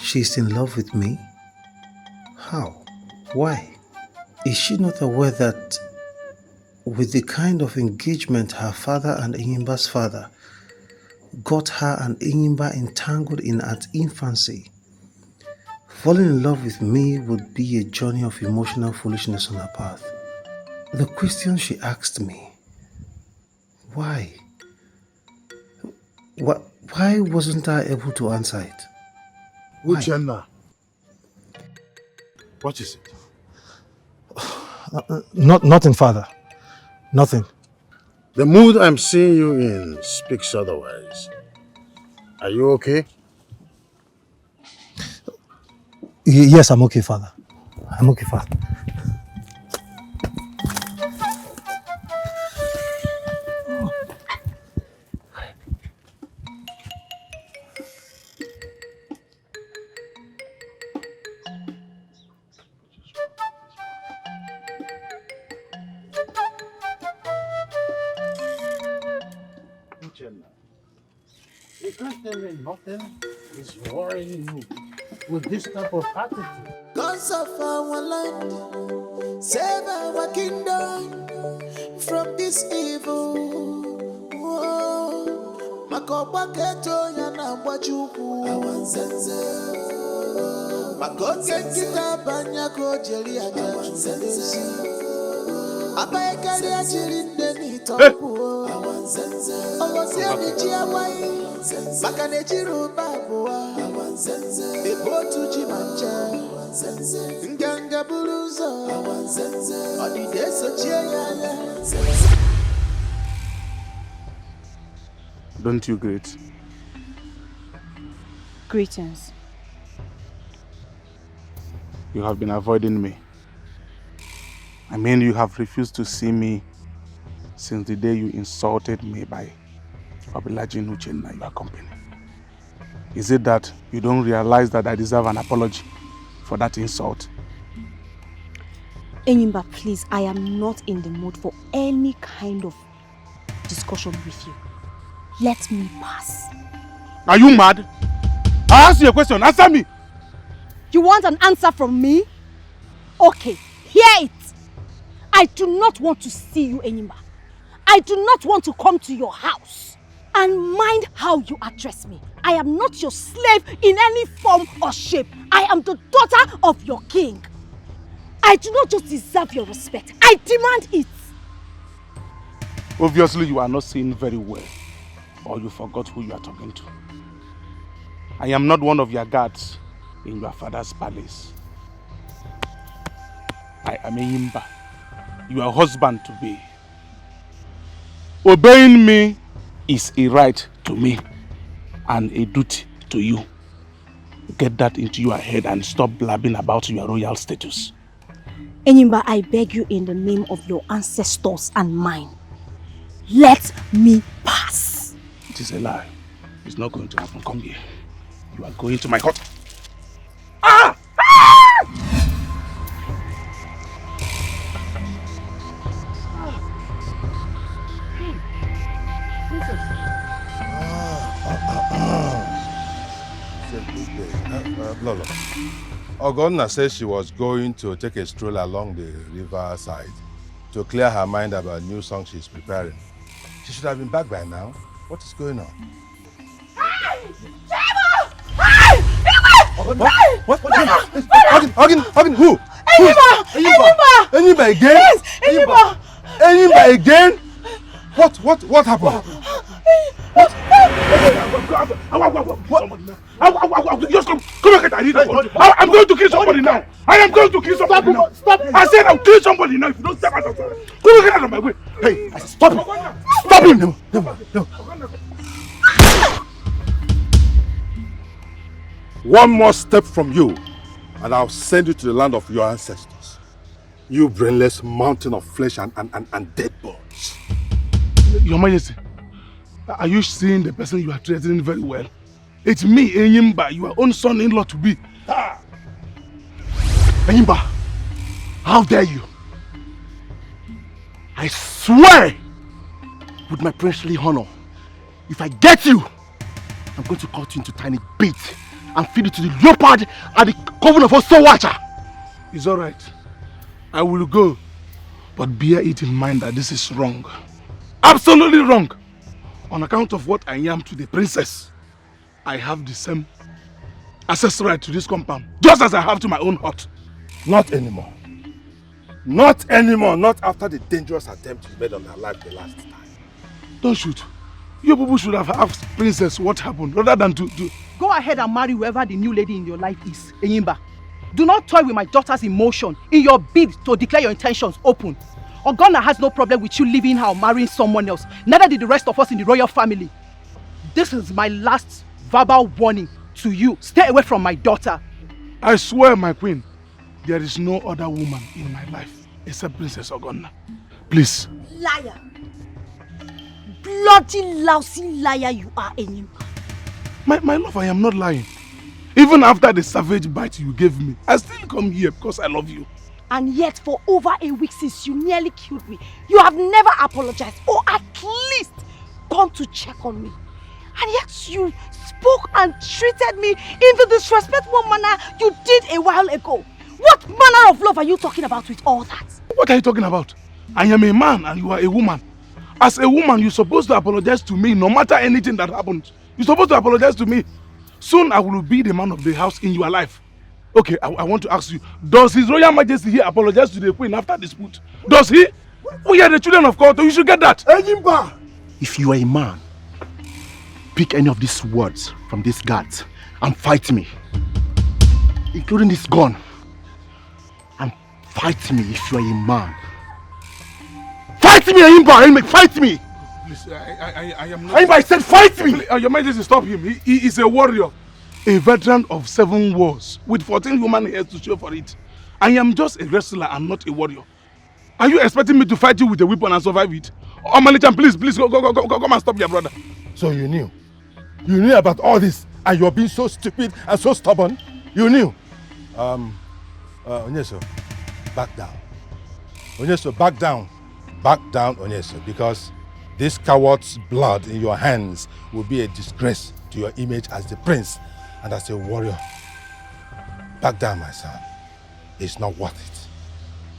She's in love with me? How? Why? Is she not aware that with the kind of engagement her father and Enyimba's father got her and Enyimba entangled in at infancy, falling in love with me would be a journey of emotional foolishness on her path? The question she asked me, why? Why wasn't I able to answer it? Uchenna, what is it? Nothing, father. Nothing. The mood I'm seeing you in speaks otherwise. Are you okay? Yes, I'm okay, father. I'm okay, father. You can't tell me nothing is worrying you with this type of attitude. Cause of our land, save our kingdom. from this evil. Whoa. Makobaketo yana mwajuku. Awanzenze. Makote kita banyako jeli ajajuzenze. Aba ekali ajirinde ni toku. Awanzenze. Owosi amiji awai. Makane jiru babuwa. Awanzenze. Ebo tuji mancha. Awanzenze. Nganga buluzo. Awanzenze. Odideso chiyaya. Don't you greet? Greetings. You have been avoiding me. I mean, you have refused to see me since the day you insulted me by obliging Uchenna, your company. Is it that you don't realize that I deserve an apology for that insult? Enyimba, please, I am not in the mood for any kind of discussion with you. Let me pass. Are you mad? I asked you a question. Answer me. You want an answer from me? Okay, hear it. I do not want to see you anymore. I do not want to come to your house. And mind how you address me. I am not your slave in any form or shape. I am the daughter of your king. I do not just deserve your respect. I demand it. Obviously, you are not seeing very well. Or you forgot who you are talking to. I am not one of your guards in your father's palace. I am a Yimba, your husband to be. Obeying me is a right to me and a duty to you. Get that into your head and stop blabbing about your royal status. Enyimba, I beg you in the name of your ancestors and mine. Let me pass. It is a lie. It's not going to happen. Come here. You are going to my hut. Ah! Lolo, Ogonna says she was going to take a stroll along the river side to clear her mind about a new song she's preparing. She should have been back by now. What is going on? What? Hugging who? Enyimba again? Yes, Enyimba. Enyimba again? What happened? Just come and get it. I'm going to kill somebody now. I am going to kill somebody now. Stop! I said I'll kill somebody now if you don't step out of the way. Come and get out of my way. Hey, I said stop him. Stop him. No. One more step from you, and I'll send you to the land of your ancestors. You brainless mountain of flesh and dead bones. Your Majesty, are you seeing the person you are threatening very well? It's me, Enyimba, your own son-in-law to be. Enyimba, how dare you? I swear with my princely honor, if I get you, I'm going to cut you into tiny bits and feed it to the leopard at the coven of Osowacha. It's alright. I will go. But bear it in mind that this is wrong. Absolutely wrong. On account of what I am to the princess, I have the same access right to this compound, just as I have to my own hut. Not anymore. Not anymore. Not after the dangerous attempt you made on her life the last time. Don't shoot. You people should have asked princess what happened rather than to... Go ahead and marry whoever the new lady in your life is, Enyimba. Do not toy with my daughter's emotion in your bid to declare your intentions open. Ogonna has no problem with you leaving her or marrying someone else. Neither did the rest of us in the royal family. This is my last verbal warning to you. Stay away from my daughter. I swear, my queen, there is no other woman in my life except Princess Ogonna. Please. Liar. Bloody lousy liar you are, Enyimba. My love, I am not lying. Even after the savage bite you gave me, I still come here because I love you. And yet for over a week since you nearly killed me, you have never apologized or at least gone to check on me. And yet you spoke and treated me in the disrespectful manner you did a while ago. What manner of love are you talking about with all that? What are you talking about? I am a man and you are a woman. As a woman, you're supposed to apologize to me no matter anything that happens. You're supposed to apologize to me. Soon I will be the man of the house in your life. Okay, I want to ask you, does His Royal Majesty here apologize to the Queen after dispute? Does he? We are the children of God, so you should get that. If you are a man, pick any of these words from these guards and fight me. Including this gun. And fight me if you are a man. Fight me, Ayimba! Fight me! Please, I am not... Ayimba, I said fight me! Your Majesty, stop him. He is a warrior. A veteran of 7 wars with 14 human hairs to show for it. I am just a wrestler and not a warrior. Are you expecting me to fight you with a weapon and survive it? Oh, Malichan, please, go, come and stop your brother. So you knew? You knew about all this and you're being so stupid and so stubborn? You knew? Onyeso, back down. Onyeso, back down. Back down, Onyeso, because this coward's blood in your hands will be a disgrace to your image as the prince and as a warrior. Back down, my son. It's not worth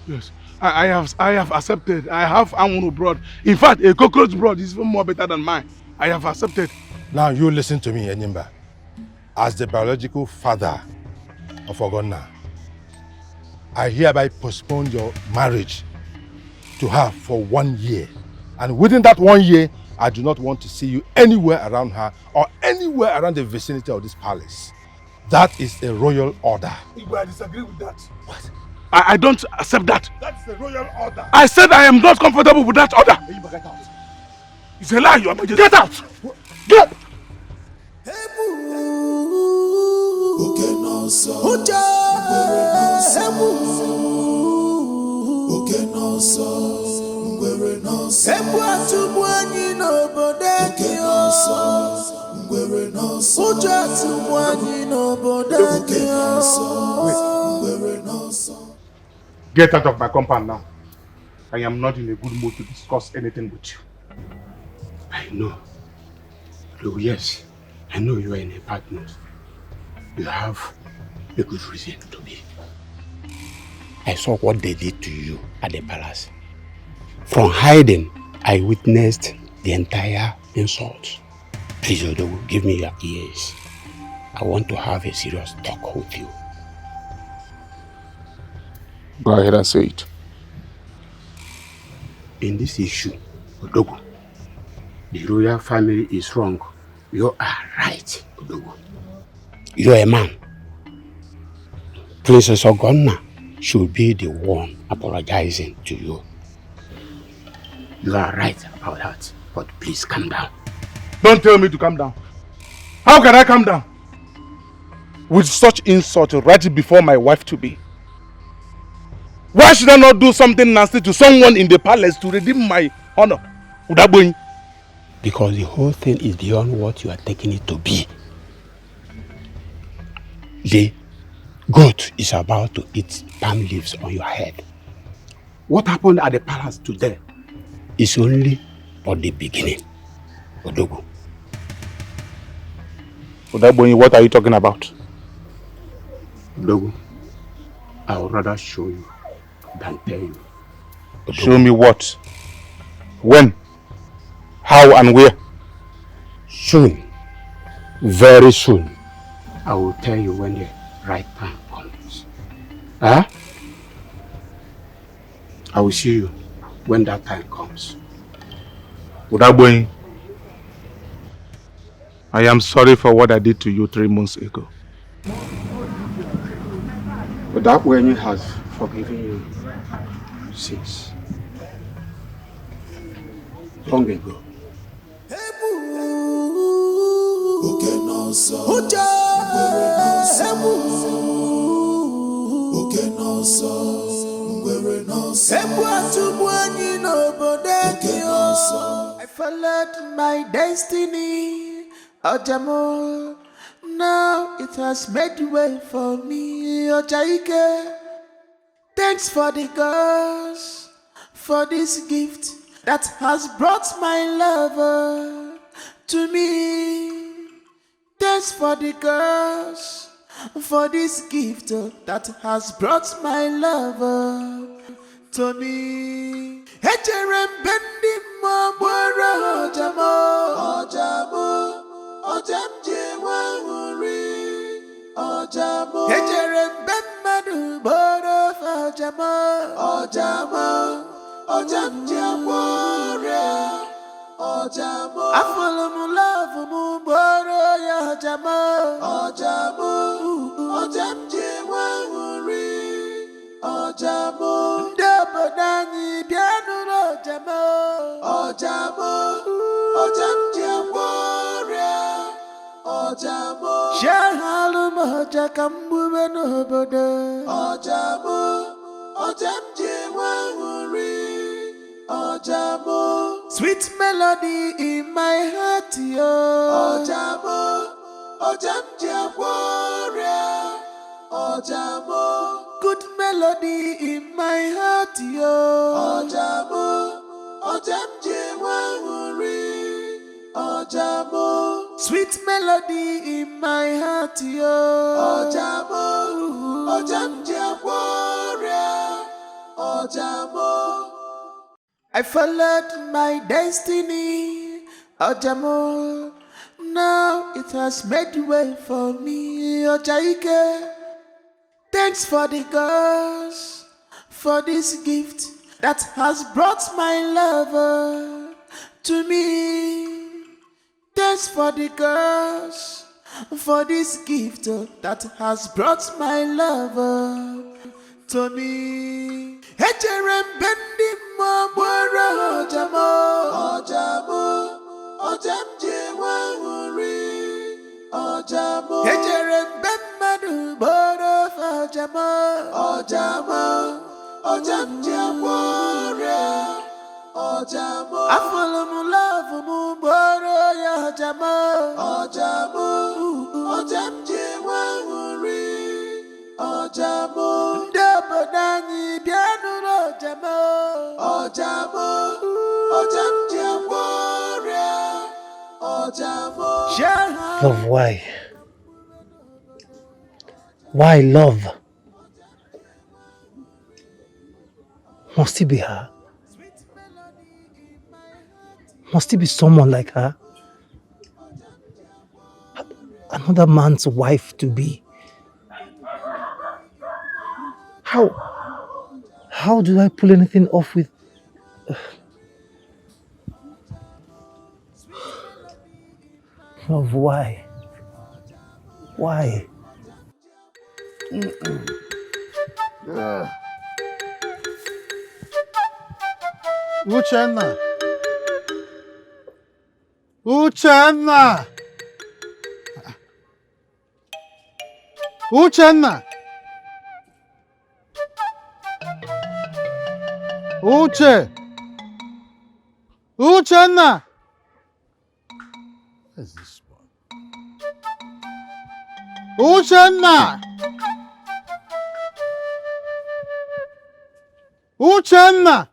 it. Yes, I have accepted. I have Anwunu blood. In fact, a cockroach blood is even more better than mine. I have accepted. Now you listen to me, Enyimba. As the biological father of Ogonna, I hereby postpone your marriage to her for 1 year. And within that 1 year, I do not want to see you anywhere around her or anywhere around the vicinity of this palace. That is a royal order. I disagree with that. What? I don't accept that. That's the royal order. I said I am not comfortable with that order. Get out. It's a lie, Your Majesty. Get out! Get! Get out of my compound now. I am not in a good mood to discuss anything with you. I know. Oh, yes, I know you are in a bad mood. You have a good reason to be. I saw what they did to you at the palace. From hiding, I witnessed the entire insult. Please, Odogu, give me your ears. I want to have a serious talk with you. Go ahead and say it. In this issue, Odogu, the royal family is wrong. You are right, Odogu. You are a man. Princess Ogonna should be the one apologizing to you. You are right about that, but please calm down. Don't tell me to calm down. How can I calm down? With such insult right before my wife-to-be. Why should I not do something nasty to someone in the palace to redeem my honor? Udaboy? Because the whole thing is beyond what you are taking it to be. The goat is about to eat palm leaves on your head. What happened at the palace today is only for the beginning, Odogu. Udaboy, what are you talking about? Odogu, I would rather show you than tell you. Odogu. Show me what? When? How and where? Soon. Very soon. I will tell you when the right time comes. Huh? I will see you when that time comes. Udaboy, I am sorry for what I did to you 3 months ago. But that when has forgiven you since long ago. I followed my destiny, Ojamo. Now it has made way for me, Ojaike. Thanks for the gods, for this gift that has brought my lover to me. Thanks for the gods, for this gift that has brought my lover to me. Echere mbendi mwabwara ojamo, ojamo, ojamje wanguri, ojamo. Echere mbemmadu boro ojamo, ojamo, ojamje wanguri, ojamo. I follow my love mu boro ya ojamo, ojamo, ojamje wanguri. Ojamo, ndabonani bianuro ojamo, ojamo, ojamje warrior, ojamo. Shahalu moja kambube no bodo, ojamo, ojamje warrior, ojamo. Sweet melody in my heart, yo, ojamo, ojamje warrior, ojamo. Good melody in my heart, yo. Ojamo, ojamje wanguri, ojamo. Sweet melody in my heart, yo. Ojamo, ojamje warrior, ojamo. I followed my destiny, ojamo. Now it has made way for me, ojaike. Thanks for the gods, for this gift that has brought my lover to me. Thanks for the gods, for this gift that has brought my lover to me. Echere mbendi mwabwara ojamo, ojamo, ojamje wanguri, ojamo. Echere mbemmadu boro ojamo, ojamo, ojamje warrior, ojamo. I follow my love mu boro ya ojamo, ojamo, ojamje wanguri, ojamo. Ndabonani bianuro ojamo, ojamo, ojamje warrior, ojamo. Love, why? Why love? Must it be her? Must it be someone like her? Another man's wife to be? How do I pull anything off with... Love, why? Why? Uchenna! Uchenna! Uchenna! Uche! Uchenna! Where's this one? Uchenna! Uchenna!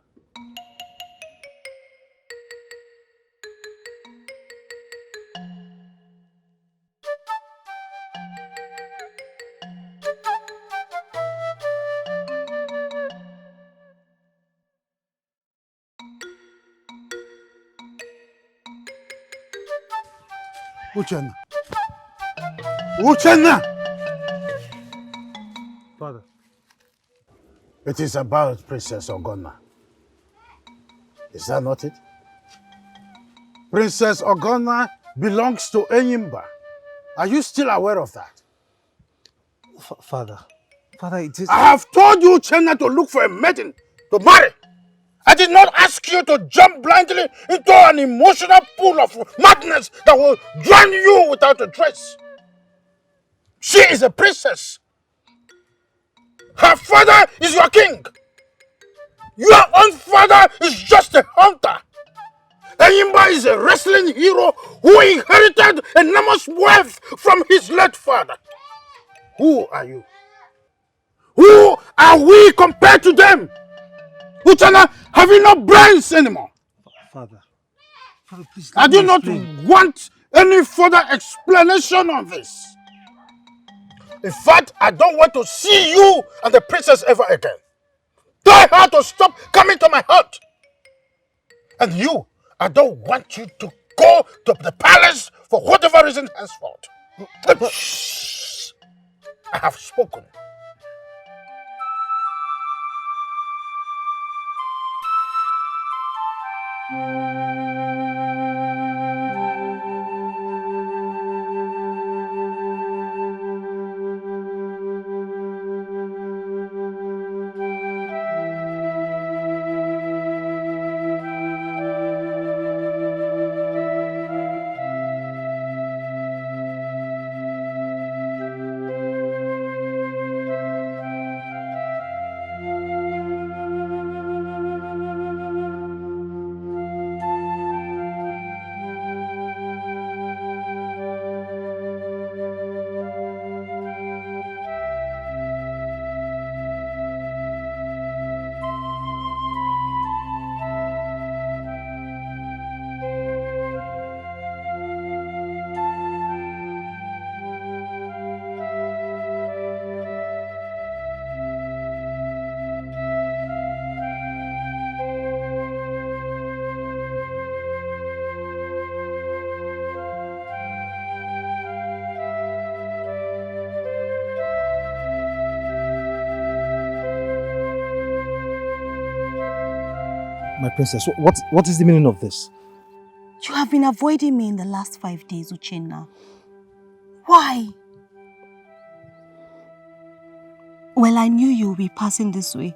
Uchenna! Uchenna! Father. It is about Princess Ogonna. Is that not it? Princess Ogonna belongs to Enyimba. Are you still aware of that? Father, it is... I have told you, Uchenna, to look for a maiden to marry. I did not ask you to jump blindly into an emotional pool of madness that will drown you without a trace. She is a princess. Her father is your king. Your own father is just a hunter. Enyimba is a wrestling hero who inherited enormous wealth from his late father. Who are you? Who are we compared to them? Uchenna, have you no brains anymore? Father, please. I do not want any further explanation on this. In fact, I don't want to see you and the princess ever again. Tell her to stop coming to my hut. And you, I don't want you to go to the palace for whatever reason henceforth. Shh. I have spoken. My princess, what is the meaning of this? You have been avoiding me in the last 5 days, Uchenna. Why? Well, I knew you would be passing this way,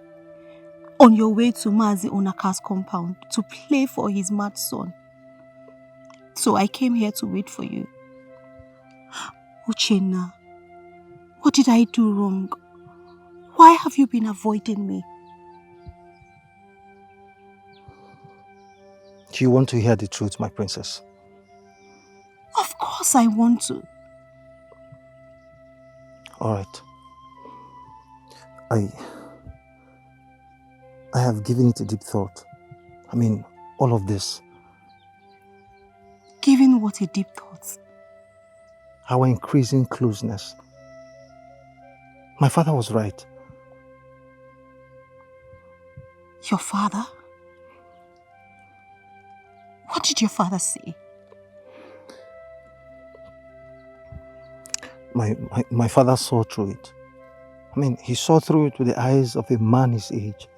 on your way to Mazi Onaka's compound to play for his mad son. So I came here to wait for you. Uchenna, what did I do wrong? Why have you been avoiding me? Do you want to hear the truth, my princess? Of course I want to. All right. I have given it a deep thought. I mean, all of this. Giving what a deep thought? Our increasing closeness. My father was right. Your father? What did your father say? My father saw through it. I mean, he saw through it with the eyes of a man his age.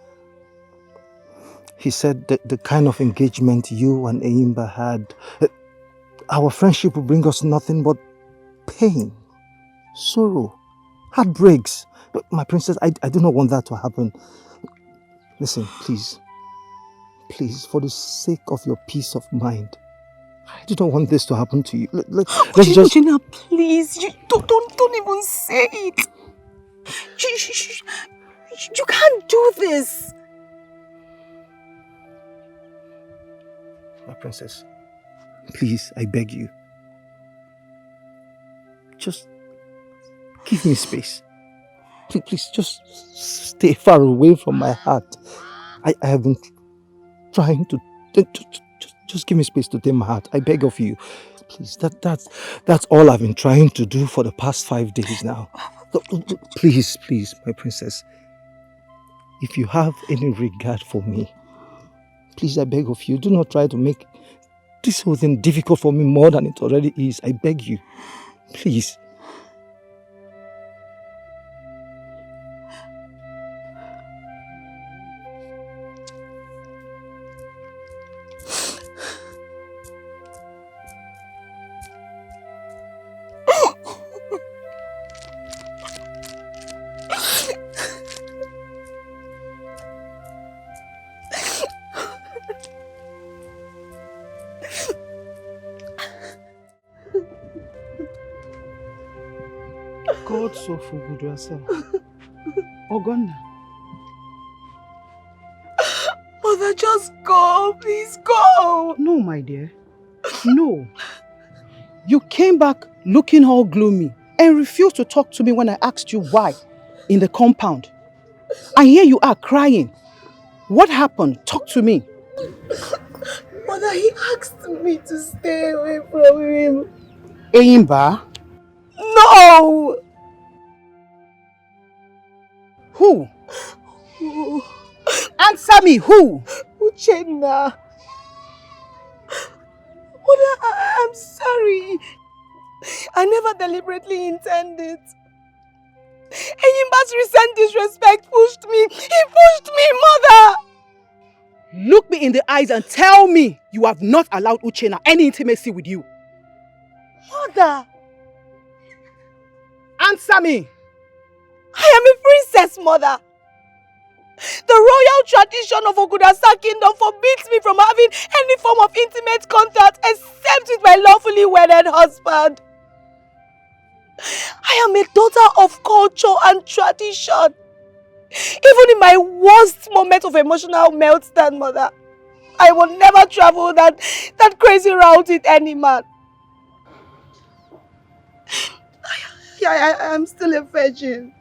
He said that the kind of engagement you and Eimba had, our friendship would bring us nothing but pain, sorrow, heartbreaks. But my princess, I do not want that to happen. Listen, please, for the sake of your peace of mind, I do not want this to happen to you. Let's just... Gina, please, you don't even say it. You can't do this. My princess, please, I beg you. Just give me space. Please, just stay far away from my heart. I have been trying to... Just give me space to tame my heart. I beg of you. Please, that's all I've been trying to do for the past 5 days now. Please, my princess. If you have any regard for me, please, I beg of you, do not try to make this whole thing difficult for me more than it already is. I beg you. Please. God so for good yourself. Ogonna. Mother, just go. Please go. No, my dear. No. You came back looking all gloomy and refused to talk to me when I asked you why in the compound. And here you are crying. What happened? Talk to me. Mother, he asked me to stay away from him. Eimba? No! Who? Who? Answer me, who? Uchenna. I'm sorry. I never deliberately intended. Enyimba's recent disrespect pushed me. He pushed me, mother! Look me in the eyes and tell me you have not allowed Uchenna any intimacy with you. Mother! Answer me! I am a princess, mother. The royal tradition of Ogudasa kingdom forbids me from having any form of intimate contact except with my lawfully wedded husband. I am a daughter of culture and tradition. Even in my worst moment of emotional meltdown, mother, I will never travel that crazy route with any man. I am still a virgin.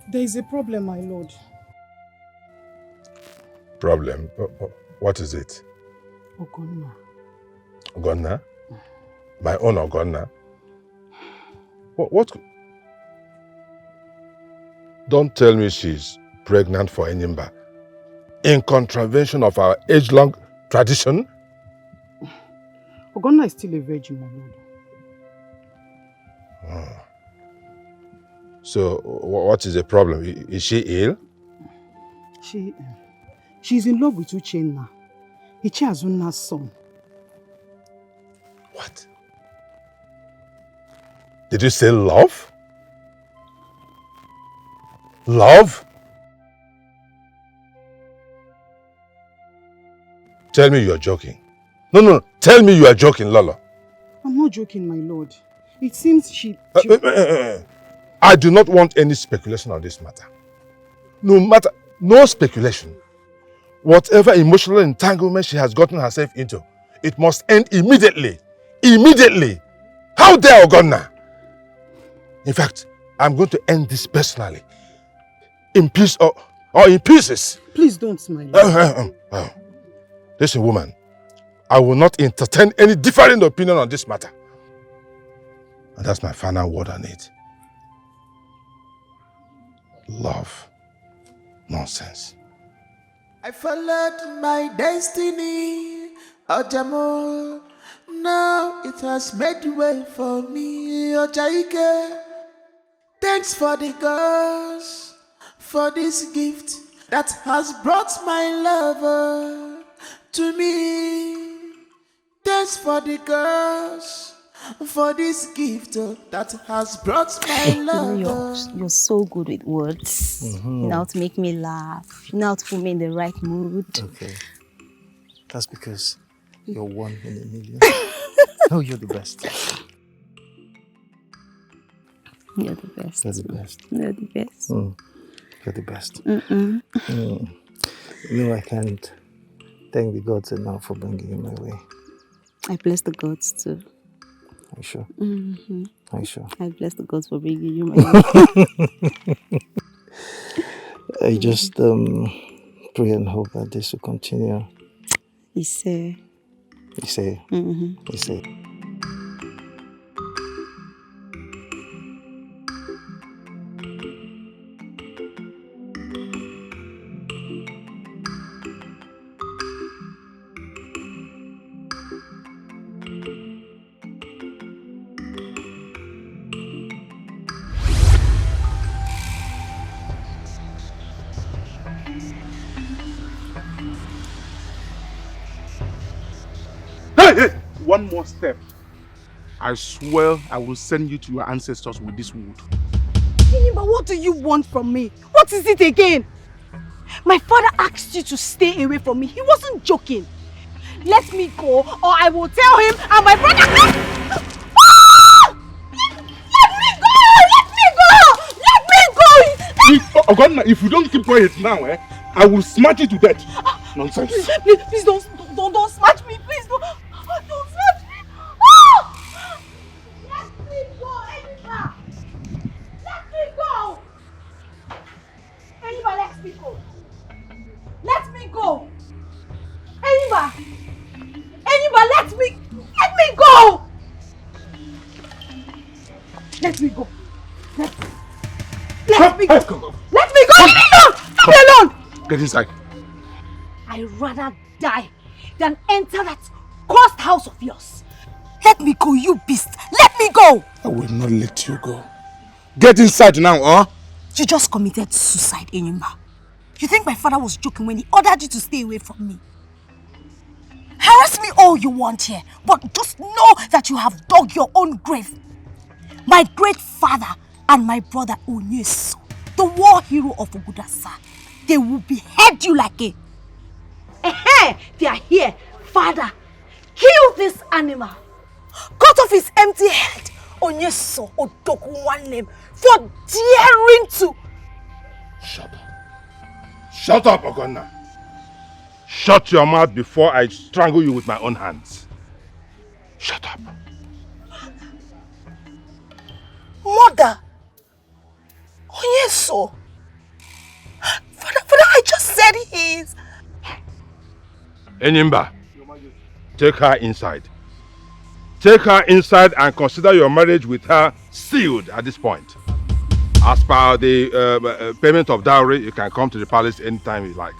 There is a problem, my lord. Problem? What is it? Ogonna. Ogonna? My own Ogonna? What? Don't tell me she's pregnant for Enyimba. In contravention of our age-long tradition? Ogonna is still a virgin, my lord. Oh. So, what is the problem? Is she ill? She's in love with Uchenna. Ichi Azunna's son. What? Did you say love? Love? Tell me you are joking. No. Tell me you are joking, Lolo. I'm not joking, my lord. It seems she... I do not want any speculation on this matter. No speculation. Whatever emotional entanglement she has gotten herself into, it must end immediately. Immediately! How dare Ogonna? In fact, I'm going to end this personally. In peace or in pieces. Please don't, my lord. Listen, woman. I will not entertain any differing opinion on this matter. And that's my final word on it. Love. Nonsense. I followed my destiny, Ojamo. Now it has made way for me, Ojaike. Thanks for the gods, for this gift that has brought my lover to me. Thanks for the gods, for this gift that has brought my lover. You're so good with words. You know how to make me laugh. You know how to put me in the right mood. Okay. That's because you're one in a million. Oh, you're the best. You're the best. You're the best. You're the best. You're the best. You know, I can't thank the gods enough for bringing you my way. I bless the gods too. Are you sure? Are you sure? I bless the gods for bringing you my way. I just pray and hope that this will continue. You say. Hey! One more step. I swear I will send you to your ancestors with this wood. But what do you want from me? What is it again? My father asked you to stay away from me. He wasn't joking. Let me go or I will tell him and my brother... Let me go! Ogonna, if you don't keep quiet now, I will smash you to death. Nonsense. Please don't smash me. Please don't smash me. Let me go, Eniba. Let me go. Eniba, let me go. Let me go. Eniba, let me go. Let me go. Let me go. Let me go. Leave me alone! Get inside. I'd rather die than enter that cursed house of yours. Let me go, you beast! Let me go! I will not let you go. Get inside now, huh? You just committed suicide, Enyimba. You think my father was joking when he ordered you to stay away from me? Harass me all you want here, but just know that you have dug your own grave. My great father and my brother UGEZU, the war hero of Ogudasa, they will behead you like a... They are here. Father, kill this animal. Cut off his empty head. UGEZU Odoku one name for daring to... Shut up. Shut up, Ogonna. Shut your mouth before I strangle you with my own hands. Shut up. Mother! UGEZU! Father, I just said he is... Enyimba, take her inside. Take her inside and consider your marriage with her sealed at this point. As per the payment of dowry, you can come to the palace anytime you like.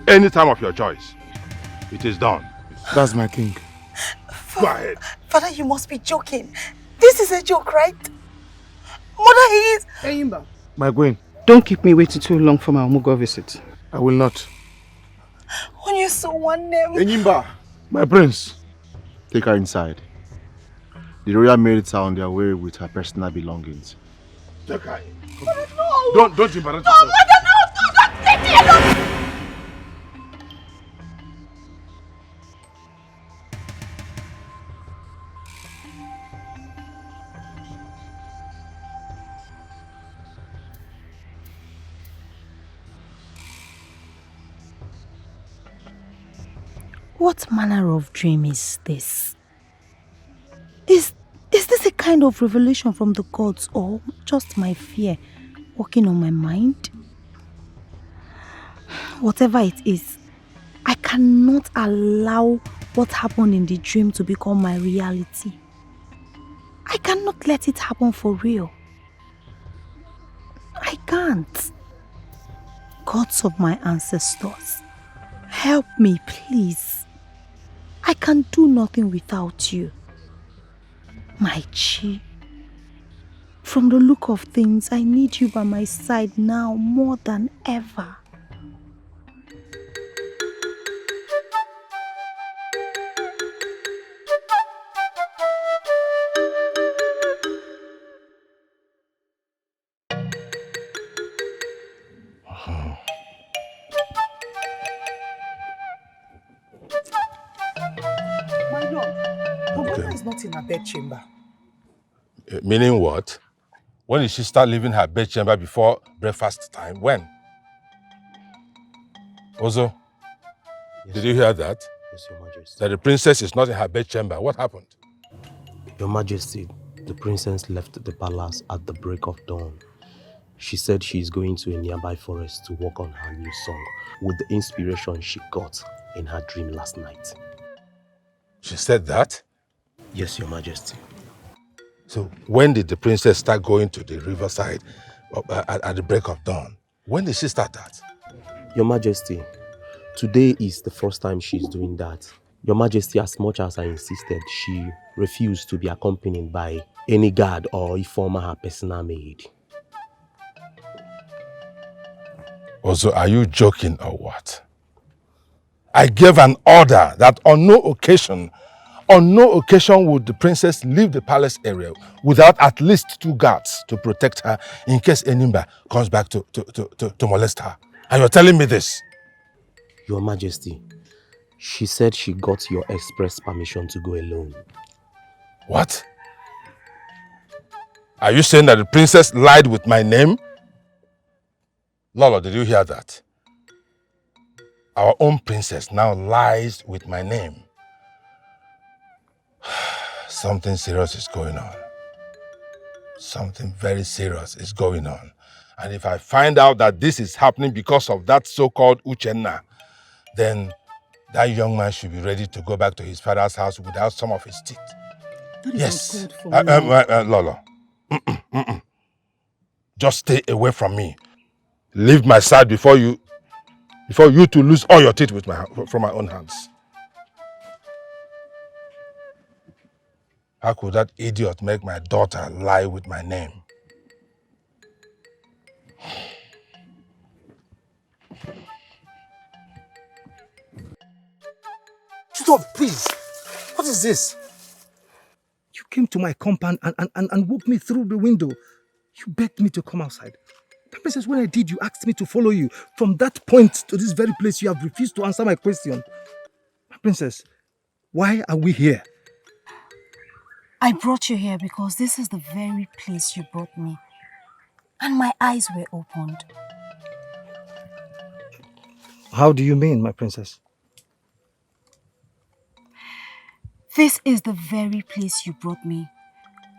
Any time of your choice. It is done. That's my king. Go ahead. Father, you must be joking. This is a joke, right? Mother, he is... Enyimba. My queen. Don't keep me waiting too long for my Omugo visit. I will not. UGEZU one name. Enyimba. My prince. Take her inside. The royal maids are on their way with her personal belongings. Take her in. No! Don't embarrass No, yourself. Mother, no! Don't take me alone! What manner of dream is this? Is this a kind of revelation from the gods or just my fear working on my mind? Whatever it is, I cannot allow what happened in the dream to become my reality. I cannot let it happen for real. I can't. Gods of my ancestors, help me, please. I can do nothing without you. My Chi. From the look of things, I need you by my side now more than ever. My lord, Ogonna is not in her bedchamber. Meaning what? When did she start leaving her bedchamber before breakfast time? When? Ozo, did you hear that? Yes, Your Majesty. That the princess is not in her bedchamber. What happened? Your Majesty, the princess left the palace at the break of dawn. She said she is going to a nearby forest to work on her new song with the inspiration she got in her dream last night. She said that? Yes, Your Majesty. So when did the princess start going to the riverside at the break of dawn? When did she start that? Your Majesty, today is the first time she's doing that. Your Majesty, as much as I insisted, she refused to be accompanied by any guard or informer her personal maid. Also, are you joking or what? I gave an order that on no occasion would the princess leave the palace area without at least 2 guards to protect her in case Enyimba comes back to molest her. And you're telling me this? Your Majesty, she said she got your express permission to go alone. What? Are you saying that the princess lied with my name? Lolo, did you hear that? Our own princess now lies with my name. Something serious is going on. Something very serious is going on. And if I find out that this is happening because of that so-called Uchenna, then that young man should be ready to go back to his father's house without some of his teeth. That is Yes. uncalled for, Lolo. Just stay away from me. Leave my side before you to lose all your teeth from my own hands. How could that idiot make my daughter lie with my name? Stop, please. What is this? You came to my compound and woke me through the window. You begged me to come outside. The princess, when I did, you asked me to follow you. From that point to this very place, you have refused to answer my question. My princess, why are we here? I brought you here because this is the very place you brought me. And my eyes were opened. How do you mean, my princess? This is the very place you brought me.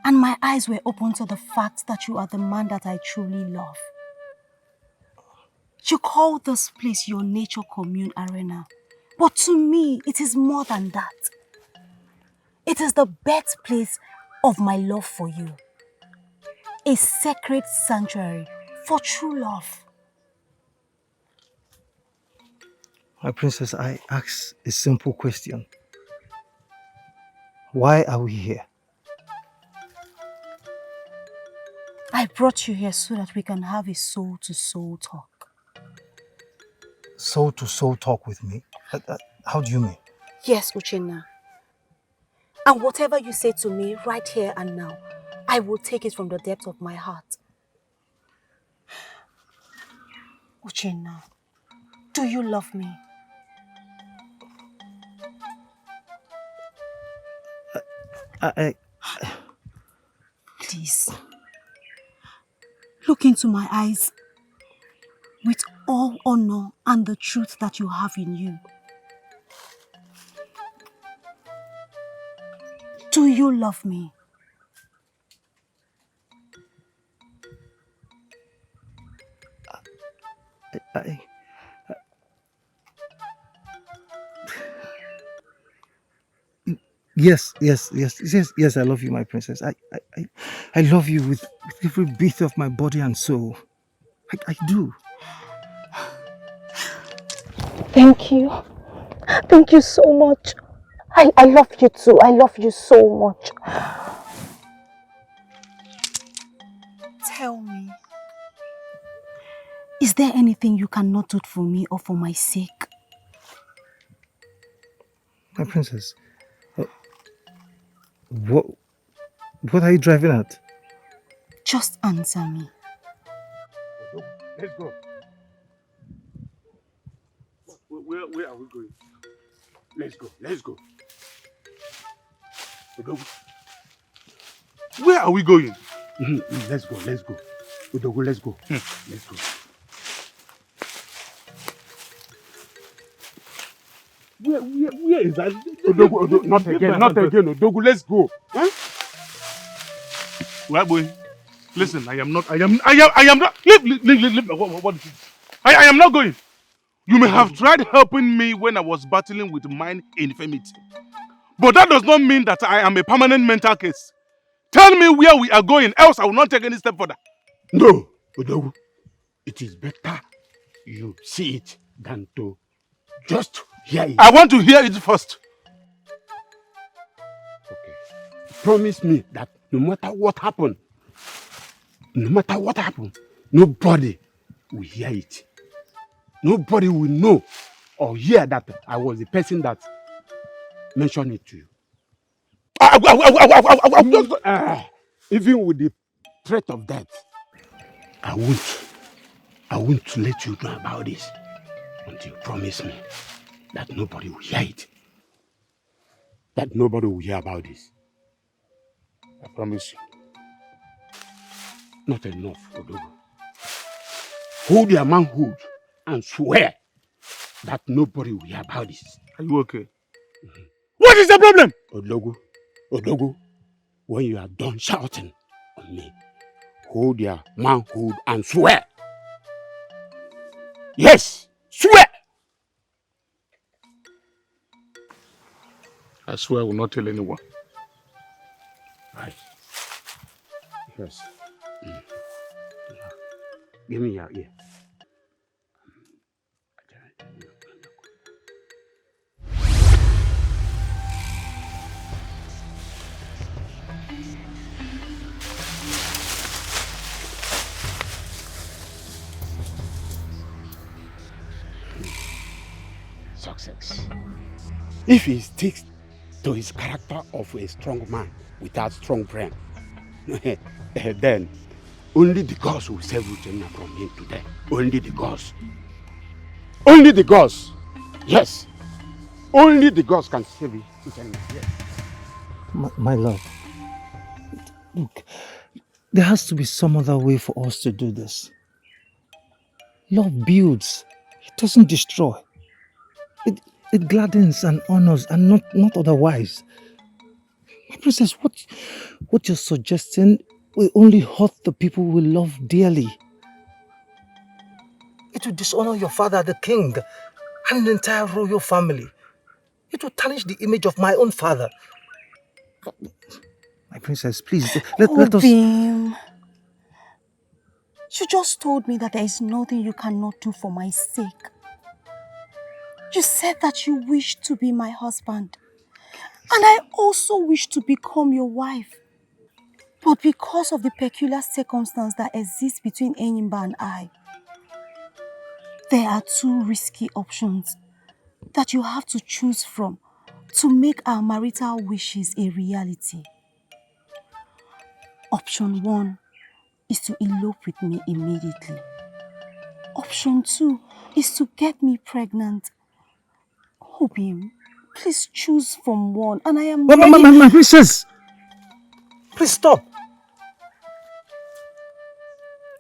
And my eyes were opened to the fact that you are the man that I truly love. You call this place your nature commune arena. But to me, it is more than that. It is the birthplace of my love for you. A sacred sanctuary for true love. My princess, I ask a simple question. Why are we here? I brought you here so that we can have a soul-to-soul talk. Soul-to-soul talk with me? How do you mean? Yes, Uchenna. And whatever you say to me right here and now, I will take it from the depth of my heart. Uchenna, do you love me? Please, look into my eyes with all honor and the truth that you have in you. Do you love me? Yes, I love you, my princess. I love you with every bit of my body and soul. I do. Thank you. Thank you so much. I love you too. I love you so much. Tell me, is there anything you cannot do for me or for my sake? My princess, what are you driving at? Just answer me. Let's go. Where are we going? Let's go. Where are we going? Let's go. Odogu, let's go. Let's go. Where is that? Odogu, not again, Odogu, let's go. Huh? Well, boy, listen, I am not. Leave. What is it? I am not going. You may have tried helping me when I was battling with mind infirmity. But that does not mean that I am a permanent mental case. Tell me where we are going, else I will not take any step further. No, Odogu, it is better you see it than to just hear it. I want to hear it first. Okay. Promise me that no matter what happens, nobody will hear it. Nobody will know or hear that I was the person that mentioned it to you. Even with the threat of death, I won't let you know about this until you promise me that nobody will hear it. That nobody will hear about this. I promise you. Not enough, Odogo. Hold your manhood and swear that nobody will hear about this. Are you okay? What is the problem? Odogo, when you are done shouting on me, hold your manhood and swear. Yes, swear. I swear I will not tell anyone. Right. Yes. Give me your ear. nonsense. If he sticks to his character of a strong man without strong brain, then only the gods will save Uchenna from him today. Only the gods. Only the gods. Yes. Only the gods can save Uchenna. Yes. My love, look, there has to be some other way for us to do this. Love builds, it doesn't destroy. It gladdens and honors and not otherwise. My princess, what you're suggesting will only hurt the people we love dearly. It will dishonor your father, the king, and the entire royal family. It will tarnish the image of my own father. My princess, please, let us... Obim, you just told me that there is nothing you cannot do for my sake. You said that you wish to be my husband. And I also wish to become your wife. But because of the peculiar circumstance that exists between Enyimba and I, there are two risky options that you have to choose from to make our marital wishes a reality. Option 1 is to elope with me immediately. Option 2 is to get me pregnant. Obim, please choose from one, and I am ready. My princess! Please stop!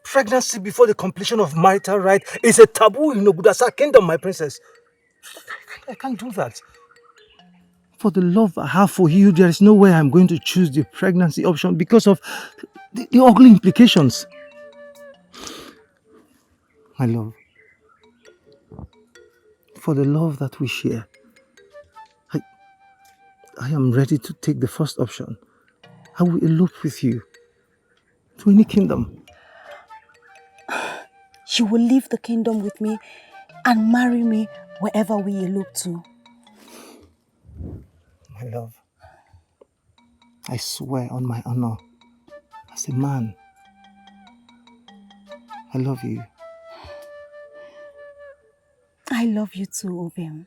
Pregnancy before the completion of marital right is a taboo in Ogudasa kingdom, my princess. I can't do that. For the love I have for you, there is no way I'm going to choose the pregnancy option because of the ugly implications. My love, for the love that we share, I am ready to take the first option. I will elope with you to any kingdom. You will leave the kingdom with me and marry me wherever we elope to. My love, I swear on my honor, as a man, I love you. I love you too, Obim.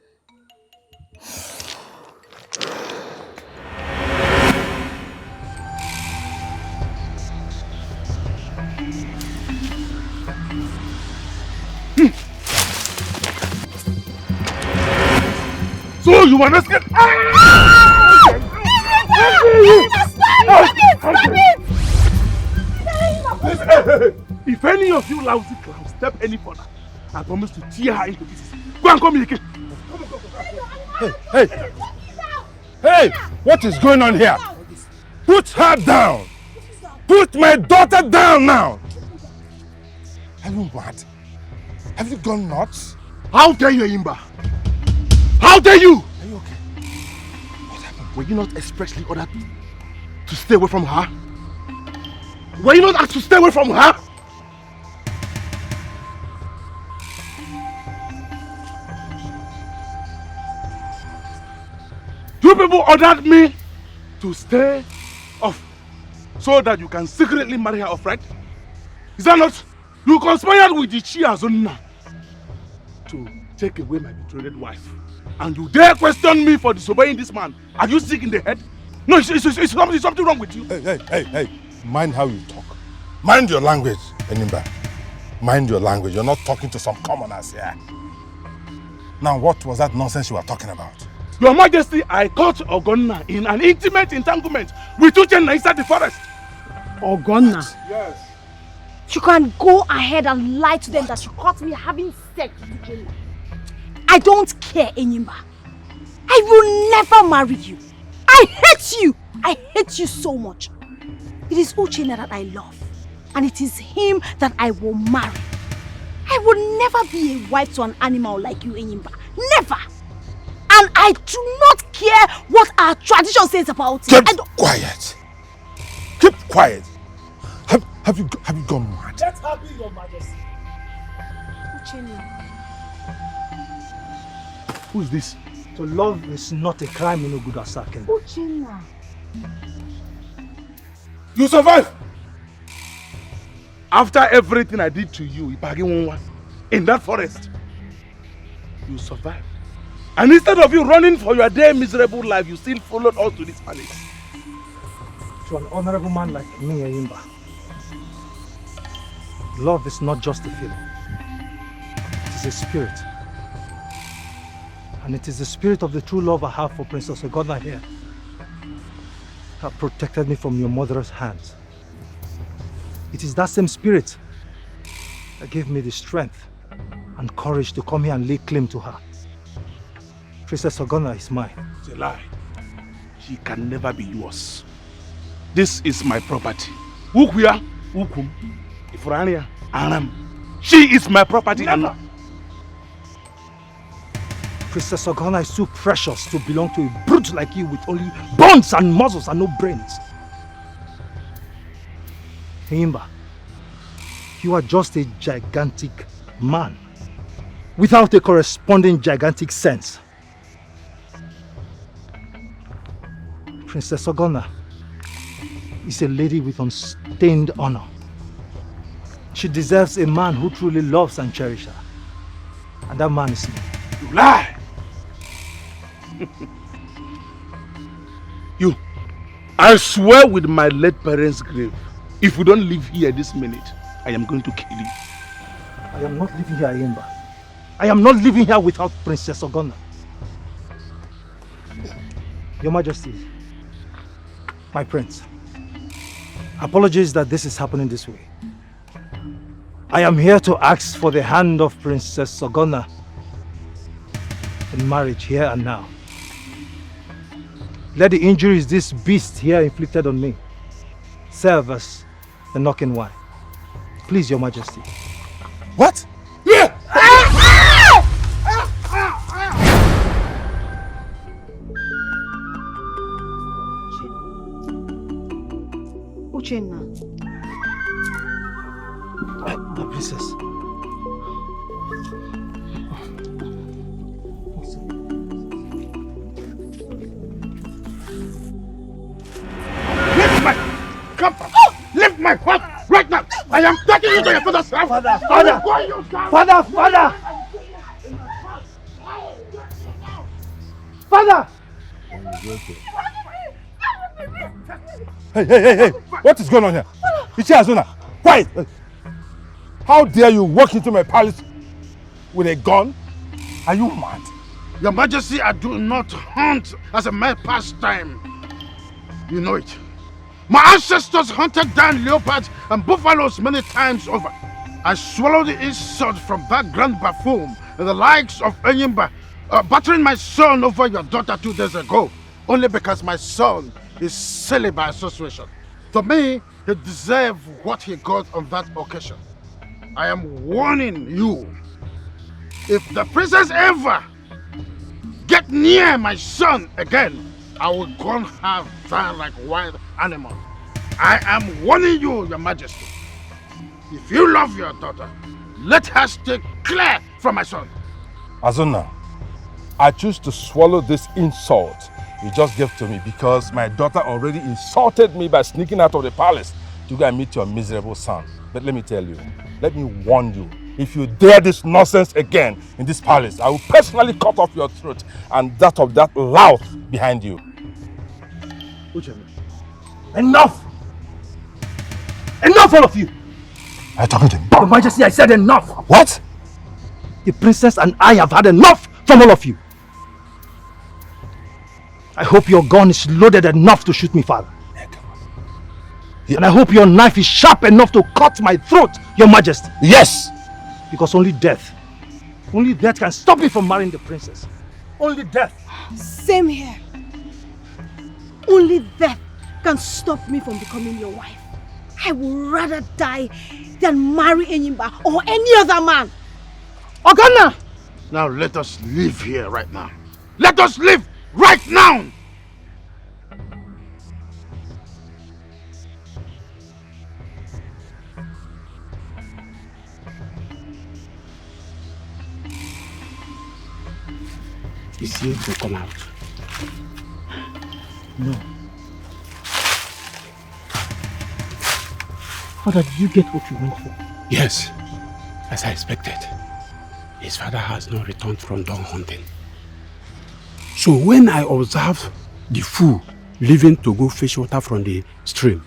So you want to get... If any of you lousy clowns step any further, I promise to tear her into pieces. Go and communicate. Hey, what is going on here? Put her down. Put my daughter down now. Are you mad? Have you gone nuts? How dare you, Imba? How dare you? Are you okay? What happened? Were you not expressly ordered to stay away from her? Were you not asked to stay away from her? You people ordered me to stay off so that you can secretly marry her off, right? Is that not? You conspired with the Chiazonna to take away my betrothed wife. And you dare question me for disobeying this man. Are you sick in the head? No, it's something wrong with you. Hey. Mind how you talk. Mind your language, Enimba. Mind your language. You're not talking to some commoners here. Now, what was that nonsense you were talking about? Your Majesty, I caught Ogonna in an intimate entanglement with Uchenna inside the forest. Ogonna? Yes. You can go ahead and lie to them that you caught me having sex with Uchenna. I don't care, Enyimba. I will never marry you. I hate you. I hate you so much. It is Uchenna that I love. And it is him that I will marry. I will never be a wife to an animal like you, Enyimba. Never. And I do not care what our tradition says about it. Keep quiet. Keep quiet. Have you gone mad? Let her be, Your Majesty. Uchenna. Who is this? To love is not a crime in Ogudasa kingdom. Uchenna. You survived! After everything I did to you in that forest, you survived. And instead of you running for your dear miserable life, you still followed us to this palace. To an honorable man like me, Ayimba, love is not just a feeling. It is a spirit. And it is the spirit of the true love I have for Princess Ogonna here that protected me from your mother's hands. It is that same spirit that gave me the strength and courage to come here and lay claim to her. Princess Ogonna is mine. It's a lie. She can never be yours. This is my property. Ukuya, Ukum, Ifrania, Aram. She is my property. Never. Princess Ogonna is too precious to belong to a brute like you with only bones and muscles and no brains. Ayimba, you are just a gigantic man without a corresponding gigantic sense. Princess Ogonna is a lady with unstained honor. She deserves a man who truly loves and cherishes her. And that man is me. You lie! You, I swear with my late parents' grave, if we don't leave here this minute, I am going to kill you. I am not living here, Ayimba. I am not living here without Princess Ogonna. Your Majesty, my prince, apologies that this is happening this way. I am here to ask for the hand of Princess Ogonna in marriage here and now. Let the injuries this beast here inflicted on me serve as the knocking wine. Please, Your Majesty. What? Yeah! Uchenna. My princess. Lift my comfort! Lift my foot right now! I am taking you to your father's house! Father! Father! Hey! What is going on here? Ichi Azuna, quiet! How dare you walk into my palace with a gun? Are you mad? Your Majesty, I do not hunt as a mere pastime. You know it. My ancestors hunted down leopards and buffaloes many times over. I swallowed the insult from that grand buffoon and the likes of Enyimba, battering my son over your daughter 2 days ago, only because my son is silly by association. To me, he deserved what he got on that occasion. I am warning you, if the princess ever get near my son again, I will gun her down like wild animal. I am warning you, Your Majesty. If you love your daughter, let her stay clear from my son. Azuna, I choose to swallow this insult you just gave to me because my daughter already insulted me by sneaking out of the palace to go and meet your miserable son. But let me tell you, let me warn you, if you dare this nonsense again in this palace, I will personally cut off your throat and that of that lout behind you. Enough! Enough, all of you! Are you talking to me? Your Majesty, I said enough! What? The princess and I have had enough from all of you. I hope your gun is loaded enough to shoot me, father. And I hope your knife is sharp enough to cut my throat, Your Majesty. Yes! Because only death can stop me from marrying the princess. Only death. Same here. Only death can stop me from becoming your wife. I would rather die than marry Enyimba or any other man. Ogonna! Now let us live here right now. Let us live right now! Is he to come out? No. Father, did you get what you went for? Yes, as I expected. His father has not returned from dog hunting. So when I observed the fool leaving to go fetch water from the stream,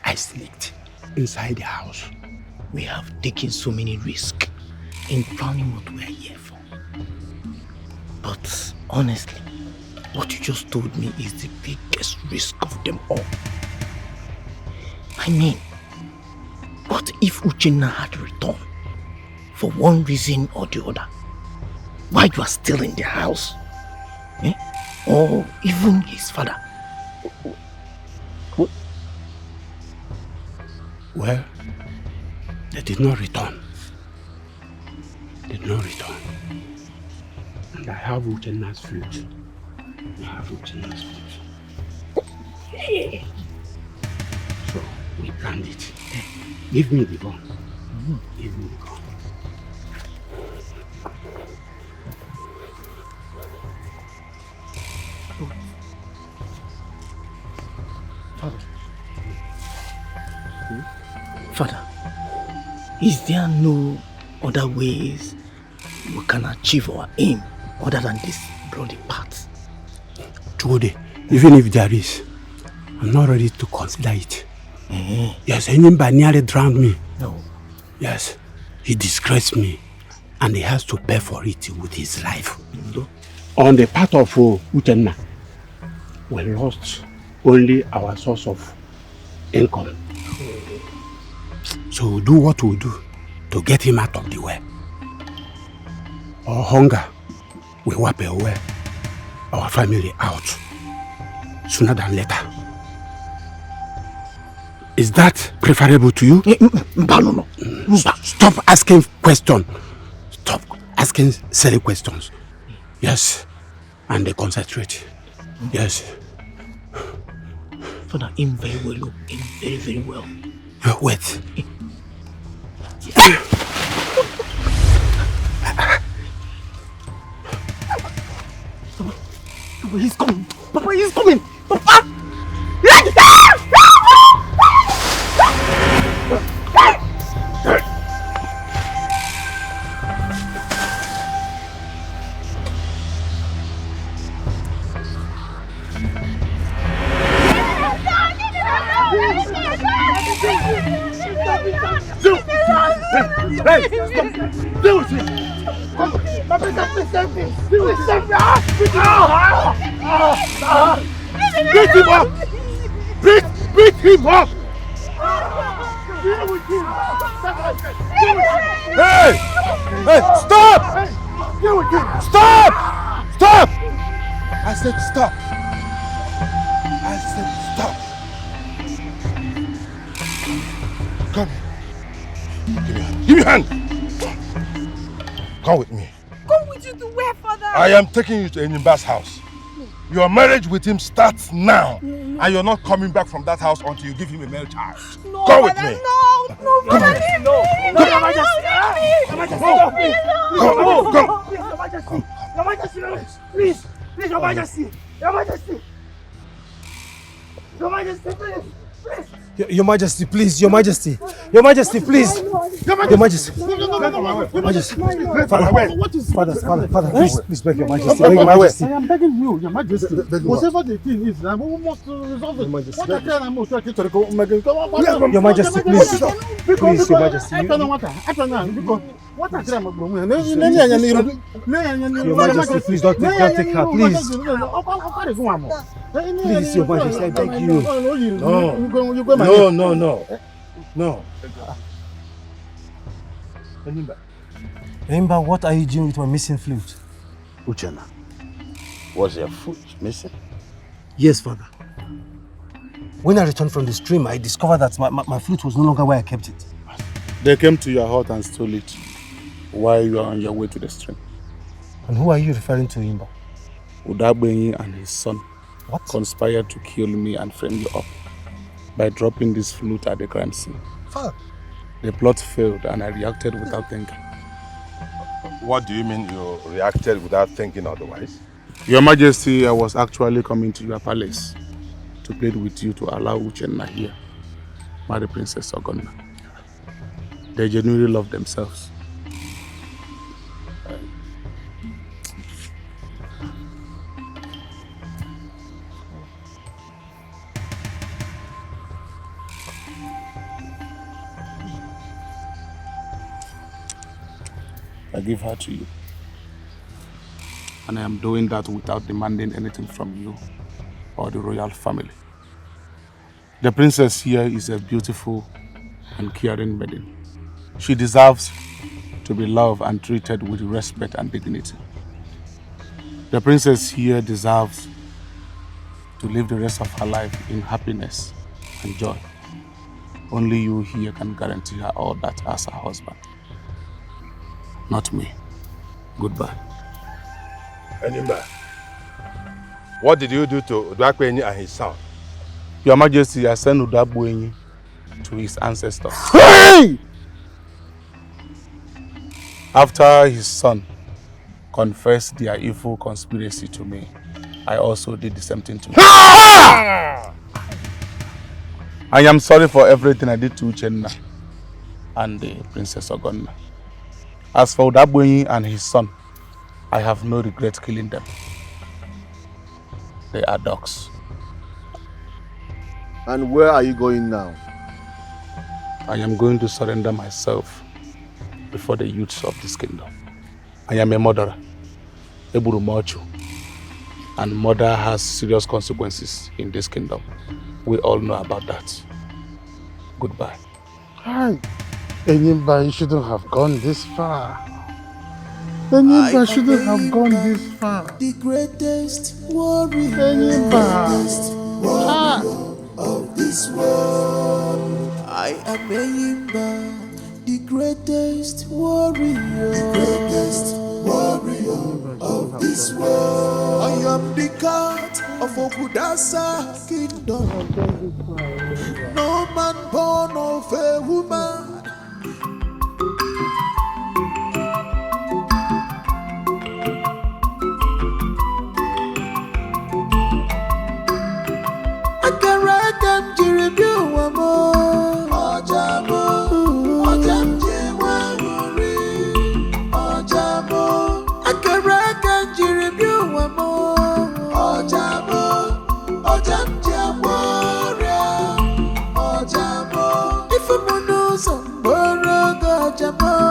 I sneaked inside the house. We have taken so many risks in planning what we are here for. But honestly, what you just told me is the biggest risk of them all. I mean, what if Uchenna had returned for one reason or the other? Why you are still in the house? Eh? Or even his father? What? Well, they did not return. Did not return. And I have Uchenna's flute. I have Uchenna's flute. So we planned it. Give me the gun. Give me the gun. Father, is there no other ways we can achieve our aim other than this bloody path? Chode, even if there is, I'm not ready to consider it. Yes, Enyimba nearly drowned me. No. Yes, he disgraced me and he has to pay for it with his life. On the part of Uchenna, we lost only our source of income. So we'll do what we'll do to get him out of the way. Our hunger will wipe away our family out sooner than later. Is that preferable to you? No. Stop asking questions. Stop asking silly questions. Yes. And they concentrate. Yes. Father, aim very well. Aim very, very well. Wait. Papa, he's coming. Papa, he's coming. Papa! Deal with him! My brother, please save me! Please save me! Beat him up! Beat him up! Deal with him! Hey! Hey, stop! Deal with him! Stop! Stop! I said stop. I said stop. Come here. Give me your hand. Come with me. Come with you to where, Father? I am taking you to Enyimba's house. Your marriage with him starts now. And you're not coming back from that house until you give him a male child. No, Come with Father, me. No, Father, leave me. Come. Your Majesty. Come. Your Majesty, please, Your Majesty, Your Majesty, Your Majesty, please. Your Majesty, please. Your Majesty. Your Majesty, please. Your Majesty. Majesty. Father, please beg Your Majesty. Beg Your Majesty. I am begging you, Your Majesty. Whatever the thing is, we must resolve it. What I tell them, Your Majesty, please. Please, Your Majesty. Your Majesty, please don't take her, please. Please, Your Majesty, I beg you. No. Enyimba, what are you doing with my missing flute? Uchenna, was your flute missing? Yes, Father. When I returned from the stream, I discovered that my flute was no longer where I kept it. They came to your hut and stole it while you are on your way to the stream. And who are you referring to, Enyimba? Udagbenyi and his son conspired to kill me and frame you up by dropping this flute at the crime scene. Father. The plot failed and I reacted without thinking. What do you mean you reacted without thinking otherwise? Your Majesty, I was actually coming to your palace to plead with you to allow Uchenna here marry Princess Ogonna. They genuinely love themselves. I give her to you. And I am doing that without demanding anything from you or the royal family. The princess here is a beautiful and caring maiden. She deserves to be loved and treated with respect and dignity. The princess here deserves to live the rest of her life in happiness and joy. Only you here can guarantee her all that as her husband. Not me. Goodbye. Anima, what did you do to Udakwenyi and his son? Your Majesty, I sent Udakwenyi to his ancestors. Hey! After his son confessed their evil conspiracy to me, I also did the same thing to him. I am sorry for everything I did to Uchenna and the Princess Ogonna. As for Udakwenyi and his son, I have no regret killing them. They are dogs. And where are you going now? I am going to surrender myself before the youths of this kingdom. I am a murderer, Eburu Mochu, and murder has serious consequences in this kingdom. We all know about that. Goodbye. Hi. Enimba, you shouldn't have gone this far. Enimba shouldn't have gone this far. The greatest warrior, of this world. I am Enimba, the greatest warrior, of this world. I am the god of Okudasa kingdom. No man born of a woman. Ojamo